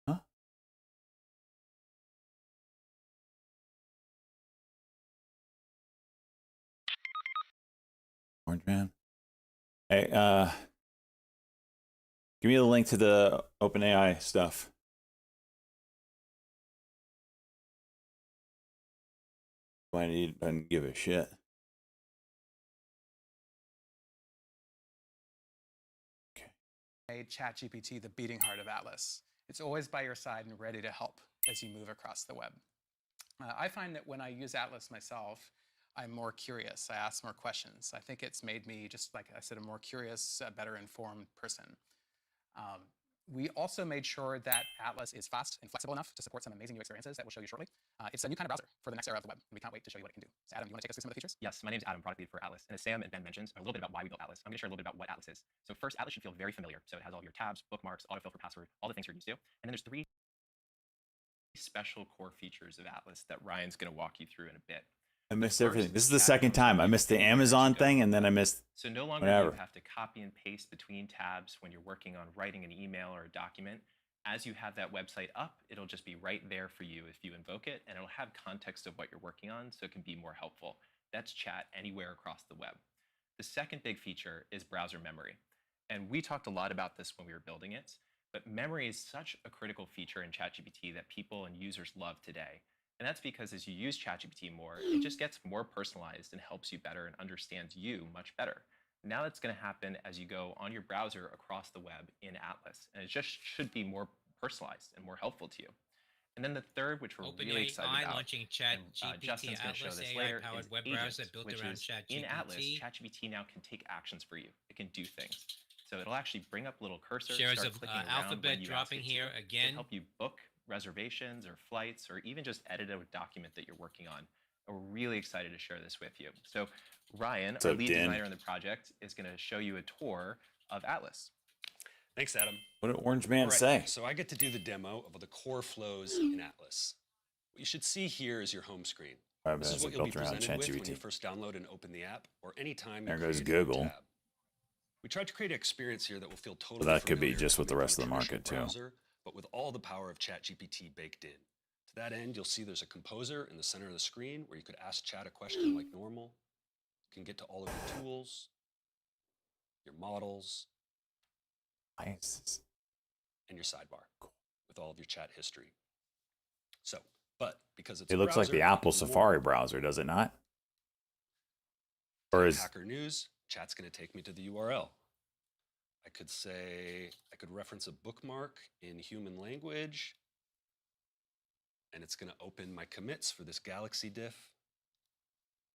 Huh? Orange man. Hey, give me the link to the OpenAI stuff. I don't give a shit. Made ChatGPT the beating heart of Atlas. It's always by your side and ready to help as you move across the web. I find that when I use Atlas myself, I'm more curious. I ask more questions. I think it's made me, just like I said, a more curious, better informed person. We also made sure that Atlas is fast and flexible enough to support some amazing new experiences that we'll show you shortly. It's a new kind of browser for the next era of the web, and we can't wait to show you what it can do. So Adam, do you want to take us through some of the features? Yes, my name is Adam, product lead for Atlas. And as Sam and Ben mentioned a little bit about why we built Atlas, I'm going to share a little bit about what Atlas is. So first, Atlas should feel very familiar. So it has all your tabs, bookmarks, autofill for password, all the things you're used to. And then there's 3 special core features of Atlas that Ryan's going to walk you through in a bit. I missed everything. This is the second time. I missed the Amazon thing, and then I missed So no longer whatever. do you have to copy and paste between tabs when you're working on writing an email or a document. As you have that website up, it'll just be right there for you if you invoke it, and it'll have context of what you're working on, so it can be more helpful. That's chat anywhere across the web. The second big feature is browser memory. And we talked a lot about this when we were building it, but memory is such a critical feature in ChatGPT that people and users love today. And that's because as you use ChatGPT more, it just gets more personalized and helps you better and understands you much better. Now that's going to happen as you go on your browser across the web in Atlas. And it just should be more personalized and more helpful to you. And then the third, which we're really excited OpenAI about, launching and Justin's ChatGPT going to show Atlas this AI later, powered is web Agent, browser built which around is ChatGPT. in Atlas, ChatGPT now can take actions for you. It can do things. So it'll actually bring up a little cursor, Shares start of clicking around alphabet when you dropping ask it here to. It again. can help you book reservations or flights or even just edit a document that you're working on. And we're really excited to share this with you. So Ryan, our lead designer in the project, is going to show you a tour of Atlas. Thanks, Adam. What did Orange Man All right, say? so I get to do the demo of the core flows in Atlas. What you should see here is your home screen. This is what you'll be presented with when you first download and open the app, or anytime you There goes create a new Google. tab. We tried to create an experience here that will feel totally Well, that could be familiar just with the coming rest from of a the market, traditional too. browser, but with all the power of ChatGPT baked in. To that end, you'll see there's a composer in the center of the screen where you could ask Chat a question like normal. You can get to all of your tools, your models, Nice. and your sidebar with all of your chat history. So, but because it's It looks like the Apple Safari browser, does it not? Or is Hacker News, Chat's going to take me to the URL. I could say, I could reference a bookmark in human language, and it's going to open my commits for this Galaxy diff.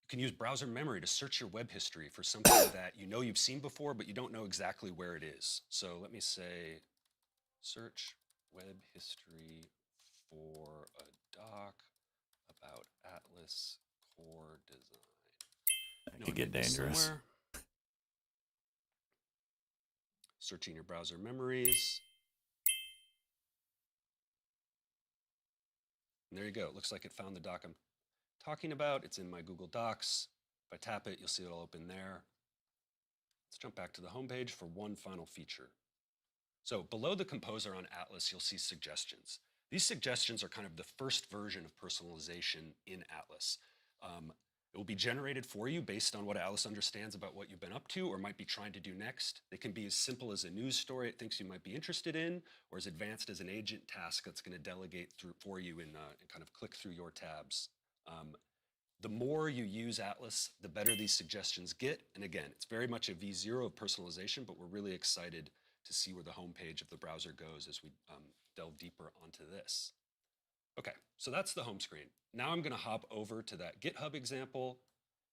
You can use browser memory to search your web history for something that you know you've seen before, but you don't know exactly where it is. So let me say, search web history for a doc about Atlas core design. that could get dangerous? Somewhere. Searching your browser memories. And there you go. It looks like it found the doc I'm talking about. It's in my Google Docs. If I tap it, you'll see it'll open there. Let's jump back to the home page for one final feature. So below the composer on Atlas, you'll see suggestions. These suggestions are kind of the first version of personalization in Atlas. It will be generated for you based on what Atlas understands about what you've been up to or might be trying to do next. They can be as simple as a news story it thinks you might be interested in, or as advanced as an agent task that's going to delegate through for you and kind of click through your tabs. The more you use Atlas, the better these suggestions get. And again, it's very much a V0 of personalization, but we're really excited to see where the homepage of the browser goes as we delve deeper onto this. Okay, so that's the home screen. Now I'm going to hop over to that GitHub example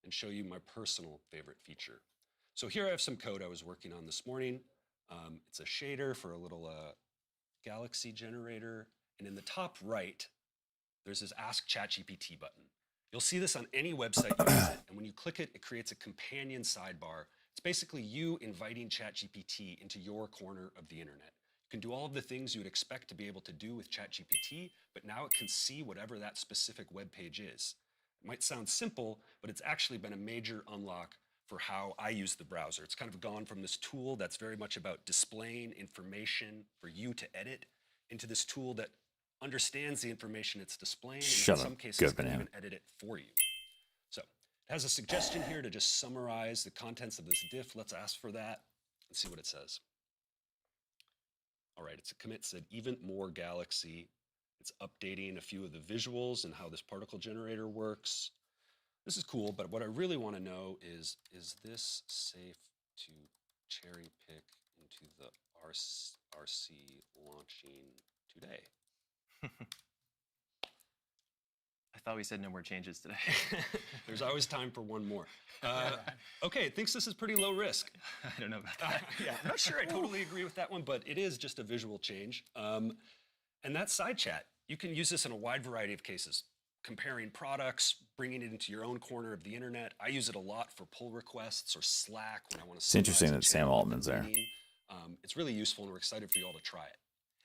and show you my personal favorite feature. So here I have some code I was working on this morning. It's a shader for a little Galaxy generator. And in the top right, there's this Ask ChatGPT button. You'll see this on any website you visit. And when you click it, it creates a companion sidebar. It's basically you inviting ChatGPT into your corner of the internet. You can do all of the things you would expect to be able to do with ChatGPT, but now it can see whatever that specific web page is. It might sound simple, but it's actually been a major unlock for how I use the browser. It's kind of gone from this tool that's very much about displaying information for you to edit into this tool that understands the information it's displaying and Shut in up. some cases Good can banana. even edit it for you. So it has a suggestion here to just summarize the contents of this diff. Let's ask for that and see what it says. All right, it's a commit said event more galaxy. It's updating a few of the visuals and how this particle generator works. This is cool, but what I really want to know is this safe to cherry pick into the RC launching today? I thought we said no more changes today. There's always time for one more. Okay, it thinks this is pretty low risk. I don't know about that. Yeah, I'm not sure I totally agree with that one, but it is just a visual change. And that's side chat. You can use this in a wide variety of cases. Comparing products, bringing it into your own corner of the internet. I use it a lot for pull requests or Slack when I want to. It's interesting that Sam Altman's there. It's really useful, and we're excited for you all to try it.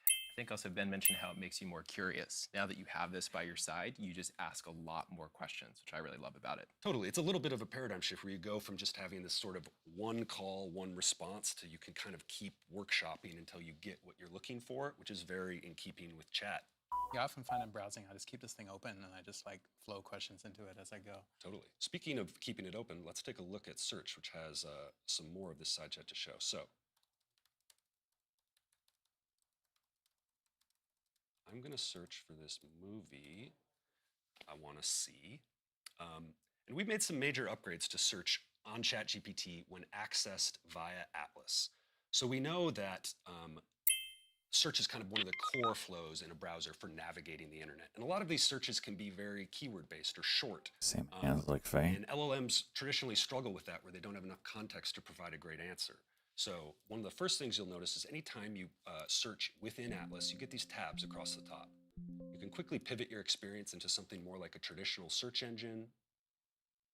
I think also Ben mentioned how it makes you more curious. Now that you have this by your side, you just ask a lot more questions, which I really love about it. Totally. It's a little bit of a paradigm shift where you go from just having this sort of one call, one response to you can kind of keep workshopping until you get what you're looking for, which is very in keeping with chat. Yeah, I often find I'm browsing, I just keep this thing open and I just like flow questions into it as I go. Totally. Speaking of keeping it open, let's take a look at search, which has some more of this side chat to show. So I'm going to search for this movie I want to see. And we've made some major upgrades to search on ChatGPT when accessed via Atlas. So we know that search is kind of one of the core flows in a browser for navigating the internet. And a lot of these searches can be very keyword-based or short. Same hands like Faye. And LLMs traditionally struggle with that where they don't have enough context to provide a great answer. So one of the first things you'll notice is anytime you search within Atlas, you get these tabs across the top. You can quickly pivot your experience into something more like a traditional search engine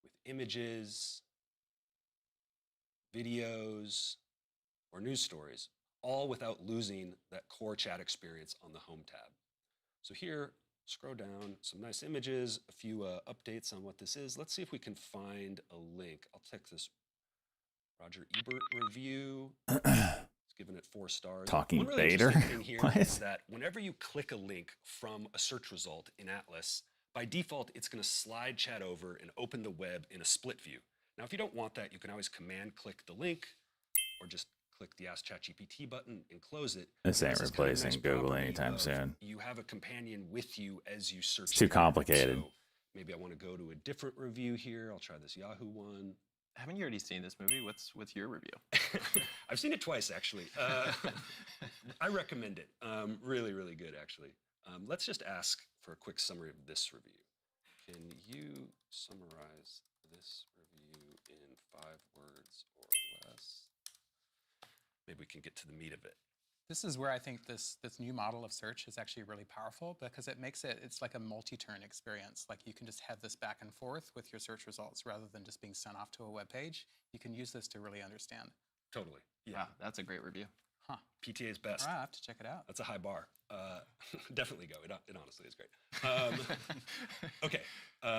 with images, videos, or news stories, all without losing that core chat experience on the Home tab. So here, scroll down, some nice images, a few updates on what this is. Let's see if we can find a link. I'll take this Roger Ebert review. It's given it 4 stars. Talking One really Bader? interesting thing here What? is that whenever you click a link from a search result in Atlas, by default, it's going to slide chat over and open the web in a split view. Now, if you don't want that, you can always command click the link or just click the Ask ChatGPT button and close it. This ain't is kind of a nice replacing Google property anytime of soon. You have a companion with you as you search. It's too the internet. complicated. So maybe I want to go to a different review here. I'll try this Yahoo one. Haven't you already seen this movie? What's your review? I've seen it twice, actually. I recommend it. Really, really good, actually. Let's just ask for a quick summary of this review. Can you summarize this review in 5 words or less? Maybe we can get to the meat of it. This is where I think this new model of search is actually really powerful because it makes it's like a multi-turn experience. Like you can just have this back and forth with your search results rather than just being sent off to a web page. You can use this to really understand. Totally. Yeah, that's a great review. Huh. PTA's best. All right, I have to check it out. That's a high bar. Definitely go. It honestly is great. Okay,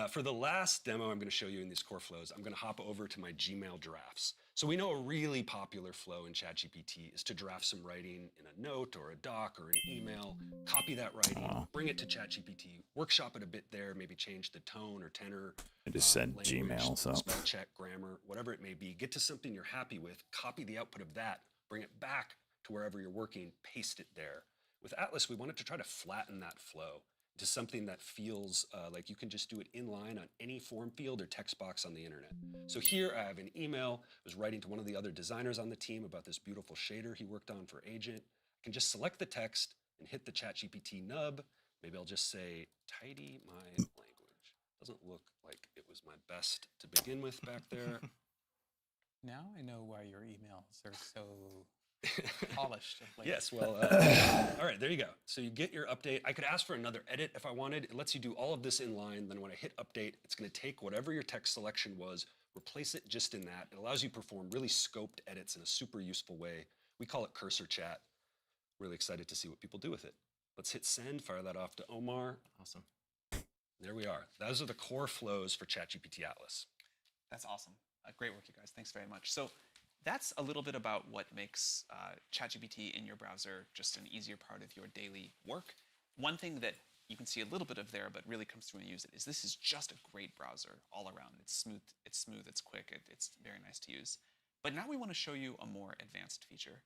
for the last demo I'm going to show you in these core flows, I'm going to hop over to my Gmail drafts. So we know a really popular flow in ChatGPT is to draft some writing in a note or a doc or an email, copy that writing, bring it to ChatGPT, workshop it a bit there, maybe change the tone or tenor. I just said language, Gmail, so. spell check, grammar, whatever it may be. Get to something you're happy with, copy the output of that, bring it back to wherever you're working, paste it there. With Atlas, we wanted to try to flatten that flow to something that feels like you can just do it inline on any form field or text box on the internet. So here I have an email. I was writing to one of the other designers on the team about this beautiful shader he worked on for Agent. I can just select the text and hit the ChatGPT nub. Maybe I'll just say, tidy my language. Doesn't look like it was my best to begin with back there. Now I know why your emails are so polished. Of late. Yes, well, all right, there you go. So you get your update. I could ask for another edit if I wanted. It lets you do all of this in line. Then when I hit update, it's going to take whatever your text selection was, replace it just in that. It allows you to perform really scoped edits in a super useful way. We call it cursor chat. Really excited to see what people do with it. Let's hit send, fire that off to Omar. Awesome. There we are. Those are the core flows for ChatGPT Atlas. That's awesome. Great work, you guys. Thanks very much. So that's a little bit about what makes ChatGPT in your browser just an easier part of your daily work. One thing that you can see a little bit of there, but really comes through when you use it, is this is just a great browser all around. It's smooth, it's quick, it's very nice to use. But now we want to show you a more advanced feature,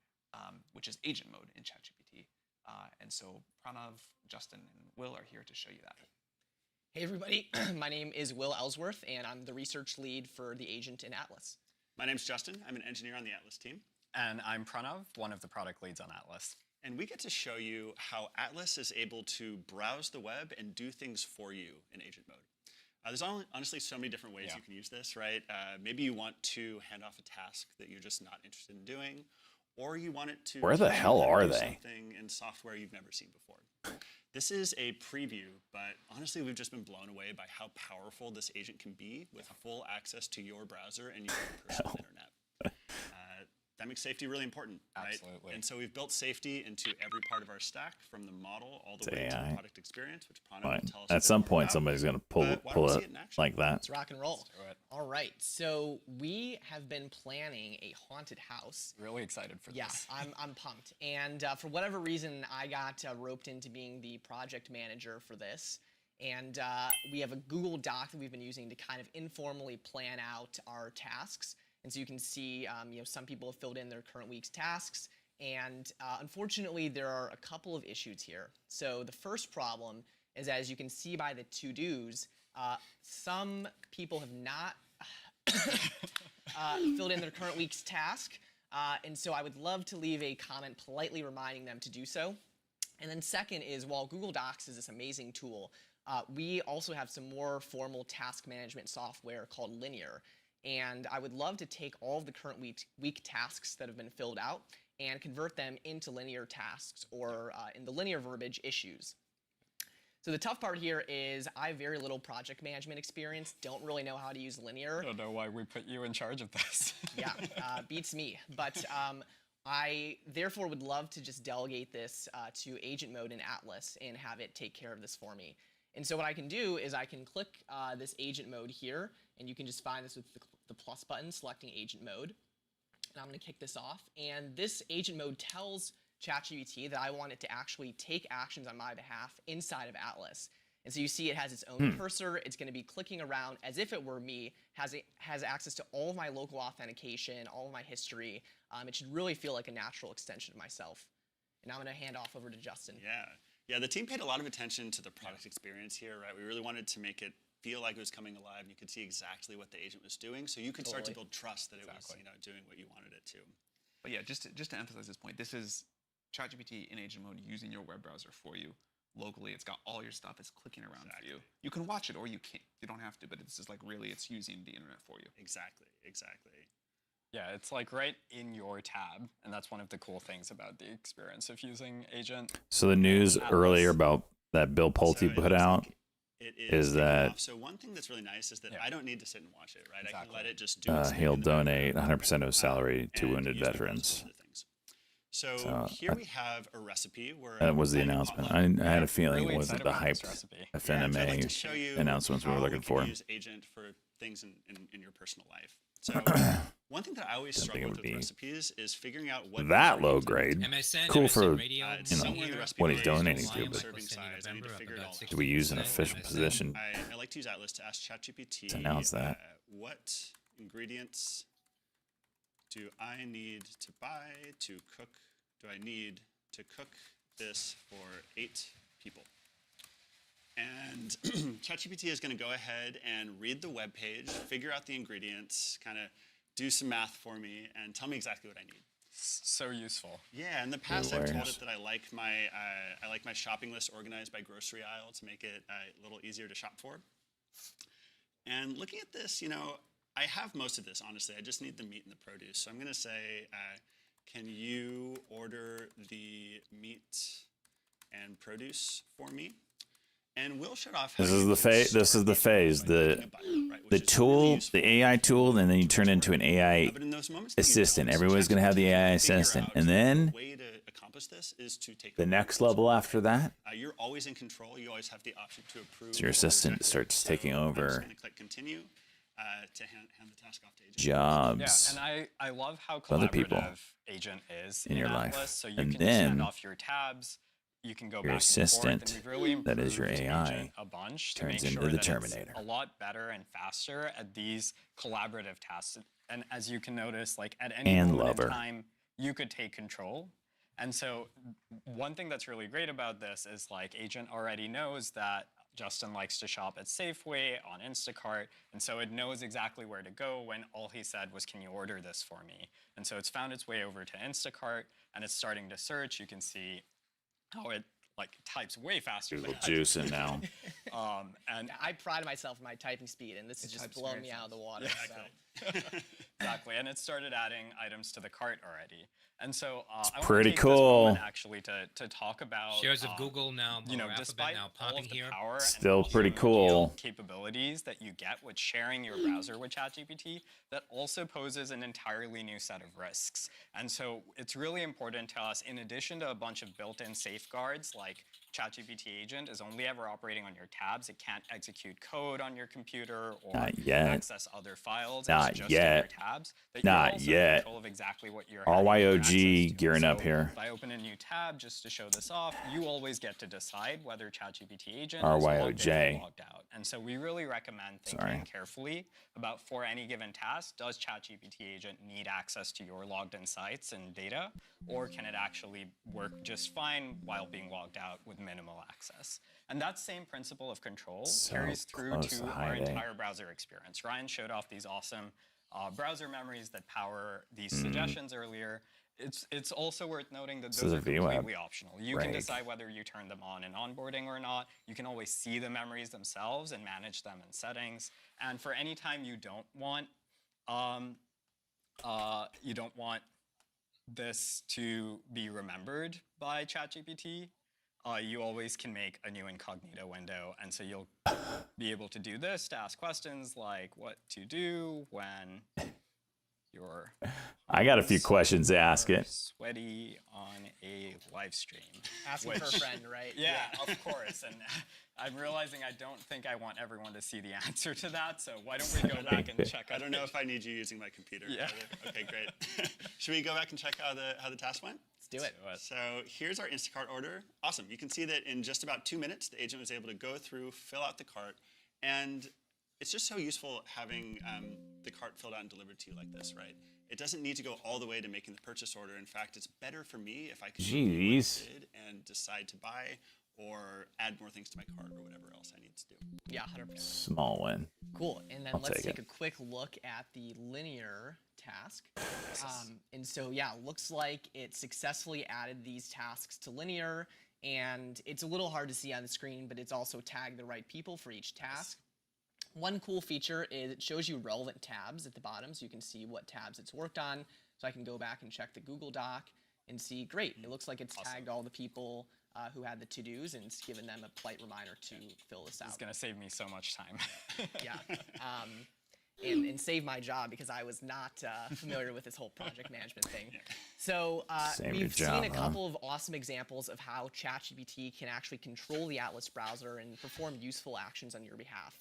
which is agent mode in ChatGPT. And so Pranav, Justin, and Will are here to show you that. Hey everybody, my name is Will Ellsworth, and I'm the research lead for the agent in Atlas. My name's Justin. I'm an engineer on the Atlas team. And I'm Pranav, one of the product leads on Atlas. And we get to show you how Atlas is able to browse the web and do things for you in agent mode. There's honestly so many different ways you can use this, right? Maybe you want to hand off a task that you're just not interested in doing, or you want it to— Where the hell are they? Something in software you've never seen before. This is a preview, but honestly, we've just been blown away by how powerful this agent can be with full access to your browser and your personal internet. That makes safety really important, right? Absolutely. And so we've built safety into every part of our stack, from the model all the way to AI. the product experience, which Pranav will tell us At some point, somebody's going to pull But why don't we see it it in action? like that. Let's rock and roll. All right, so we have been planning a haunted house. Really excited for Yeah, this. I'm pumped. And for whatever reason, I got roped into being the project manager for this. And we have a Google Doc that we've been using to kind of informally plan out our tasks. And so you can see, some people have filled in their current week's tasks. And unfortunately, there are a couple of issues here. So the first problem is, as you can see by the to-dos, some people have not filled in their current week's task. And so I would love to leave a comment politely reminding them to do so. And then second is, while Google Docs is this amazing tool, we also have some more formal task management software called Linear. And I would love to take all of the current week tasks that have been filled out and convert them into linear tasks, or in the linear verbiage, issues. So the tough part here is I have very little project management experience, don't really know how to use Linear. I don't know why we put you in charge of this. Yeah, beats me. But I therefore would love to just delegate this to agent mode in Atlas and have it take care of this for me. And so what I can do is I can click this agent mode here, and you can just find this with the plus button, selecting agent mode. And I'm going to kick this off. And this agent mode tells ChatGPT that I want it to actually take actions on my behalf inside of Atlas. And so you see it has its own cursor. It's going to be clicking around as if it were me, has access to all of my local authentication, all of my history. It should really feel like a natural extension of myself. And I'm going to hand off over to Justin. Yeah, the team paid a lot of attention to the product experience here, right? We really wanted to make it feel like it was coming alive, and you could see exactly what the agent was doing, so you could start to build trust that it was, doing what you wanted it to. But yeah, just to emphasize this point, this is ChatGPT in agent mode using your web browser for you locally. It's got all your stuff. It's clicking around for you. You can watch it, or you can't. You don't have to, but it's just like really, it's using the internet for you. Exactly. Yeah, it's like right in your tab, and that's one of the cool things about the experience of using agent. So the news Atlas. earlier about that Bill Pulte put out is that So one thing that's really nice is that I don't need to sit and watch it, right? I can Exactly. let it just do its thing he'll in the donate background, 100% of his salary to and wounded use the browser veterans. for other things. So here we have a recipe where That was the I'm announcement. online. I had a feeling Really it wasn't excited the about this hyped recipe. Yeah, so I'd like to show you announcements we were how looking can for. Use agent for things in your personal life. So one thing that I always Didn't think struggle it with would with be recipes is figuring out what that low ingredients grade. MSN, Cool MSN for, radio, it's you know, somewhere in the recipe what he's page, donating it's to, volume, but serving size. I need to figure it all out. do we use an official position I like to use Atlas to ask ChatGPT to announce that? What ingredients do I need to buy to cook? Do I need to cook this for 8 people? And ChatGPT is going to go ahead and read the web page, figure out the ingredients, kind of do some math for me, and tell me exactly what I need. So useful. Yeah, in the past I've told Hilarious. it that I like my shopping list organized by grocery aisle to make it a little easier to shop for. And looking at this, I have most of this, honestly. I just need the meat and the produce. So I'm going to say, can you order the meat and produce for me? And we'll shut off. This is the phase. This is the phase. The tool, the AI tool, and then you turn into an AI But in those moments that you assistant. don't, Everyone's going to have the AI figure assistant, out and then the way to accomplish this is to take the over next control. level after that, You're always in control. You always have the option to approve. so your assistant starts taking I'm just over. going to click continue. to hand the task off to agent. Jobs. Yeah, and I love how Other people collaborative Agent is in your Atlas. life. So you And can then send off your tabs. You can go your back assistant, and forth, and we've really that is your improved AI, Agent a bunch to turns make into sure the that Terminator. it's a lot better and faster at these collaborative tasks. And as you can notice, like at any And moment lover. in time, you could take control. And so one thing that's really great about this is like Agent already knows that Justin likes to shop at Safeway, on Instacart, and so it knows exactly where to go when all he said was, can you order this for me? And so it's found its way over to Instacart, and it's starting to search. You can see how it like types way faster. Google juicing now. And I pride myself in my typing speed, and this is just blowing me out of the water. So. Exactly, and it started adding items to the cart already. And so I wanna pretty take this cool. moment actually to talk about Shares of Google now, you know, or Alphabet despite now all popping of the here. power and Still pretty multimodal cool. capabilities that you get with sharing your browser with ChatGPT, that also poses an entirely new set of risks. And so it's really important to us, in addition to a bunch of built-in safeguards like ChatGPT Agent is only ever operating on your tabs. It can't execute code on your computer or Not yet. access other files. Not it's just yet. in your tabs. That Not you're also yet. in control of exactly what you're All having YOG access to. gearing up So here. if I open a new tab just to show this off, you always get to decide whether ChatGPT Agent is logged in or logged out. And so we really recommend thinking carefully about, for any given task, does ChatGPT Agent need access to your logged in sites and data, or can it actually work just fine while being logged out with minimal access? And that same principle of control carries through close to to our high day. entire browser experience. Ryan showed off these awesome browser memories that power these suggestions earlier. It's also worth noting that This those is are a VWeb completely optional. You can reg. decide whether you turn them on in onboarding or not. You can always see the memories themselves and manage them in settings. And for any time you don't want this to be remembered by ChatGPT, you always can make a new incognito window. And so you'll be able to do this to ask questions like what to do when you're I got a few questions to ask it. sweaty on a live stream. Asking for a friend, right? Yeah, of course. And I'm realizing I don't think I want everyone to see the answer to that. So why don't we go back and check out? I don't know if I need you using my computer. Yeah. Okay, great. Should we go back and check how the task went? Let's do it. So here's our Instacart order. Awesome. You can see that in just about 2 minutes, the agent was able to go through, fill out the cart, and it's just so useful having the cart filled out and delivered to you like this, right? It doesn't need to go all the way to making the purchase order. In fact, it's better for me if I can review what I did and decide to buy or add more things to my cart or whatever else I need to do. Yeah, 100%. Small win. Cool. And then I'll let's take take it. a quick look at the linear task. And so, yeah, looks like it successfully added these tasks to linear. And it's a little hard to see on the screen, but it's also tagged the right people for each task. One cool feature is it shows you relevant tabs at the bottom, so you can see what tabs it's worked on. So I can go back and check the Google Doc and see, great, it looks like it's tagged all the people who had the to-dos, and it's given them a polite reminder to fill this out. It's going to save me so much time. Yeah. And save my job because I was not familiar with this whole project management thing. So we've seen a couple of awesome examples of how ChatGPT can actually control the Atlas browser and perform useful actions on your behalf.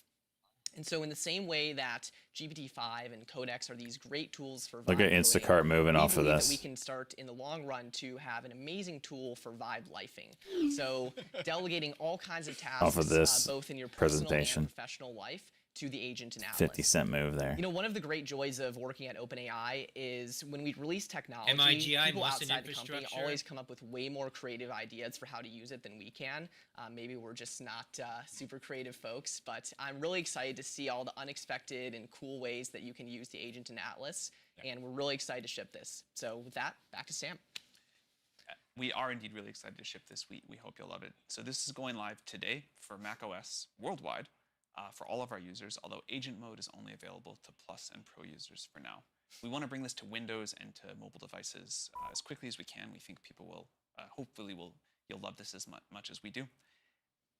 And so in the same way that GPT-5 and Codex are these great tools for vibe Look at coding, Instacart moving off of believe this. that we can start in the long run to have an amazing tool for vibe lifing. So delegating all kinds of tasks Off of this both in your personal presentation. and professional life to the agent in Atlas. 50-cent move there. You know, one of the great joys of working at OpenAI is when we release technology, MIGI, people Boston outside the company Infrastructure. always come up with way more creative ideas for how to use it than we can. Maybe we're just not super creative folks, but I'm really excited to see all the unexpected and cool ways that you can use the agent in Atlas, and we're really excited to ship this. So with that, back to Sam. We are indeed really excited to ship this. We hope you'll love it. So this is going live today for macOS worldwide. For all of our users, although agent mode is only available to Plus and Pro users for now. We want to bring this to Windows and to mobile devices as quickly as we can. We think people will, you'll love this as much as we do.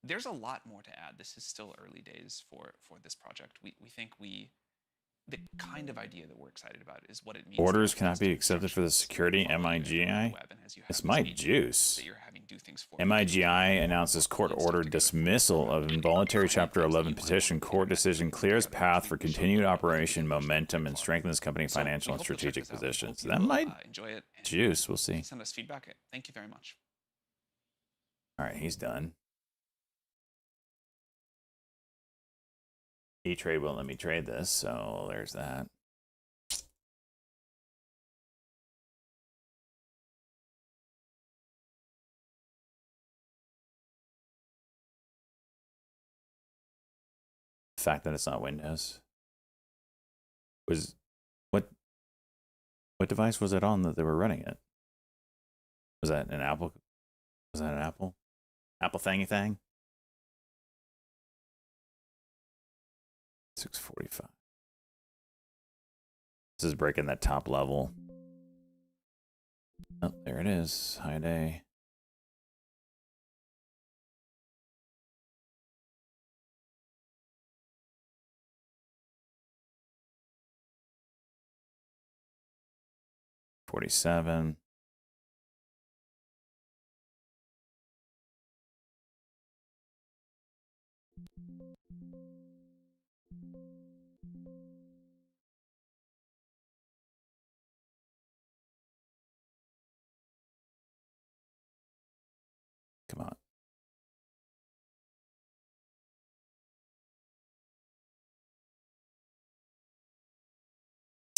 There's a lot more to add. This is still early days for this project. We think we the kind of idea that we're excited about is what it means. Orders cannot be accepted for the security MIGI. This might juice. MIGI announces court-ordered dismissal of involuntary Chapter 11 petition. Court decision clears path for continued operation momentum and strengthens company financial and strategic positions. That might enjoy it. Juice. We'll see. Send us feedback. Thank you very much. All right, he's done. E-Trade won't let me trade this, so there's that. The fact that it's not Windows. What device was it on that they were running it? Was that an Apple? Was that an Apple? Apple thingy thing? 645. This is breaking that top level. Oh, there it is. High day. $47. Come on.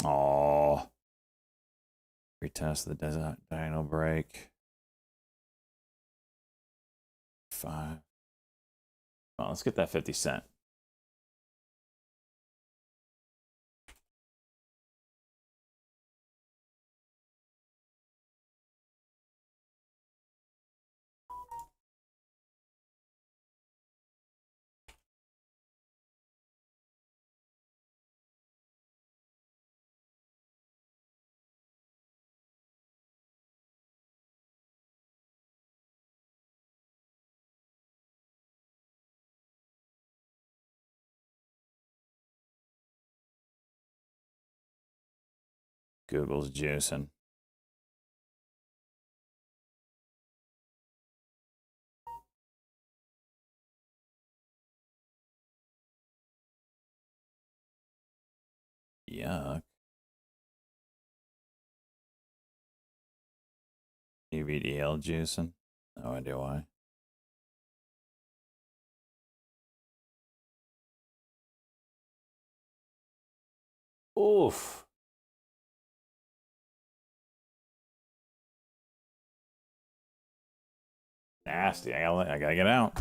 Oh. Retest the diagonal break. 5. Well, let's get that 50 cent. Google's juicing. Yuck. EVDL juicing. No idea why. Oof. Nasty. I gotta get out.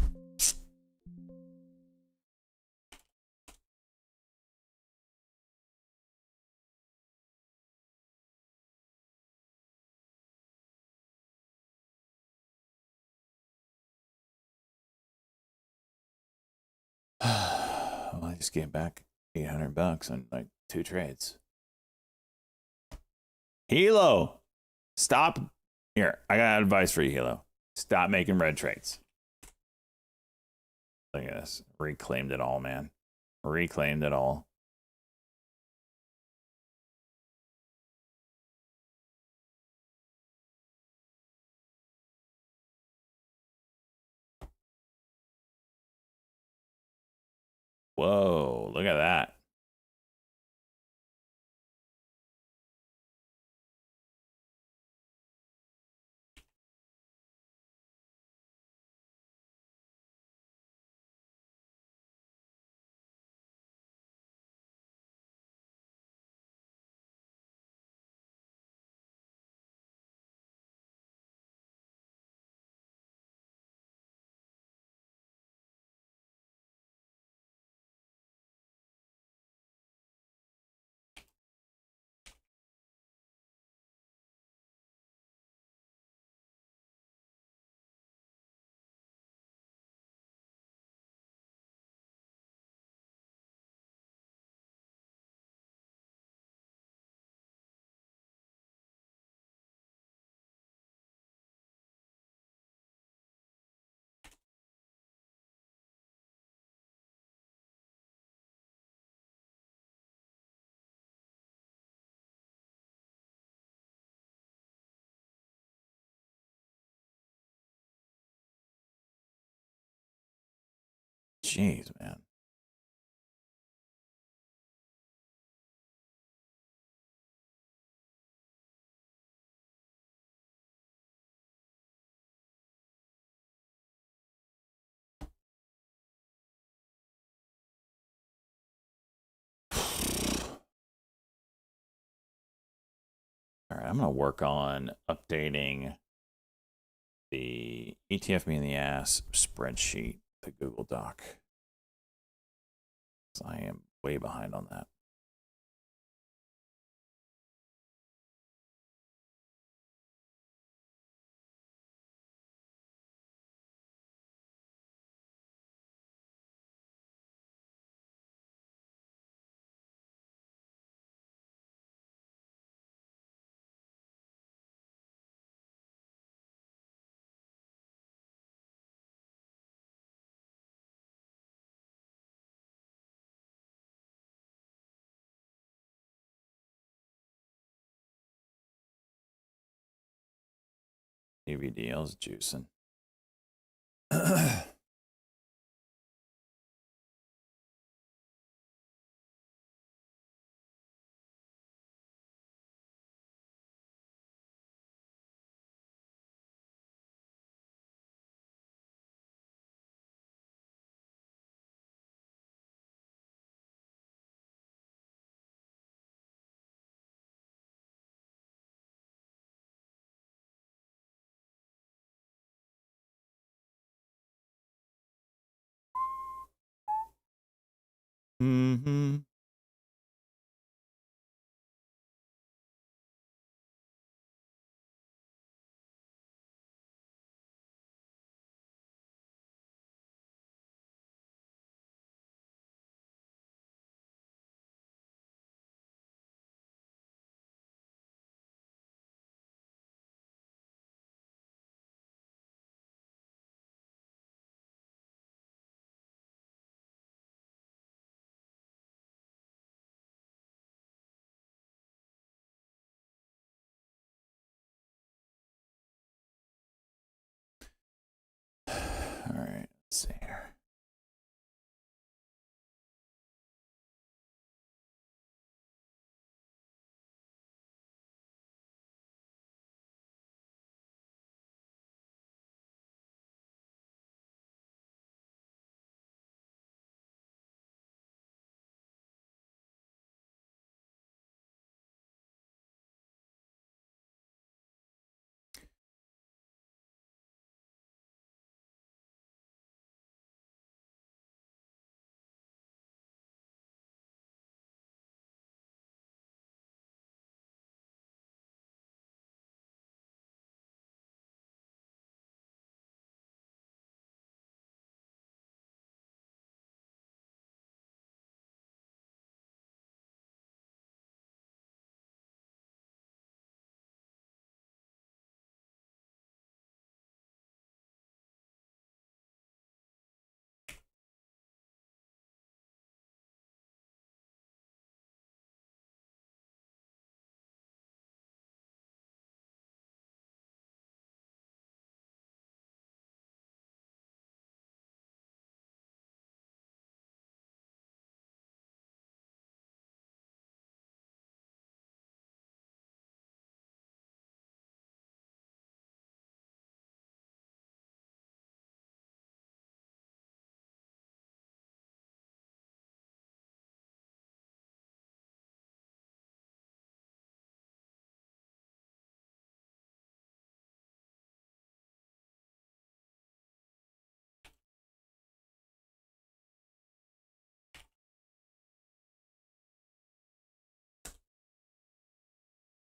Well, I just gave back $800 on like 2 trades. Hilo, stop. Here, I got advice for you, Hilo. Stop making red trades. Look at this. Reclaimed it all, man. Reclaimed it all. Whoa, look at that. Jeez, man. All right, I'm going to work on updating the ETF me in the ass spreadsheet, the Google Doc. I am way behind on that. AVDL's juicing. Mm-hmm. All right, let's see here.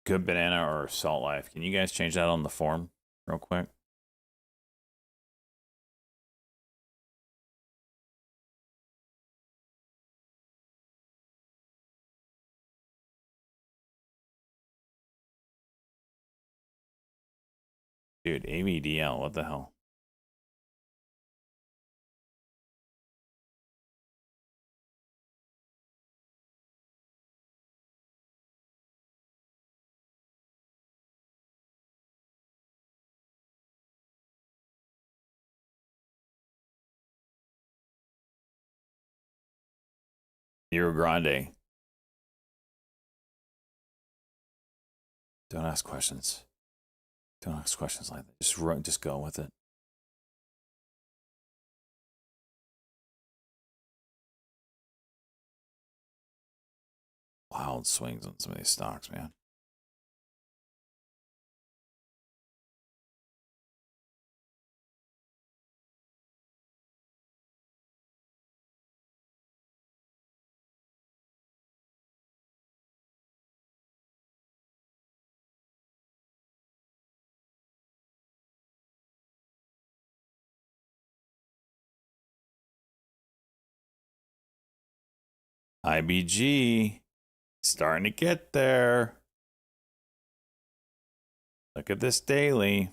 Good banana or salt life. Can you guys change that on the form real quick? Dude, AVDL, what the hell? Rio Grande. Don't ask questions. Don't ask questions like that. Just run. Just go with it. Wild swings on some of these stocks, man. IBG starting to get there. Look at this daily.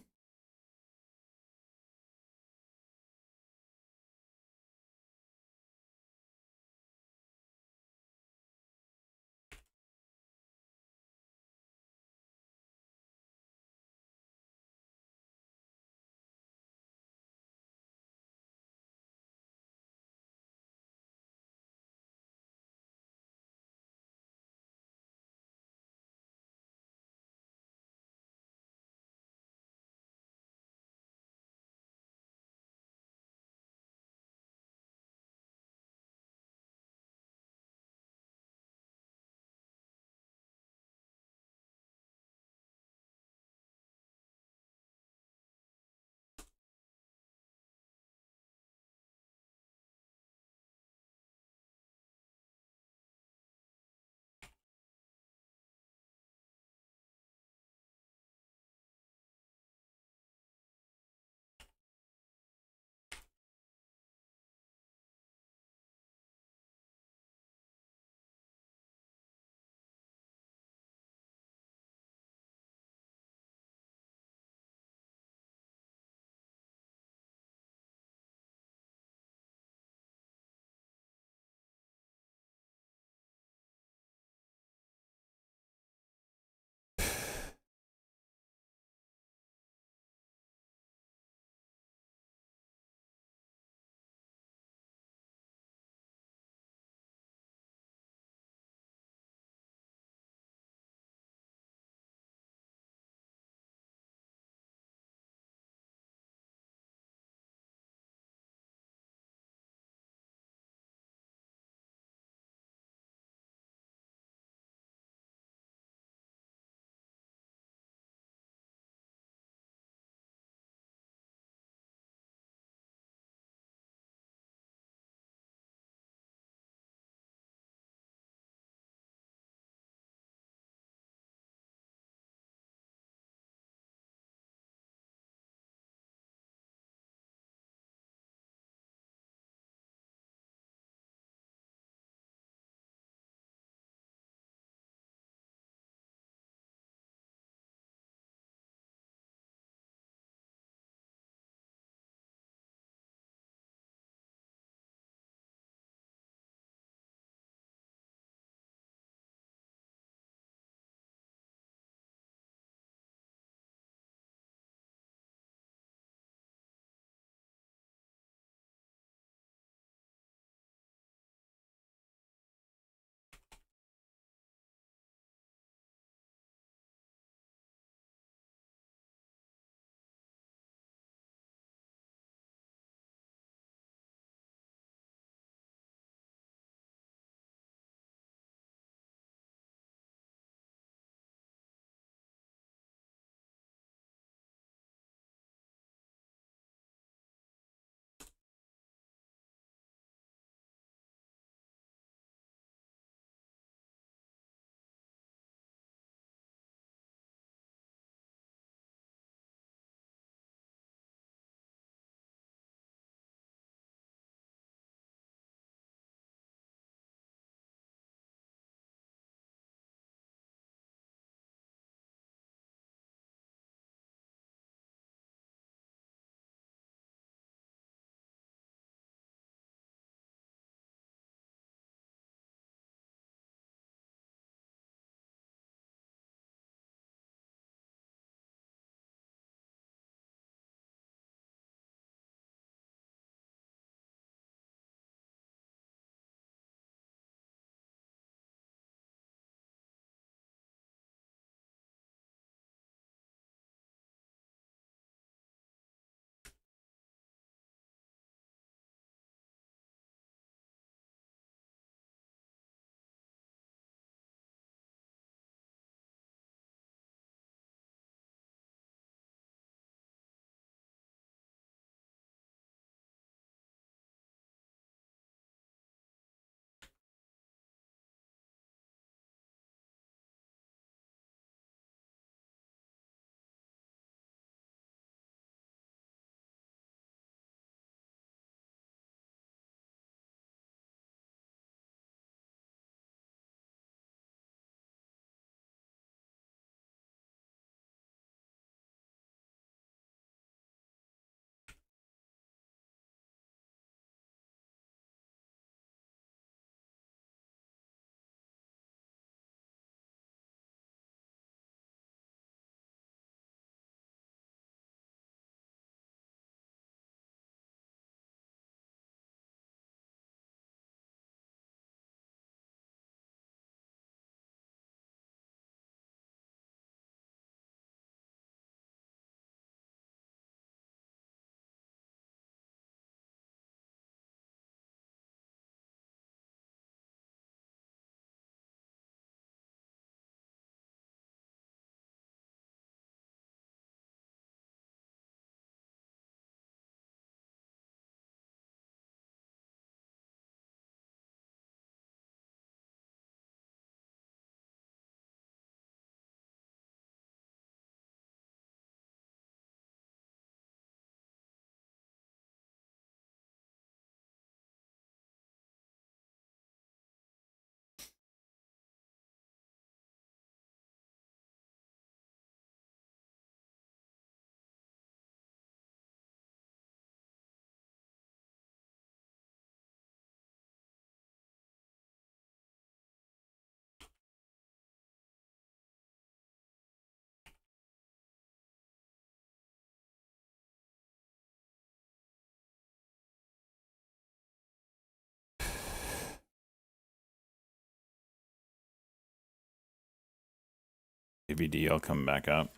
VDL coming back up.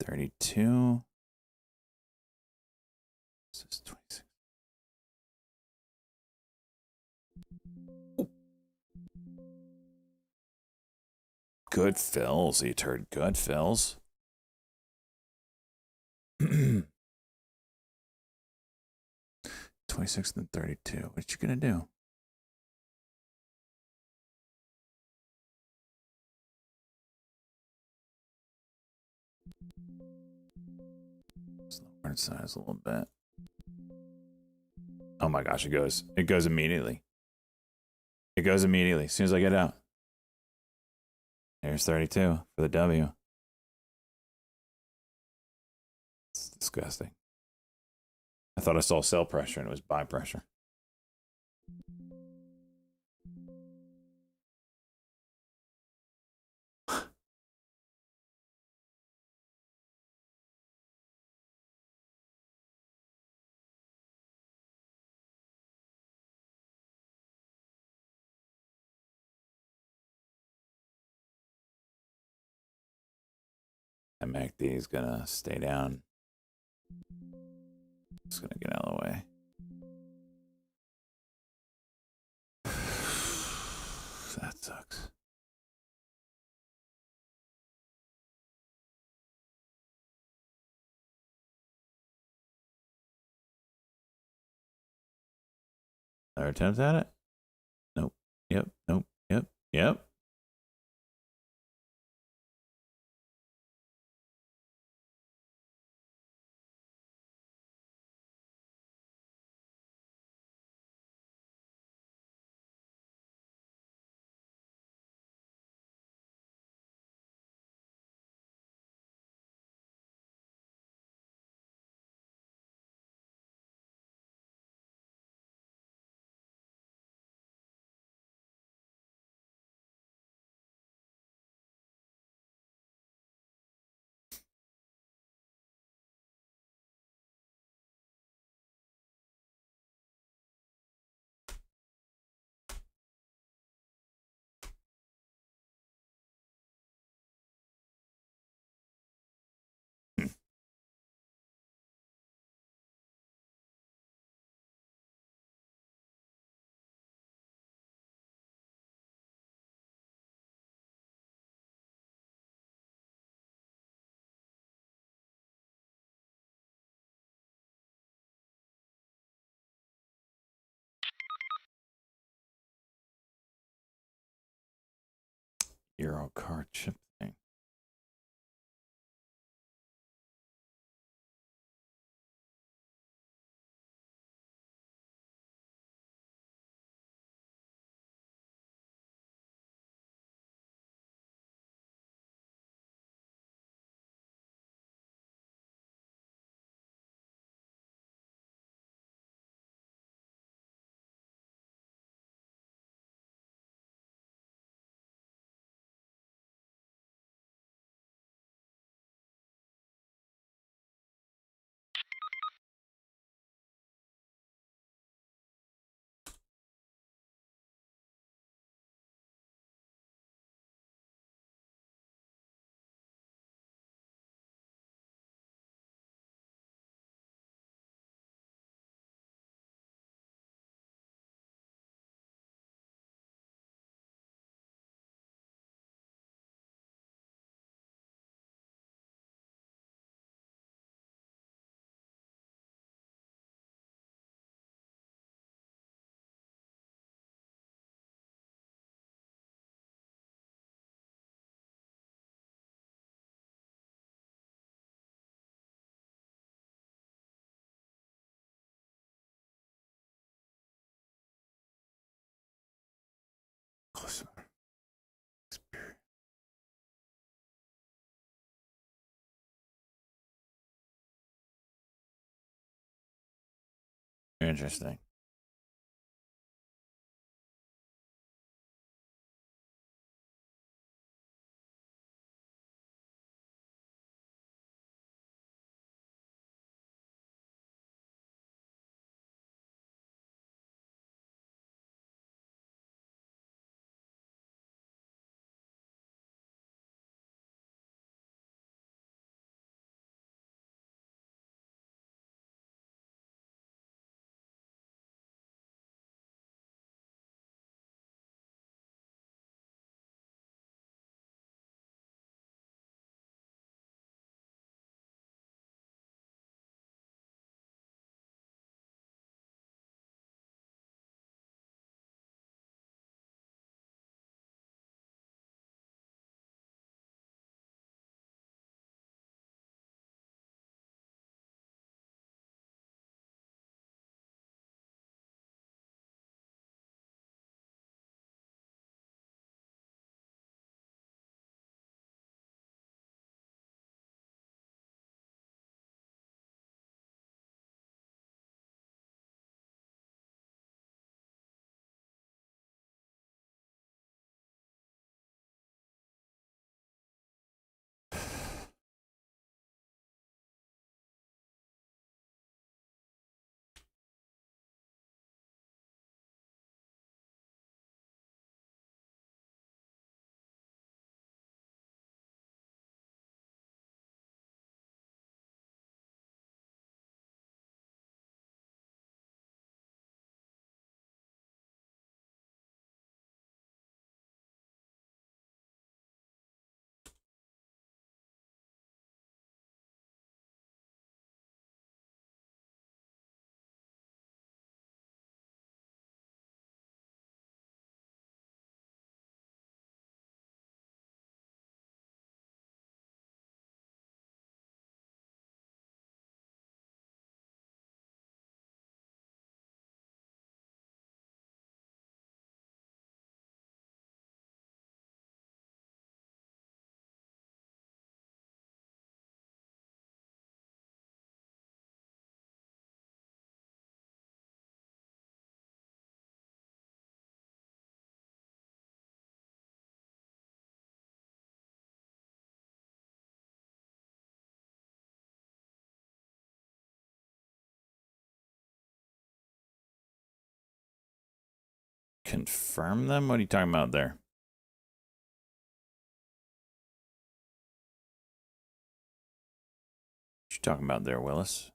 $32. This is 26. Good fills, you turd. Good fills. 26 and 32. What you gonna do? Lower its size a little bit. Oh my gosh, it goes. It goes immediately. It goes immediately as soon as I get out. Here's 32 for the W. It's disgusting. I thought I saw sell pressure and it was buy pressure. And MACD is gonna stay down. Just gonna get out of the way. That sucks. Another attempt at it? Nope. Yep. Nope. Yep. Yep. Euro car chip thing. Closer. Interesting. confirm them? What are you talking about there? What you talking about there, Willis?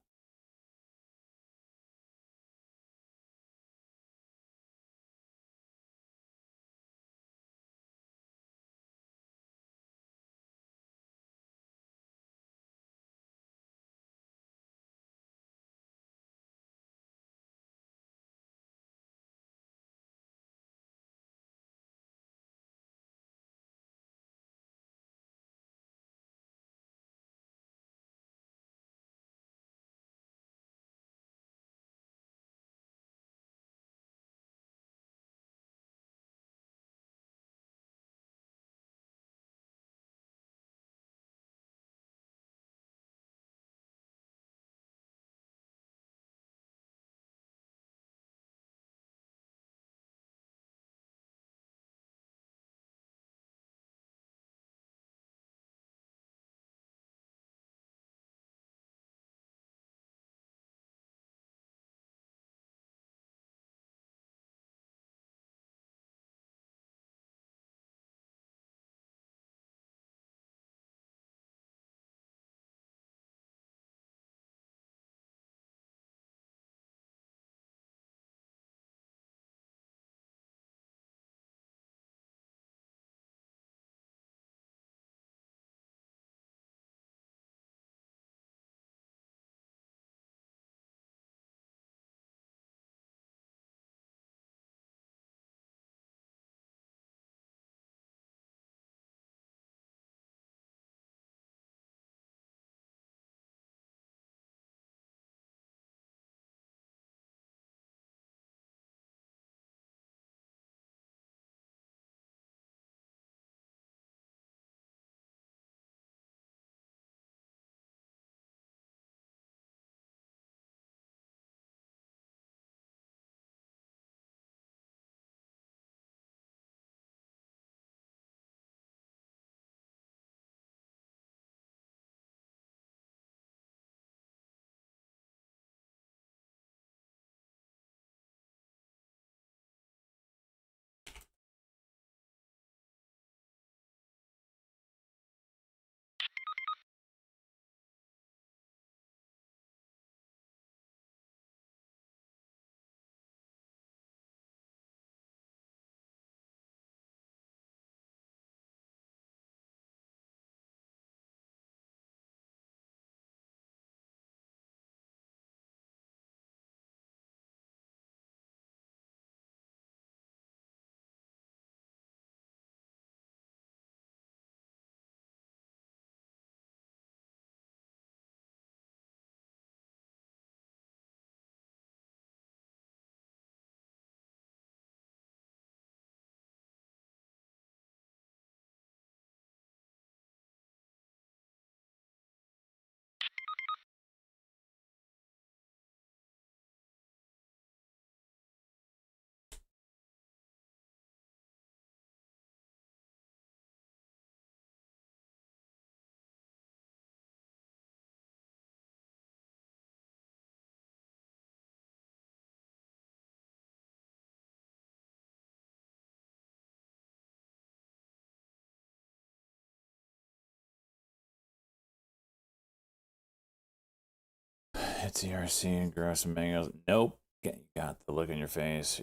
It's ERC, gross and mangoes. Nope. You got the look in your face.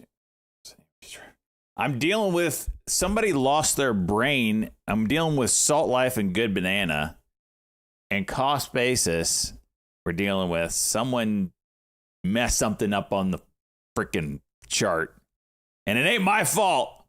I'm dealing with somebody lost their brain. I'm dealing with Salt Life and Good Banana. And cost basis, we're dealing with someone messed something up on the freaking chart. And it ain't my fault.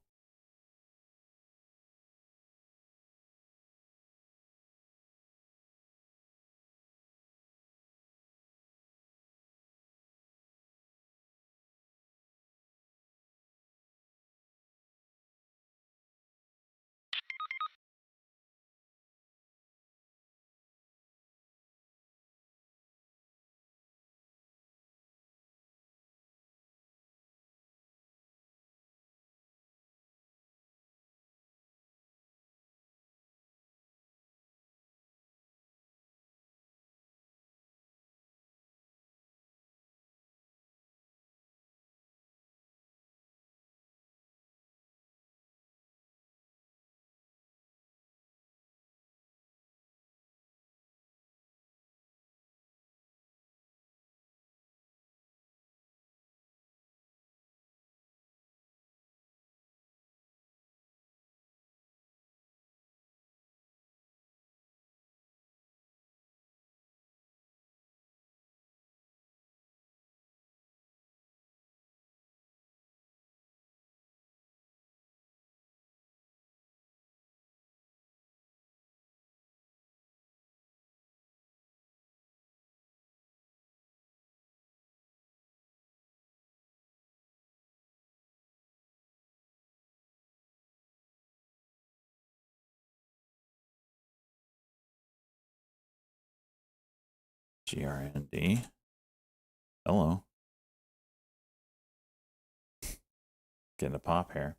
GRND. Hello. Getting a pop here.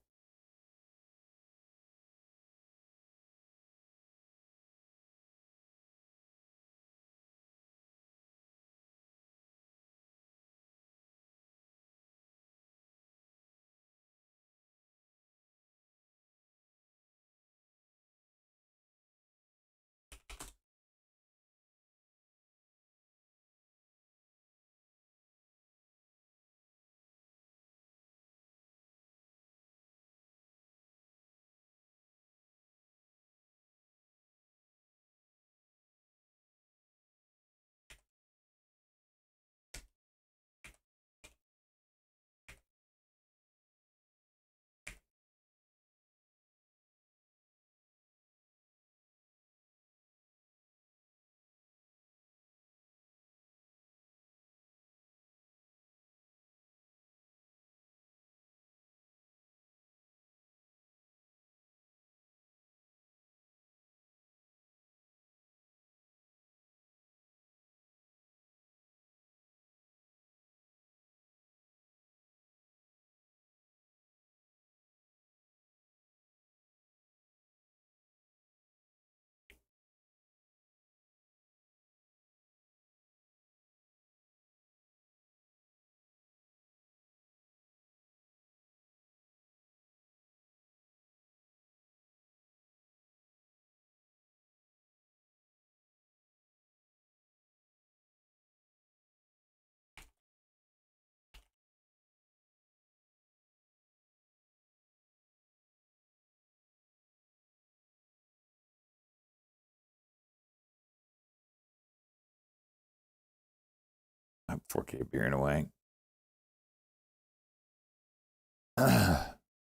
I'm 4K beering away.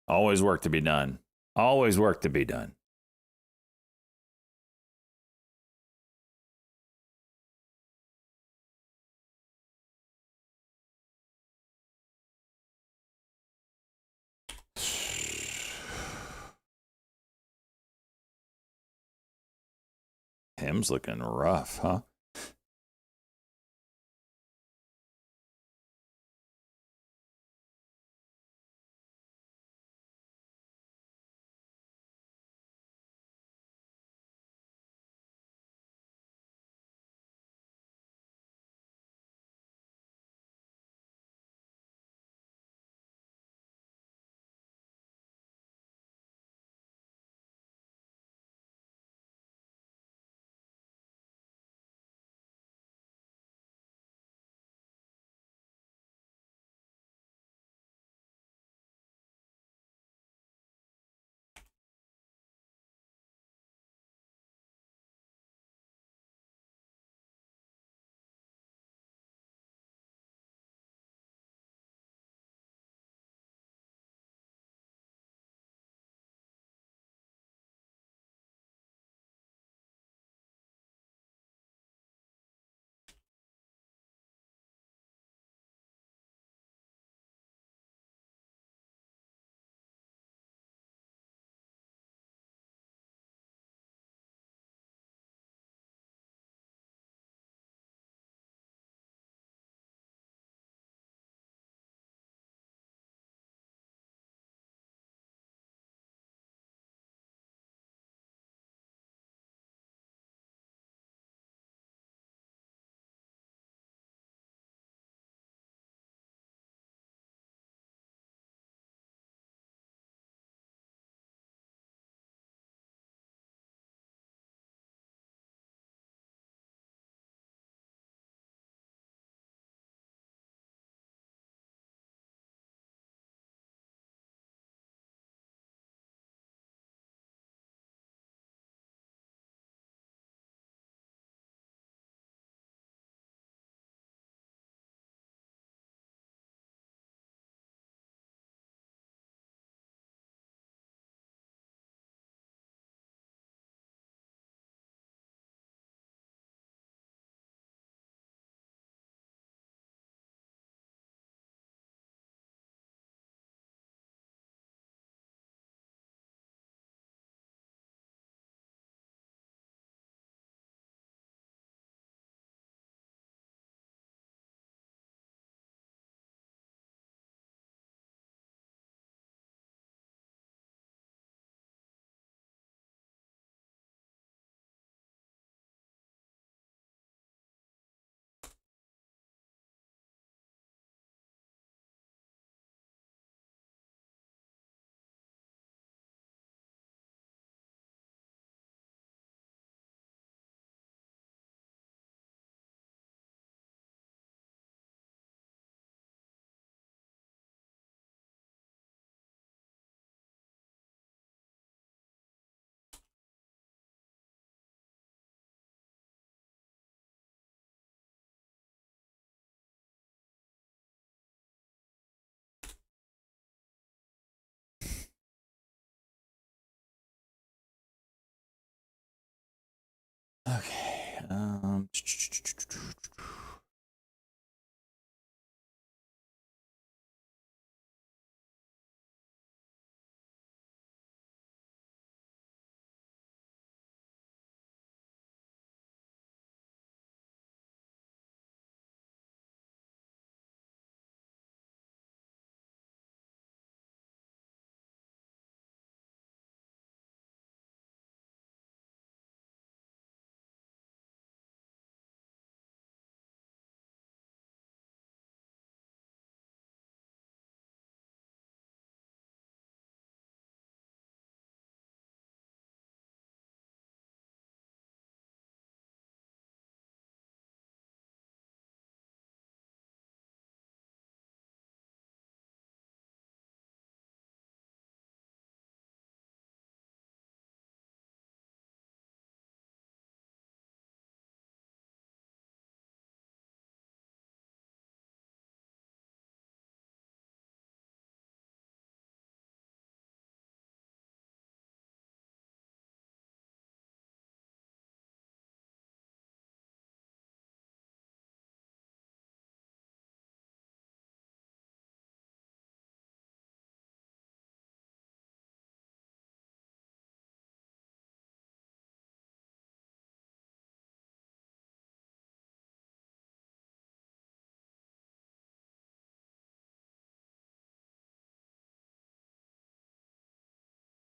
Always work to be done. Always work to be done. Him's looking rough, huh?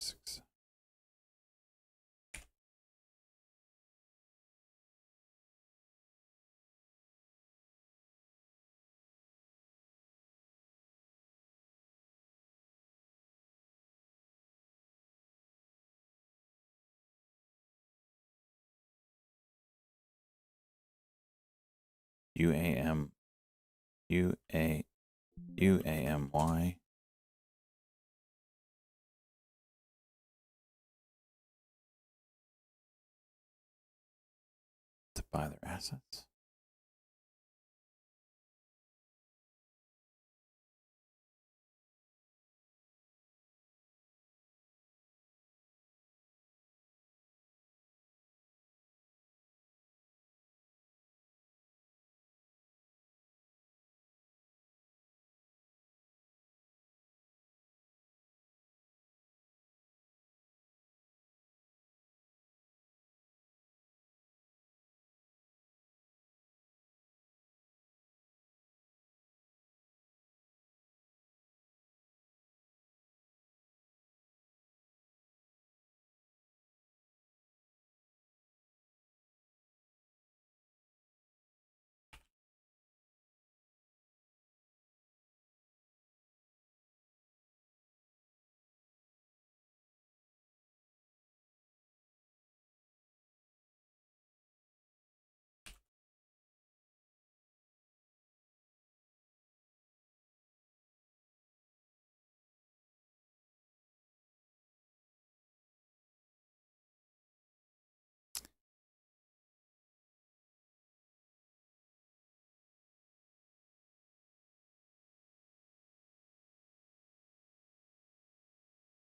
6. UAM UAMY to buy their assets.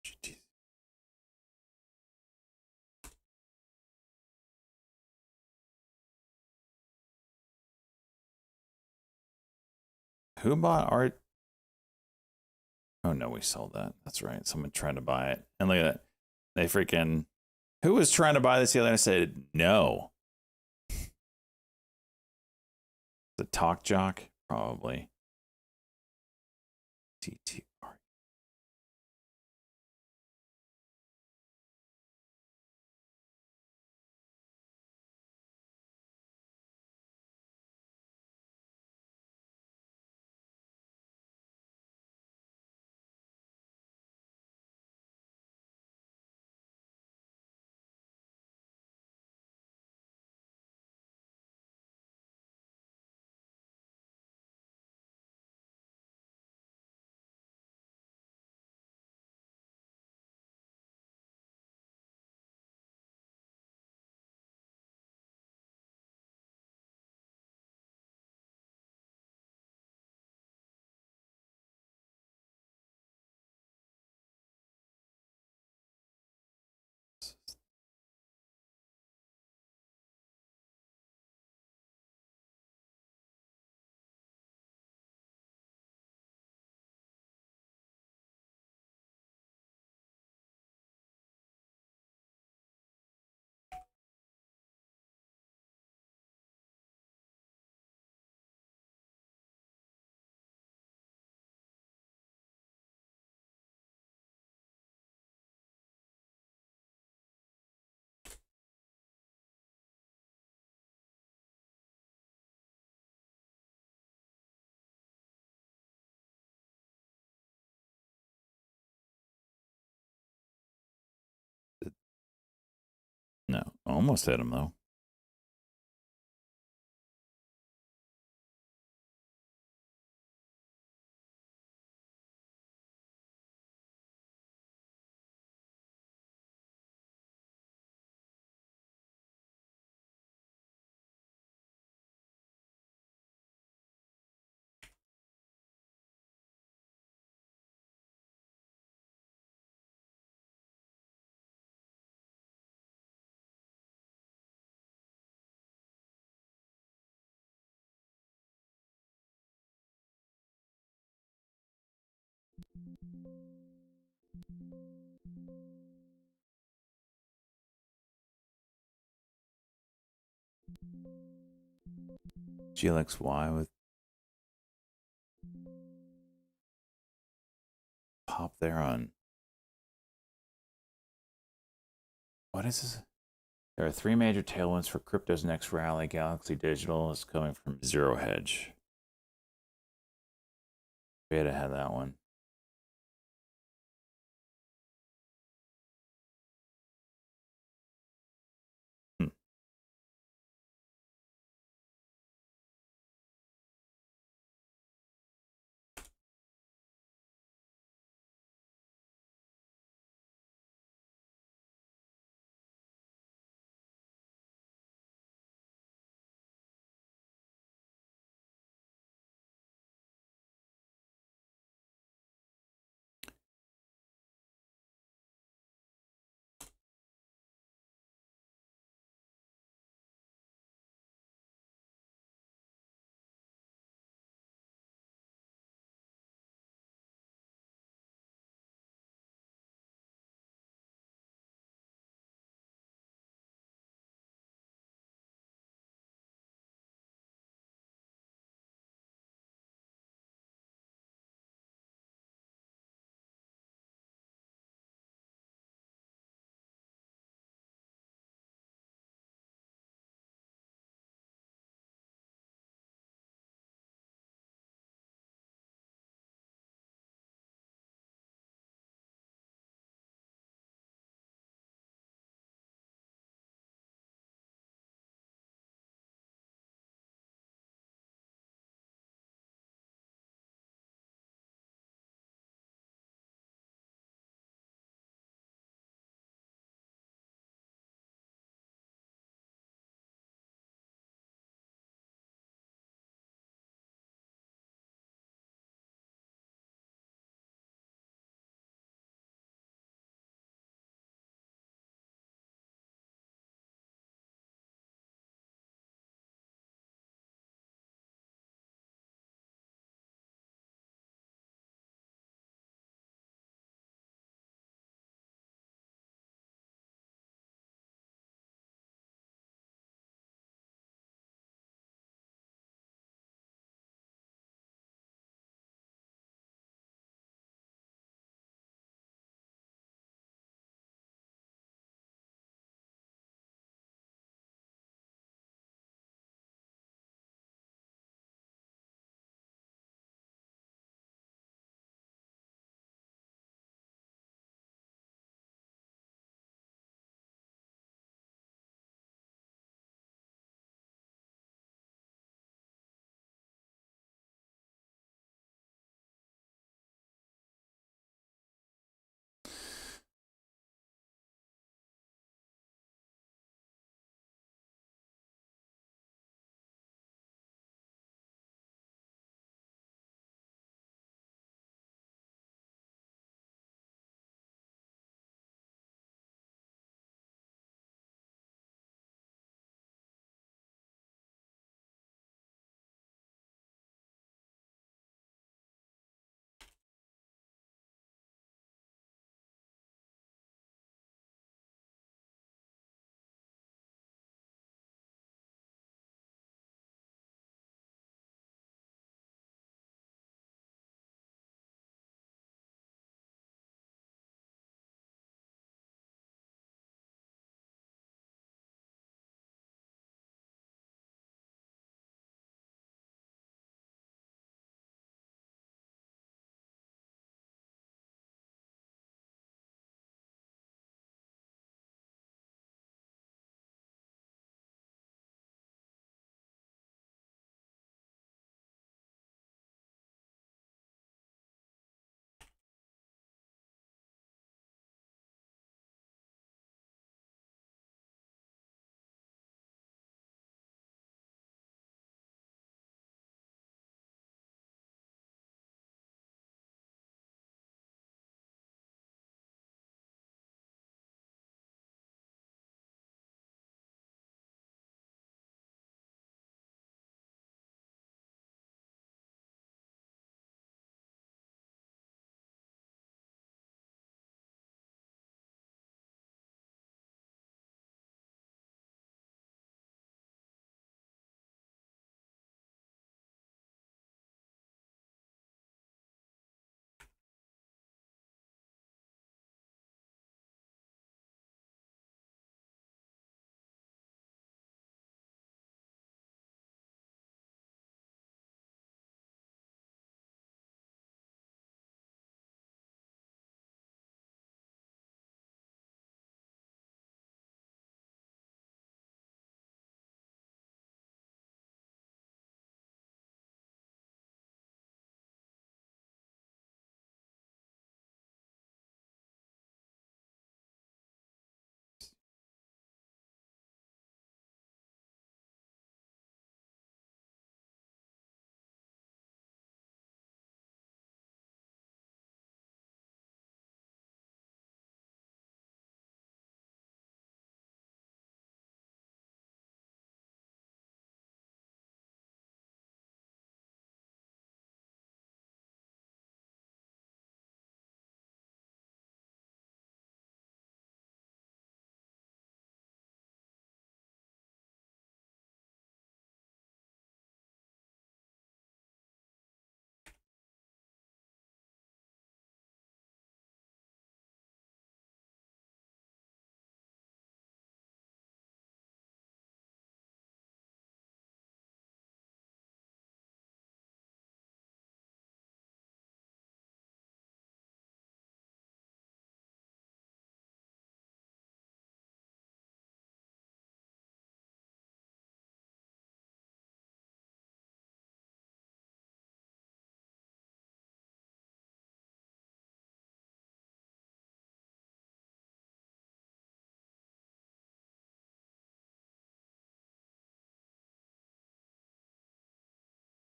GT. Who bought art? Oh no, we sold that. That's right. Someone tried to buy it. And look at that. They freaking who was trying to buy this the other night? I said no. The talk jock? Probably. TTR. No, almost hit him though. GLXY with pop there on. What is this? There are 3 major tailwinds for crypto's next rally. Galaxy Digital is coming from Zero Hedge. Beta had that one.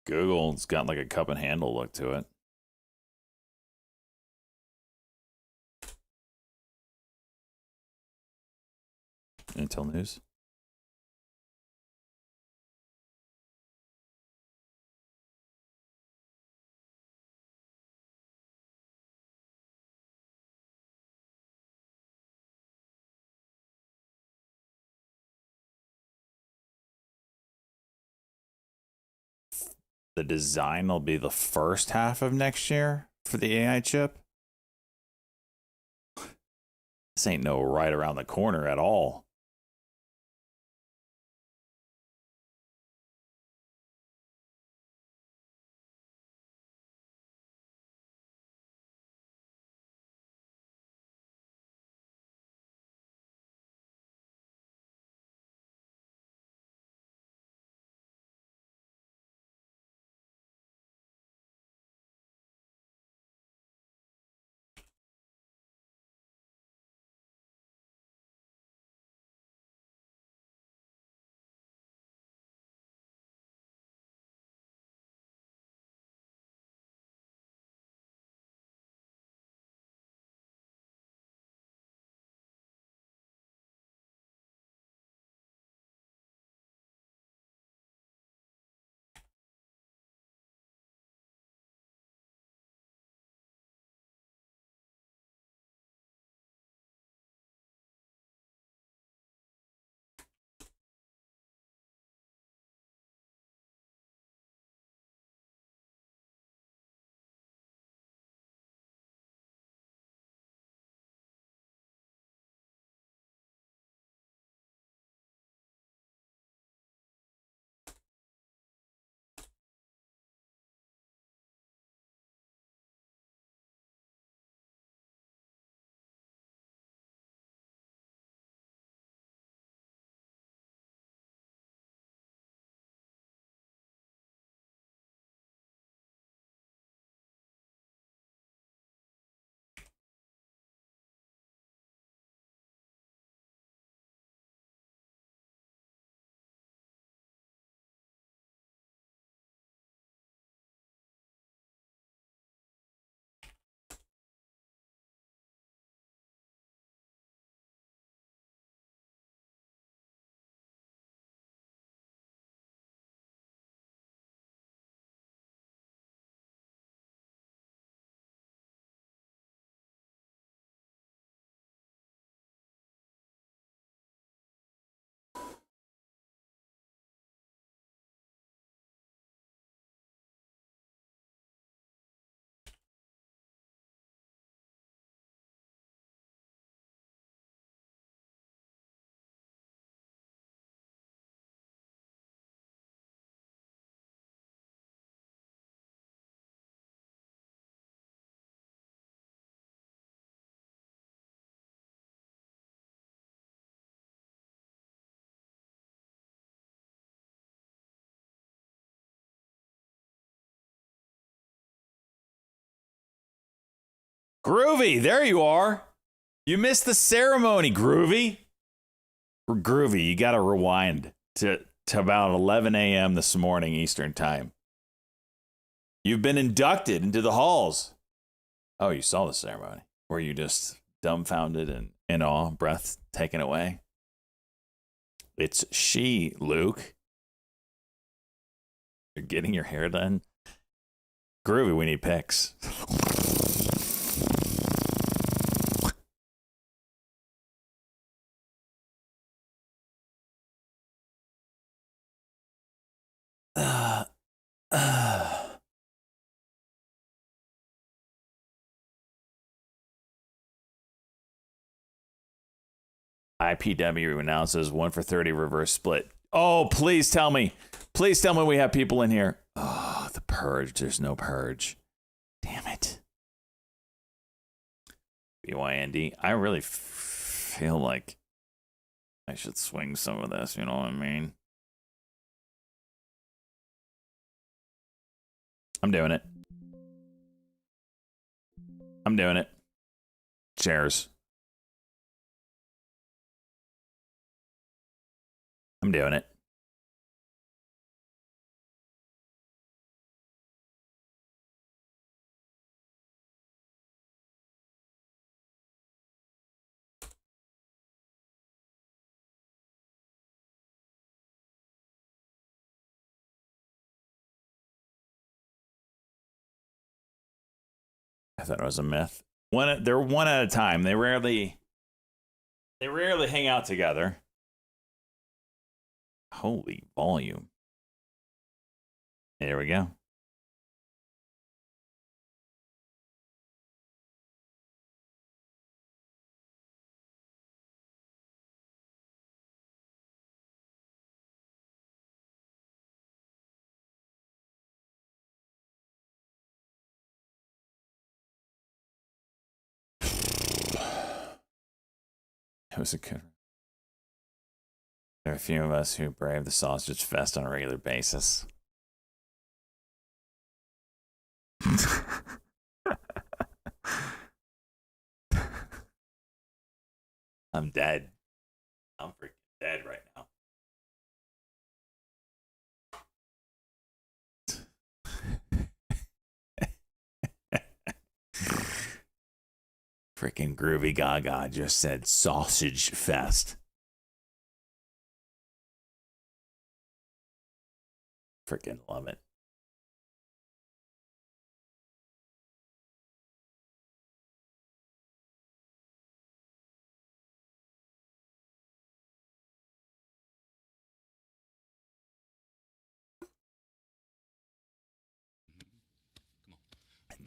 Google's got like a cup and handle look to it. Intel News. The design will be the first half of next year for the AI chip. This ain't no right around the corner at all. Groovy, there you are. You missed the ceremony, Groovy. Groovy, you got to rewind to about 11 a.m. this morning Eastern time. You've been inducted into the halls. Oh, you saw the ceremony. Were you just dumbfounded and in awe, breath taken away? It's she, Luke. You're getting your hair done? Groovy, we need pics. IPW announces 1 for 30 reverse split. Oh, please tell me. Please tell me we have people in here. Oh, the purge. There's no purge. Damn it. BYND. I really feel like I should swing some of this. You know what I mean? I'm doing it. I'm doing it. Chairs. I'm doing it. I thought it was a myth. They're one at a time. They rarely hang out together. Holy volume. There we go. It was a good. There are a few of us who brave the sausage fest on a regular basis. I'm dead. I'm freaking dead right now. Freaking Groovy Gaga just said sausage fest. Freaking love it.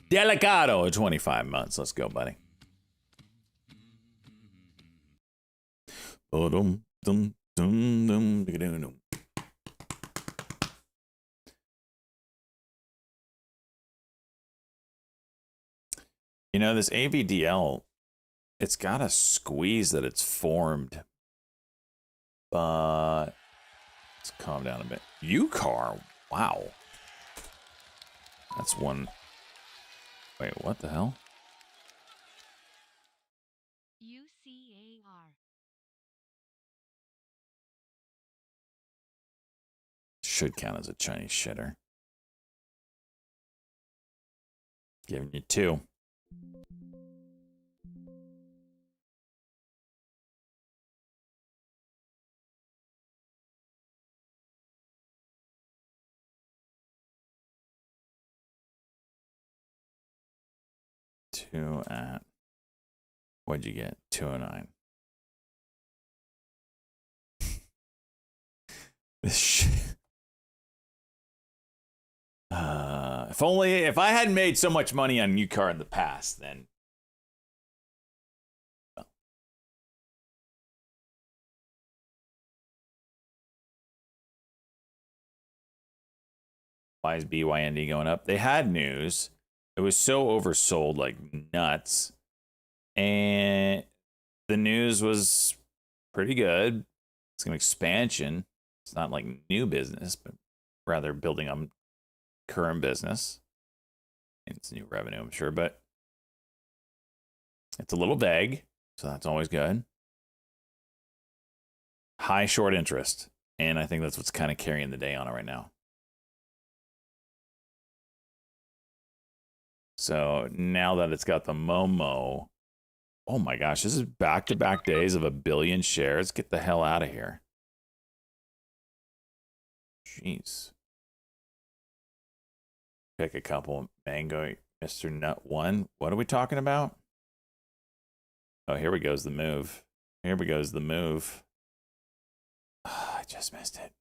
Delicado, 25 months. Let's go, buddy. You know, this AVDL, it's got a squeeze that it's formed. But let's calm down a bit. UCAR, wow. That's one. Wait, what the hell? UCAR. Should count as a Chinese shitter. Giving you 2. Two at, what'd you get? 209. This shit. If I hadn't made so much money on UCAR in the past, then. Well. Why is BYND going up? They had news. It was so oversold like nuts. And the news was pretty good. It's an expansion. It's not like new business, but rather building on current business. And it's new revenue, I'm sure, but it's a little vague, so that's always good. High short interest. And I think that's what's kind of carrying the day on it right now. So now that it's got the Momo, oh my gosh, this is back-to-back days of 1 billion shares. Get the hell out of here. Jeez. Pick a couple. Mango, Mr. Nut 1. What are we talking about? Oh, here we goes the move. Here we goes the move. Oh, I just missed it.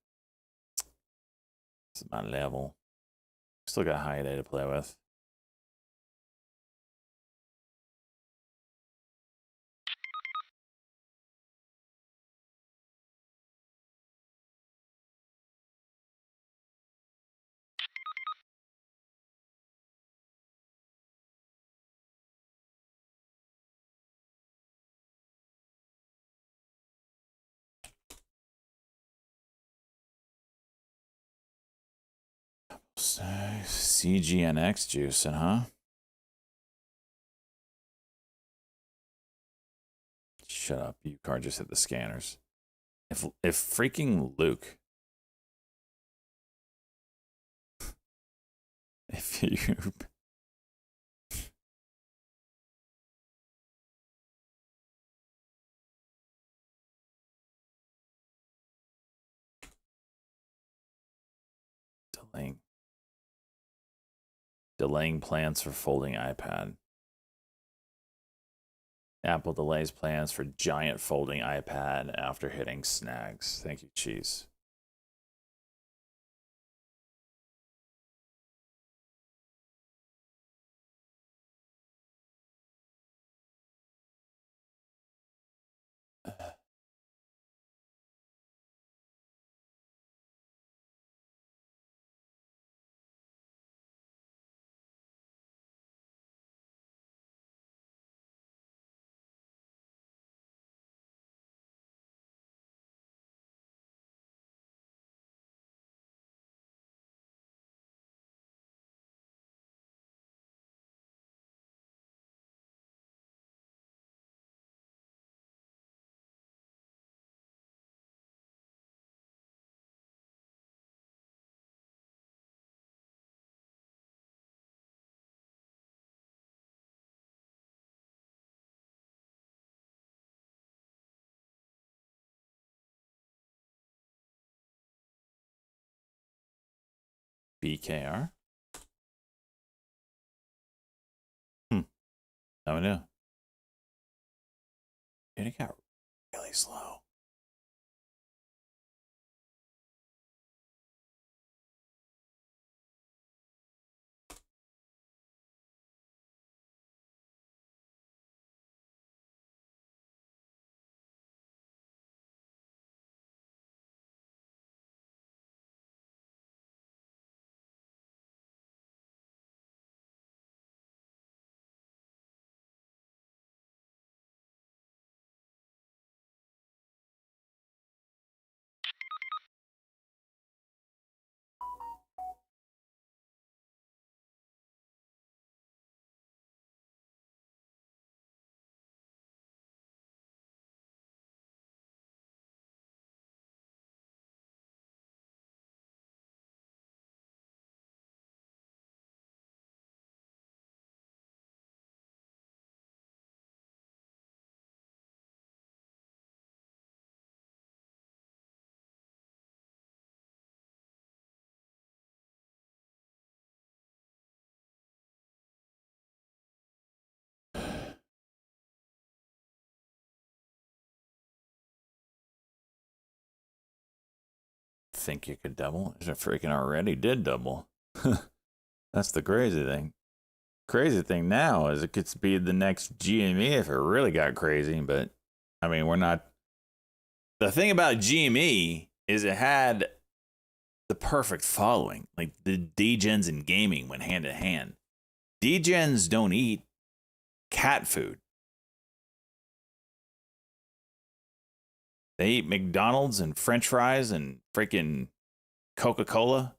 This is my level. Still got high day to play with. CGNX juicing, huh? Shut up. You card just hit the scanners. If freaking Luke. If you delaying plans for folding iPad. Apple delays plans for giant folding iPad after hitting snags. Thank you, Cheese. BKR? Oh no. And it got really slow. Think you could double? It freaking already did double. That's the crazy thing. Crazy thing now is it could be the next GME if it really got crazy, but I mean, we're not. The thing about GME is it had the perfect following. Like the degens and gaming went hand in hand. Degens don't eat cat food. They eat McDonald's and French fries and freaking Coca-Cola.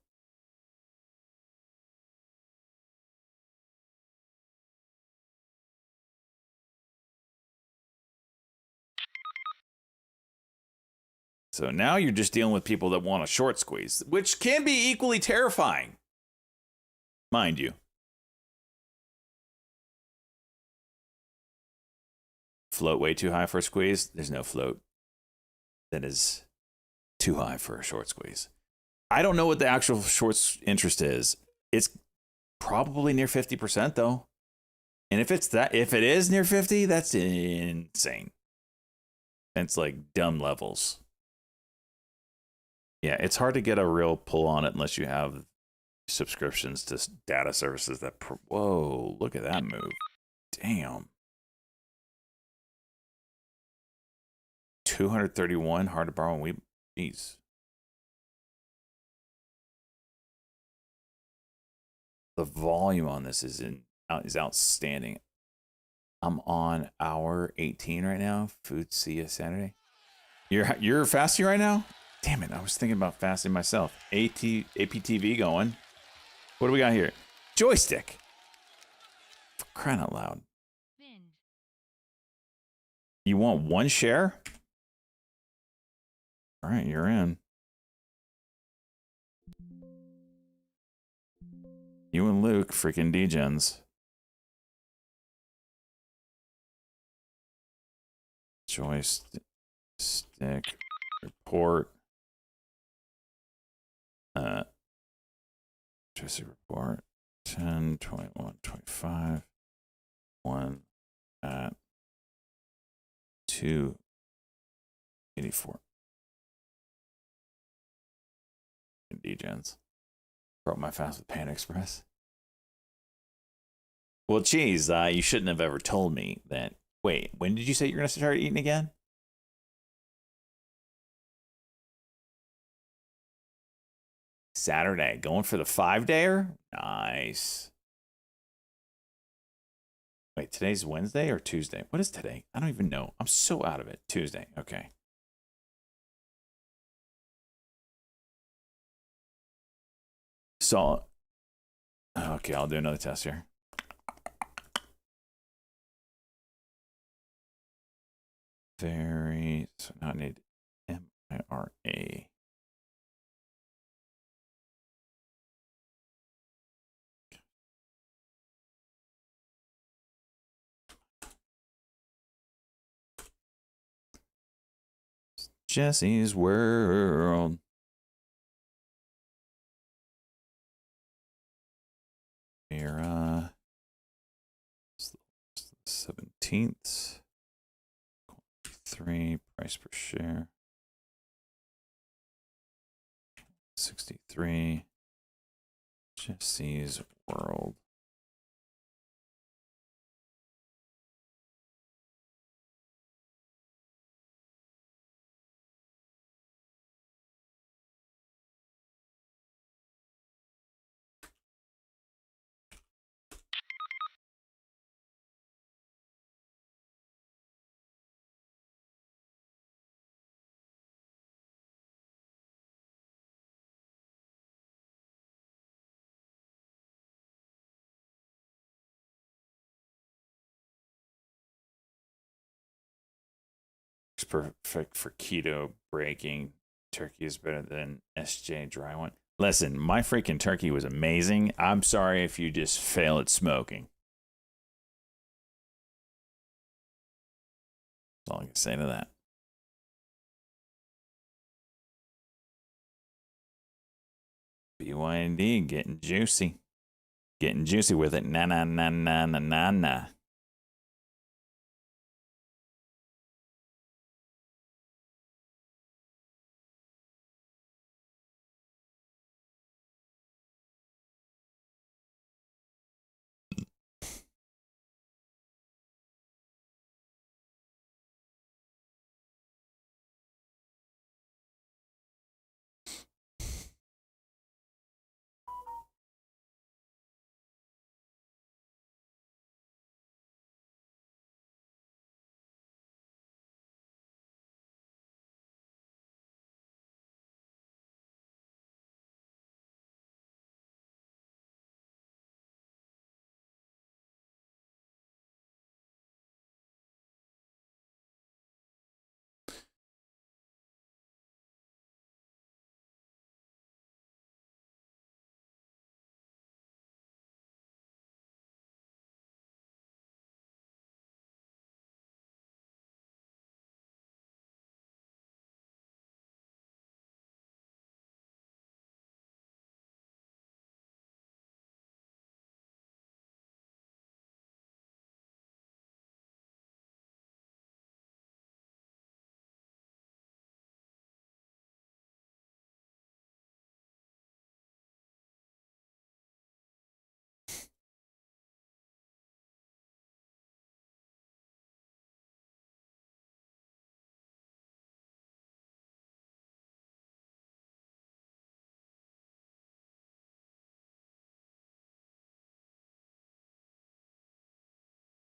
So now you're just dealing with people that want a short squeeze, which can be equally terrifying, mind you. Float way too high for a squeeze? There's no float that is too high for a short squeeze. I don't know what the actual short interest is. It's probably near 50% though. And if it is near 50, that's insane. It's like dumb levels. Yeah, it's hard to get a real pull on it unless you have subscriptions to data services that. Whoa, look at that move. Damn. 231 hard to borrow and we. Jeez. The volume on this is outstanding. I'm on hour 18 right now. Food see you Saturday. You're fasting right now? Damn it, I was thinking about fasting myself. APTV going. What do we got here? Joystick. For crying out loud. You want one share? All right, you're in. You and Luke, freaking degens. Joystick report. Joystick report. 10, 21, 25. 1 at 284. Degens. Broke my fast with Pan Express. Well, geez, you shouldn't have ever told me that. Wait, when did you say you're going to start eating again? Saturday. Going for the 5-dayer? Nice. Wait, today's Wednesday or Tuesday? What is today? I don't even know. I'm so out of it. Tuesday. Okay. So, okay, I'll do another test here. Very, so now I need MIRA. Jesse's World. Here, 17th. 3 price per share. 63. Jesse's World. Perfect for keto breaking. Turkey is better than SJ dry one. Listen, my freaking turkey was amazing. I'm sorry if you just fail at smoking. That's all I can say to that. BYND getting juicy. Getting juicy with it. Na na na na na na na.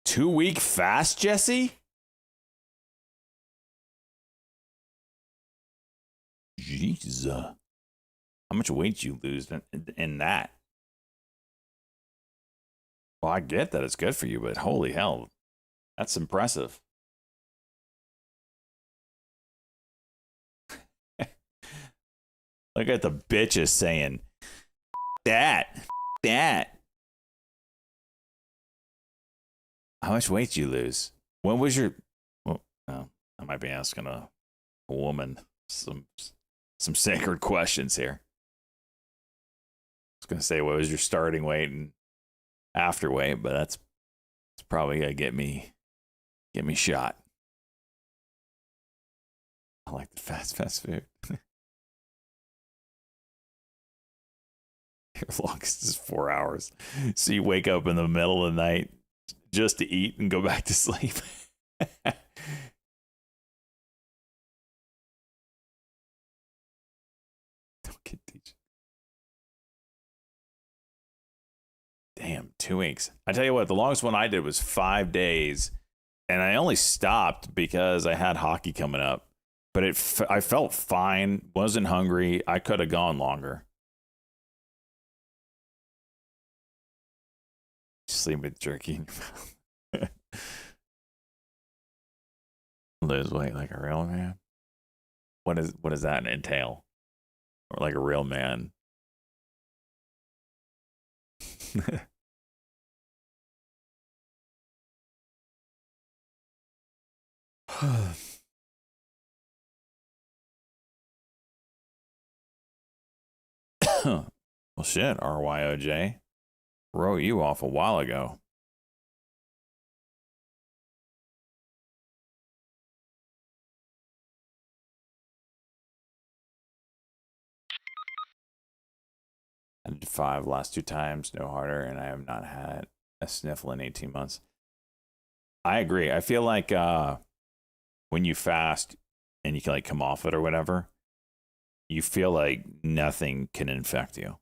Two-week fast, Jesse? Jeez. How much weight you lose in that? Well, I get that it's good for you, but holy hell, that's impressive. Look at the bitches saying, that. How much weight do you lose? When was your... Well, no, I might be asking a woman some sacred questions here. I was going to say, what was your starting weight and after weight, but that's probably going to get me shot. I like the fast food. Your longest is 4 hours. So you wake up in the middle of the night just to eat and go back to sleep. Don't get teaching. Damn, 2 weeks. I tell you what, the longest one I did was 5 days, and I only stopped because I had hockey coming up. But I felt fine, wasn't hungry. I could have gone longer. Sleep with jerky in your mouth. Lose weight like a real man. What does that entail? Or like a real man? Well, shit, RYOJ. Wrote you off a while ago. I did 5 last 2 times, no harder, and I have not had a sniffle in 18 months. I agree. I feel like when you fast and you can like come off it or whatever, you feel like nothing can infect you.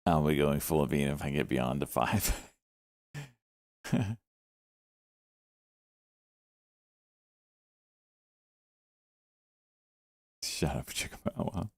I'll be going full of Ian if I get beyond the 5. Shut up, Chickamauga.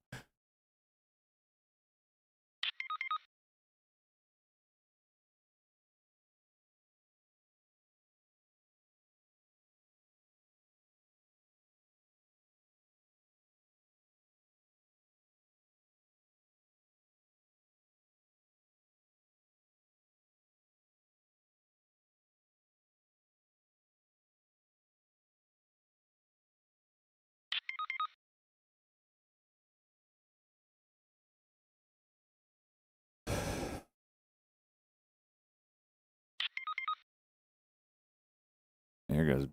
Here goes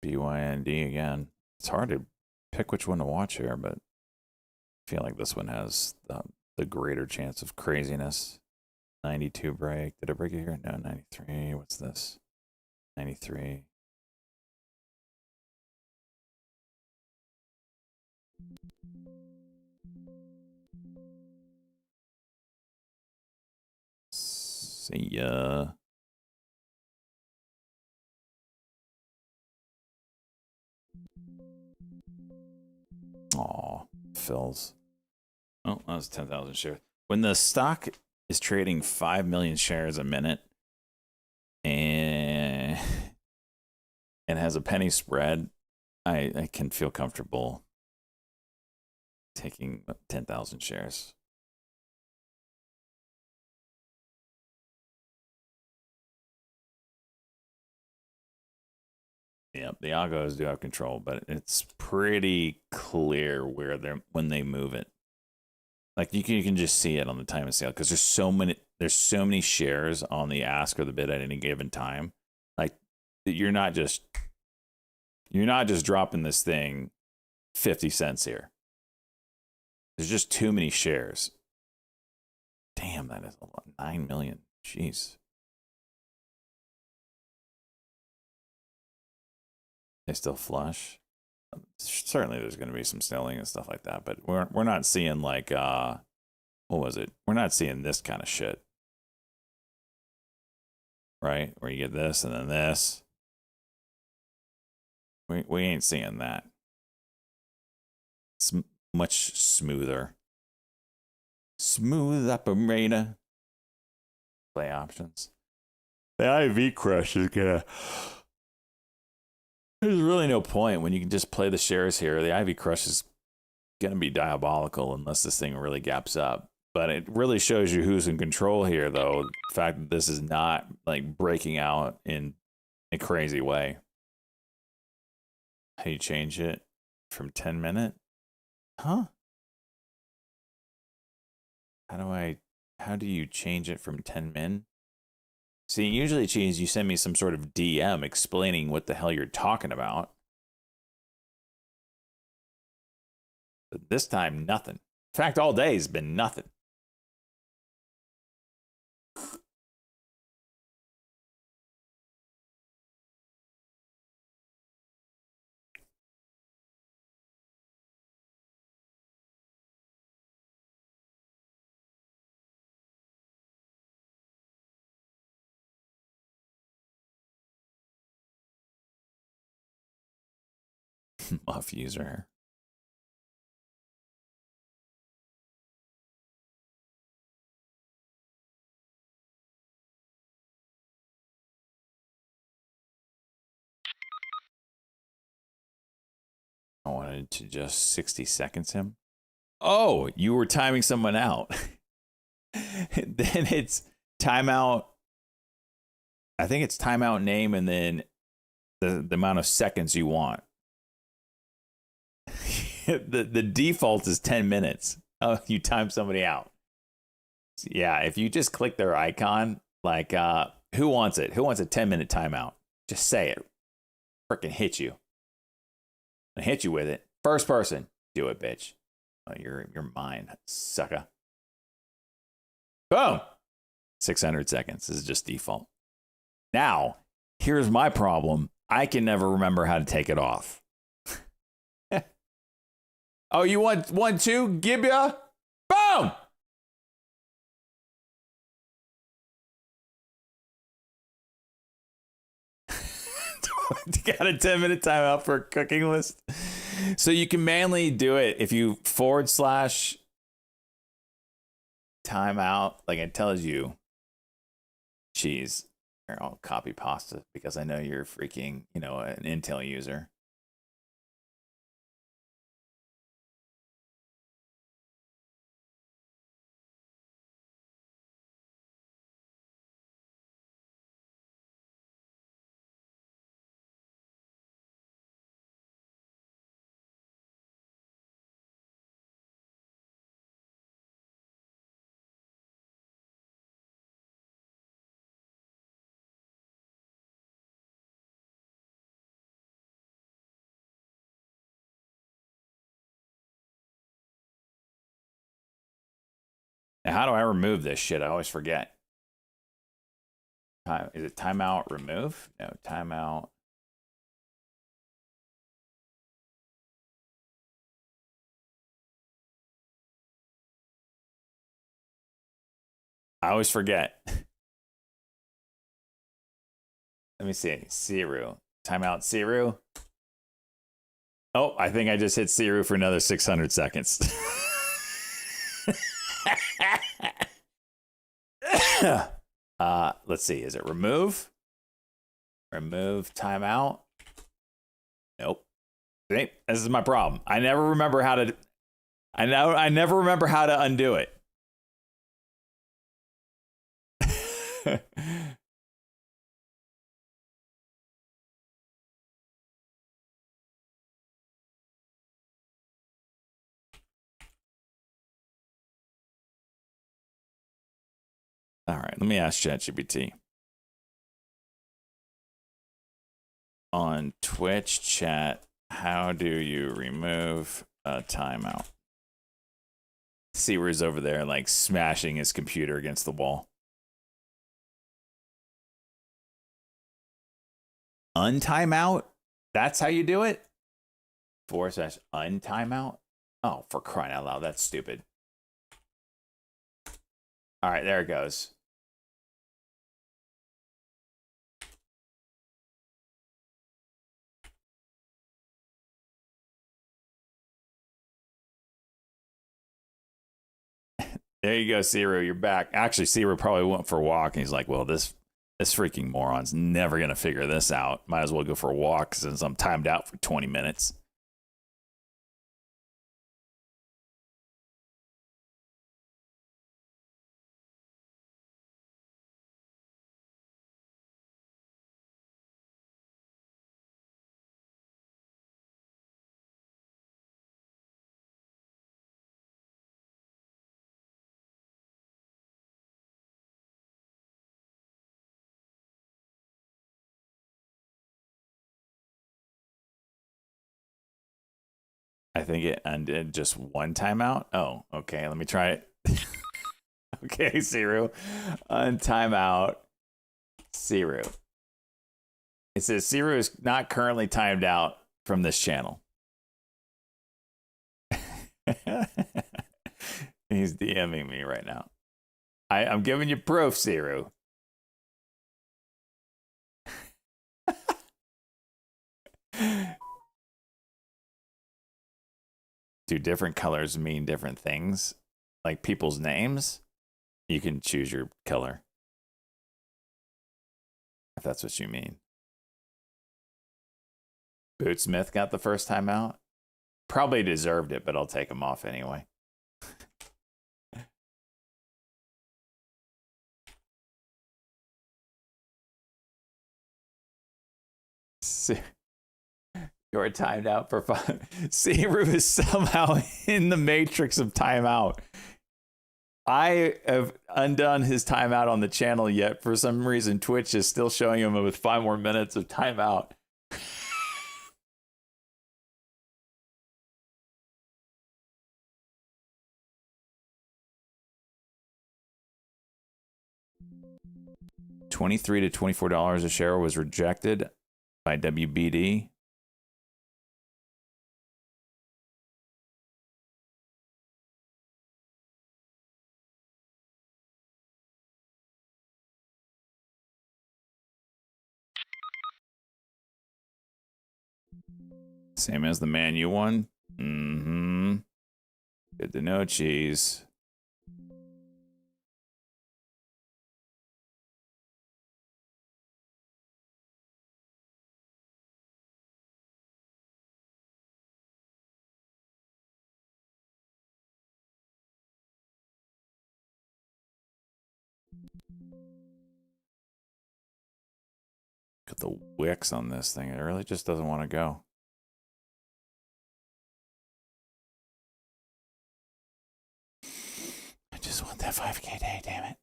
BYND again. It's hard to pick which one to watch here, but I feel like this one has the greater chance of craziness. 92 break. Did I break it here? No, 93. What's this? 93. See ya. Aw, fills. Oh, that was 10,000 shares. When the stock is trading 5 million shares a minute and has a penny spread, I can feel comfortable taking 10,000 shares. Yep, the algos do have control, but it's pretty clear where when they move it. Like you can just see it on the time of sale because there's so many shares on the ask or the bid at any given time. Like you're not just dropping this thing 50 cents here. There's just too many shares. Damn, that is a lot. 9 million. Jeez. They still flush. Certainly there's going to be some snelling and stuff like that, but we're not seeing like what was it? We're not seeing this kind of shit. Right? Where you get this and then this. We ain't seeing that. It's much smoother. Smooth operator. Play options. The IV crush is gonna. There's really no point when you can just play the shares here. The IV crush is gonna be diabolical unless this thing really gaps up. But it really shows you who's in control here, though. The fact that this is not like breaking out in a crazy way. How you change it from 10-minute? Huh? How do you change it from 10-min? See, usually, Cheese, you send me some sort of DM explaining what the hell you're talking about. But this time, nothing. In fact, all day has been nothing. Muff user. I wanted to just 60 seconds him. Oh, you were timing someone out. Then it's timeout. I think it's timeout name and then the amount of seconds you want. the default is 10 minutes. Oh, you time somebody out. Yeah, if you just click their icon, like who wants it? Who wants a 10-minute timeout? Just say it. Freaking hit you. I hit you with it. First person. Do it, bitch. Oh, you're mine, sucker. Boom. 600 seconds. This is just default. Now, here's my problem. I can never remember how to take it off. Oh, you want one too? Give ya? Boom! Got a 10-minute timeout for a cooking list. So you can manually do it if you / timeout, like it tells you. Cheese. Here, I'll copy pasta because I know you're freaking, an Intel user. Now, how do I remove this shit? I always forget. Is it timeout remove? No, timeout. I always forget. Let me see. Siru. Timeout Siru. Oh, I think I just hit Siru for another 600 seconds. Let's see. Is it remove? Remove timeout? Nope. See, this is my problem. I never remember how to. I never remember how to undo it. All right, let me ask ChatGPT. On Twitch chat, how do you remove a timeout? Seawer's over there, like smashing his computer against the wall. Untimeout? That's how you do it? / untimeout? Oh, for crying out loud, that's stupid. All right, there it goes. There you go, Siru. You're back. Actually, Siru probably went for a walk, and he's like, well, this freaking moron's never going to figure this out. Might as well go for a walk since I'm timed out for 20 minutes. I think it ended just one timeout. Oh, okay. Let me try it. Okay, Siru. On timeout. Siru. It says Siru is not currently timed out from this channel. He's DMing me right now. I'm giving you proof, Siru. Do different colors mean different things? Like people's names? You can choose your color. If that's what you mean. Bootsmith got the first time out. Probably deserved it, but I'll take him off anyway. You're timed out for fun. Siru is somehow in the matrix of timeout. I have undone his timeout on the channel, yet for some reason Twitch is still showing him with 5 more minutes of timeout. $23 to $24 a share was rejected by WBD. Same as the Man U one. Mm-hmm. Good to know, cheese. Got the wicks on this thing. It really just doesn't want to go. I just want that 5K day, damn it.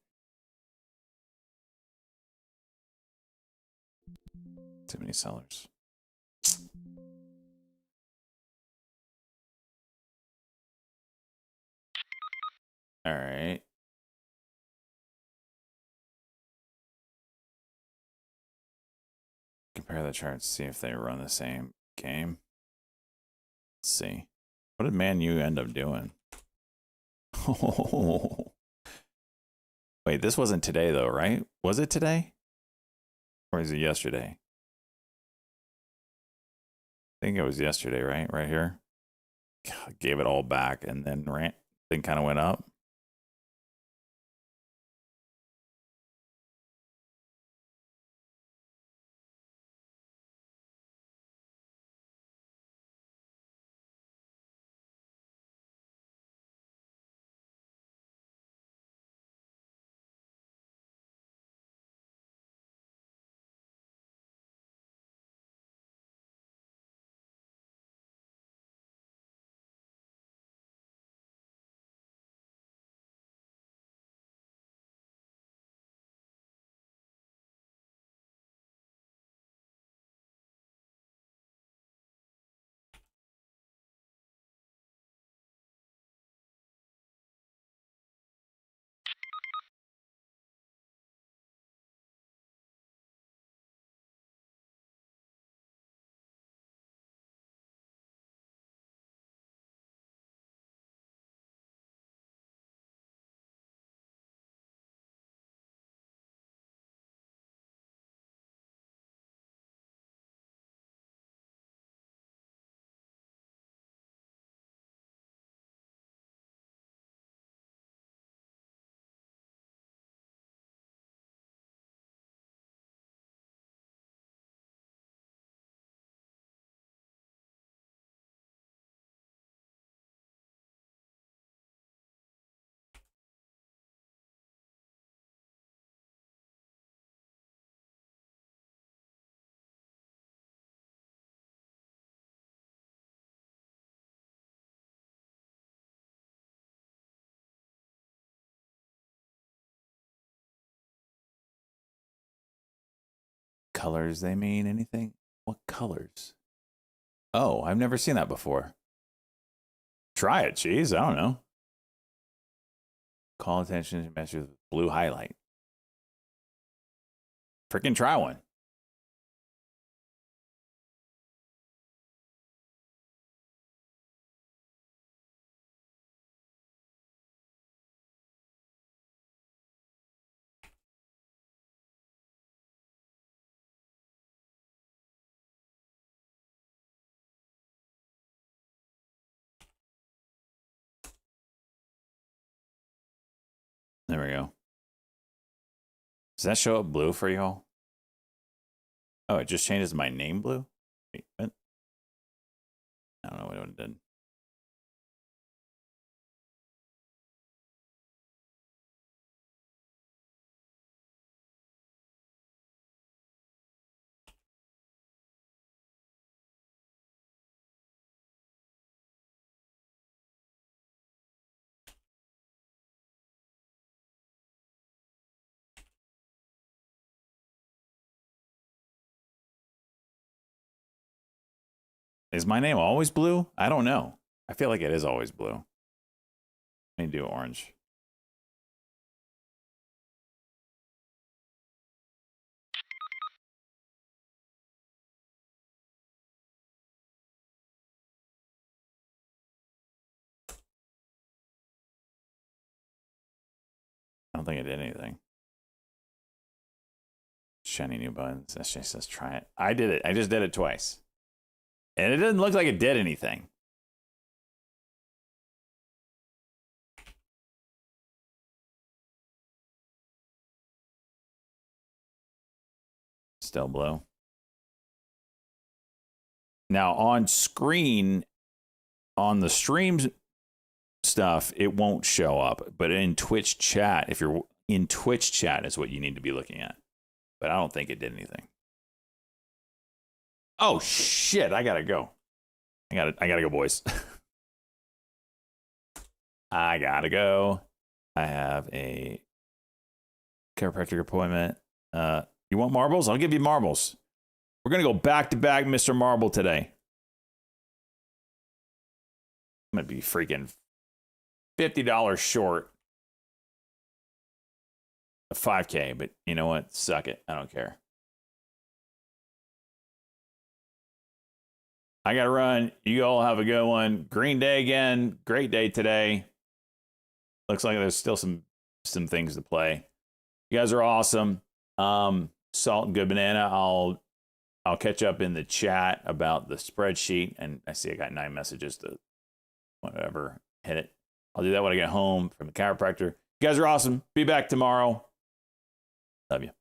Too many sellers. All right. Compare the charts, see if they run the same game. Let's see. What did Man U end up doing? Oh. Wait, this wasn't today though, right? Was it today? Or is it yesterday? I think it was yesterday, right? Right here. God, gave it all back and then kind of went up. colors they mean? Anything? What colors? Oh, I've never seen that before. Try it, geez. I don't know. Call attention to message with blue highlight. Freaking try one. There we go. Does that show up blue for y'all? Oh, it just changes my name blue? Wait, what? I don't know what it did. Is my name always blue? I don't know. I feel like it is always blue. Let me do orange. I don't think it did anything. Shiny new buttons. That just says try it. I did it. I just did it twice. And it didn't look like it did anything. Still blue. Now on screen, on the stream stuff, it won't show up. But in Twitch chat, if you're in Twitch chat is what you need to be looking at. But I don't think it did anything. Oh shit, I gotta go. I gotta go, boys. I gotta go. I have a chiropractic appointment. You want marbles? I'll give you marbles. We're gonna go back to back Mr. Marble today. I'm gonna be freaking $50 short of 5K, but you know what? Suck it. I don't care. I gotta run. You all have a good one. Green day again. Great day today. Looks like there's still some things to play. You guys are awesome. Salt and Good Banana. I'll catch up in the chat about the spreadsheet. And I see I got 9 messages to whatever. Hit it. I'll do that when I get home from the chiropractor. You guys are awesome. Be back tomorrow. Love you.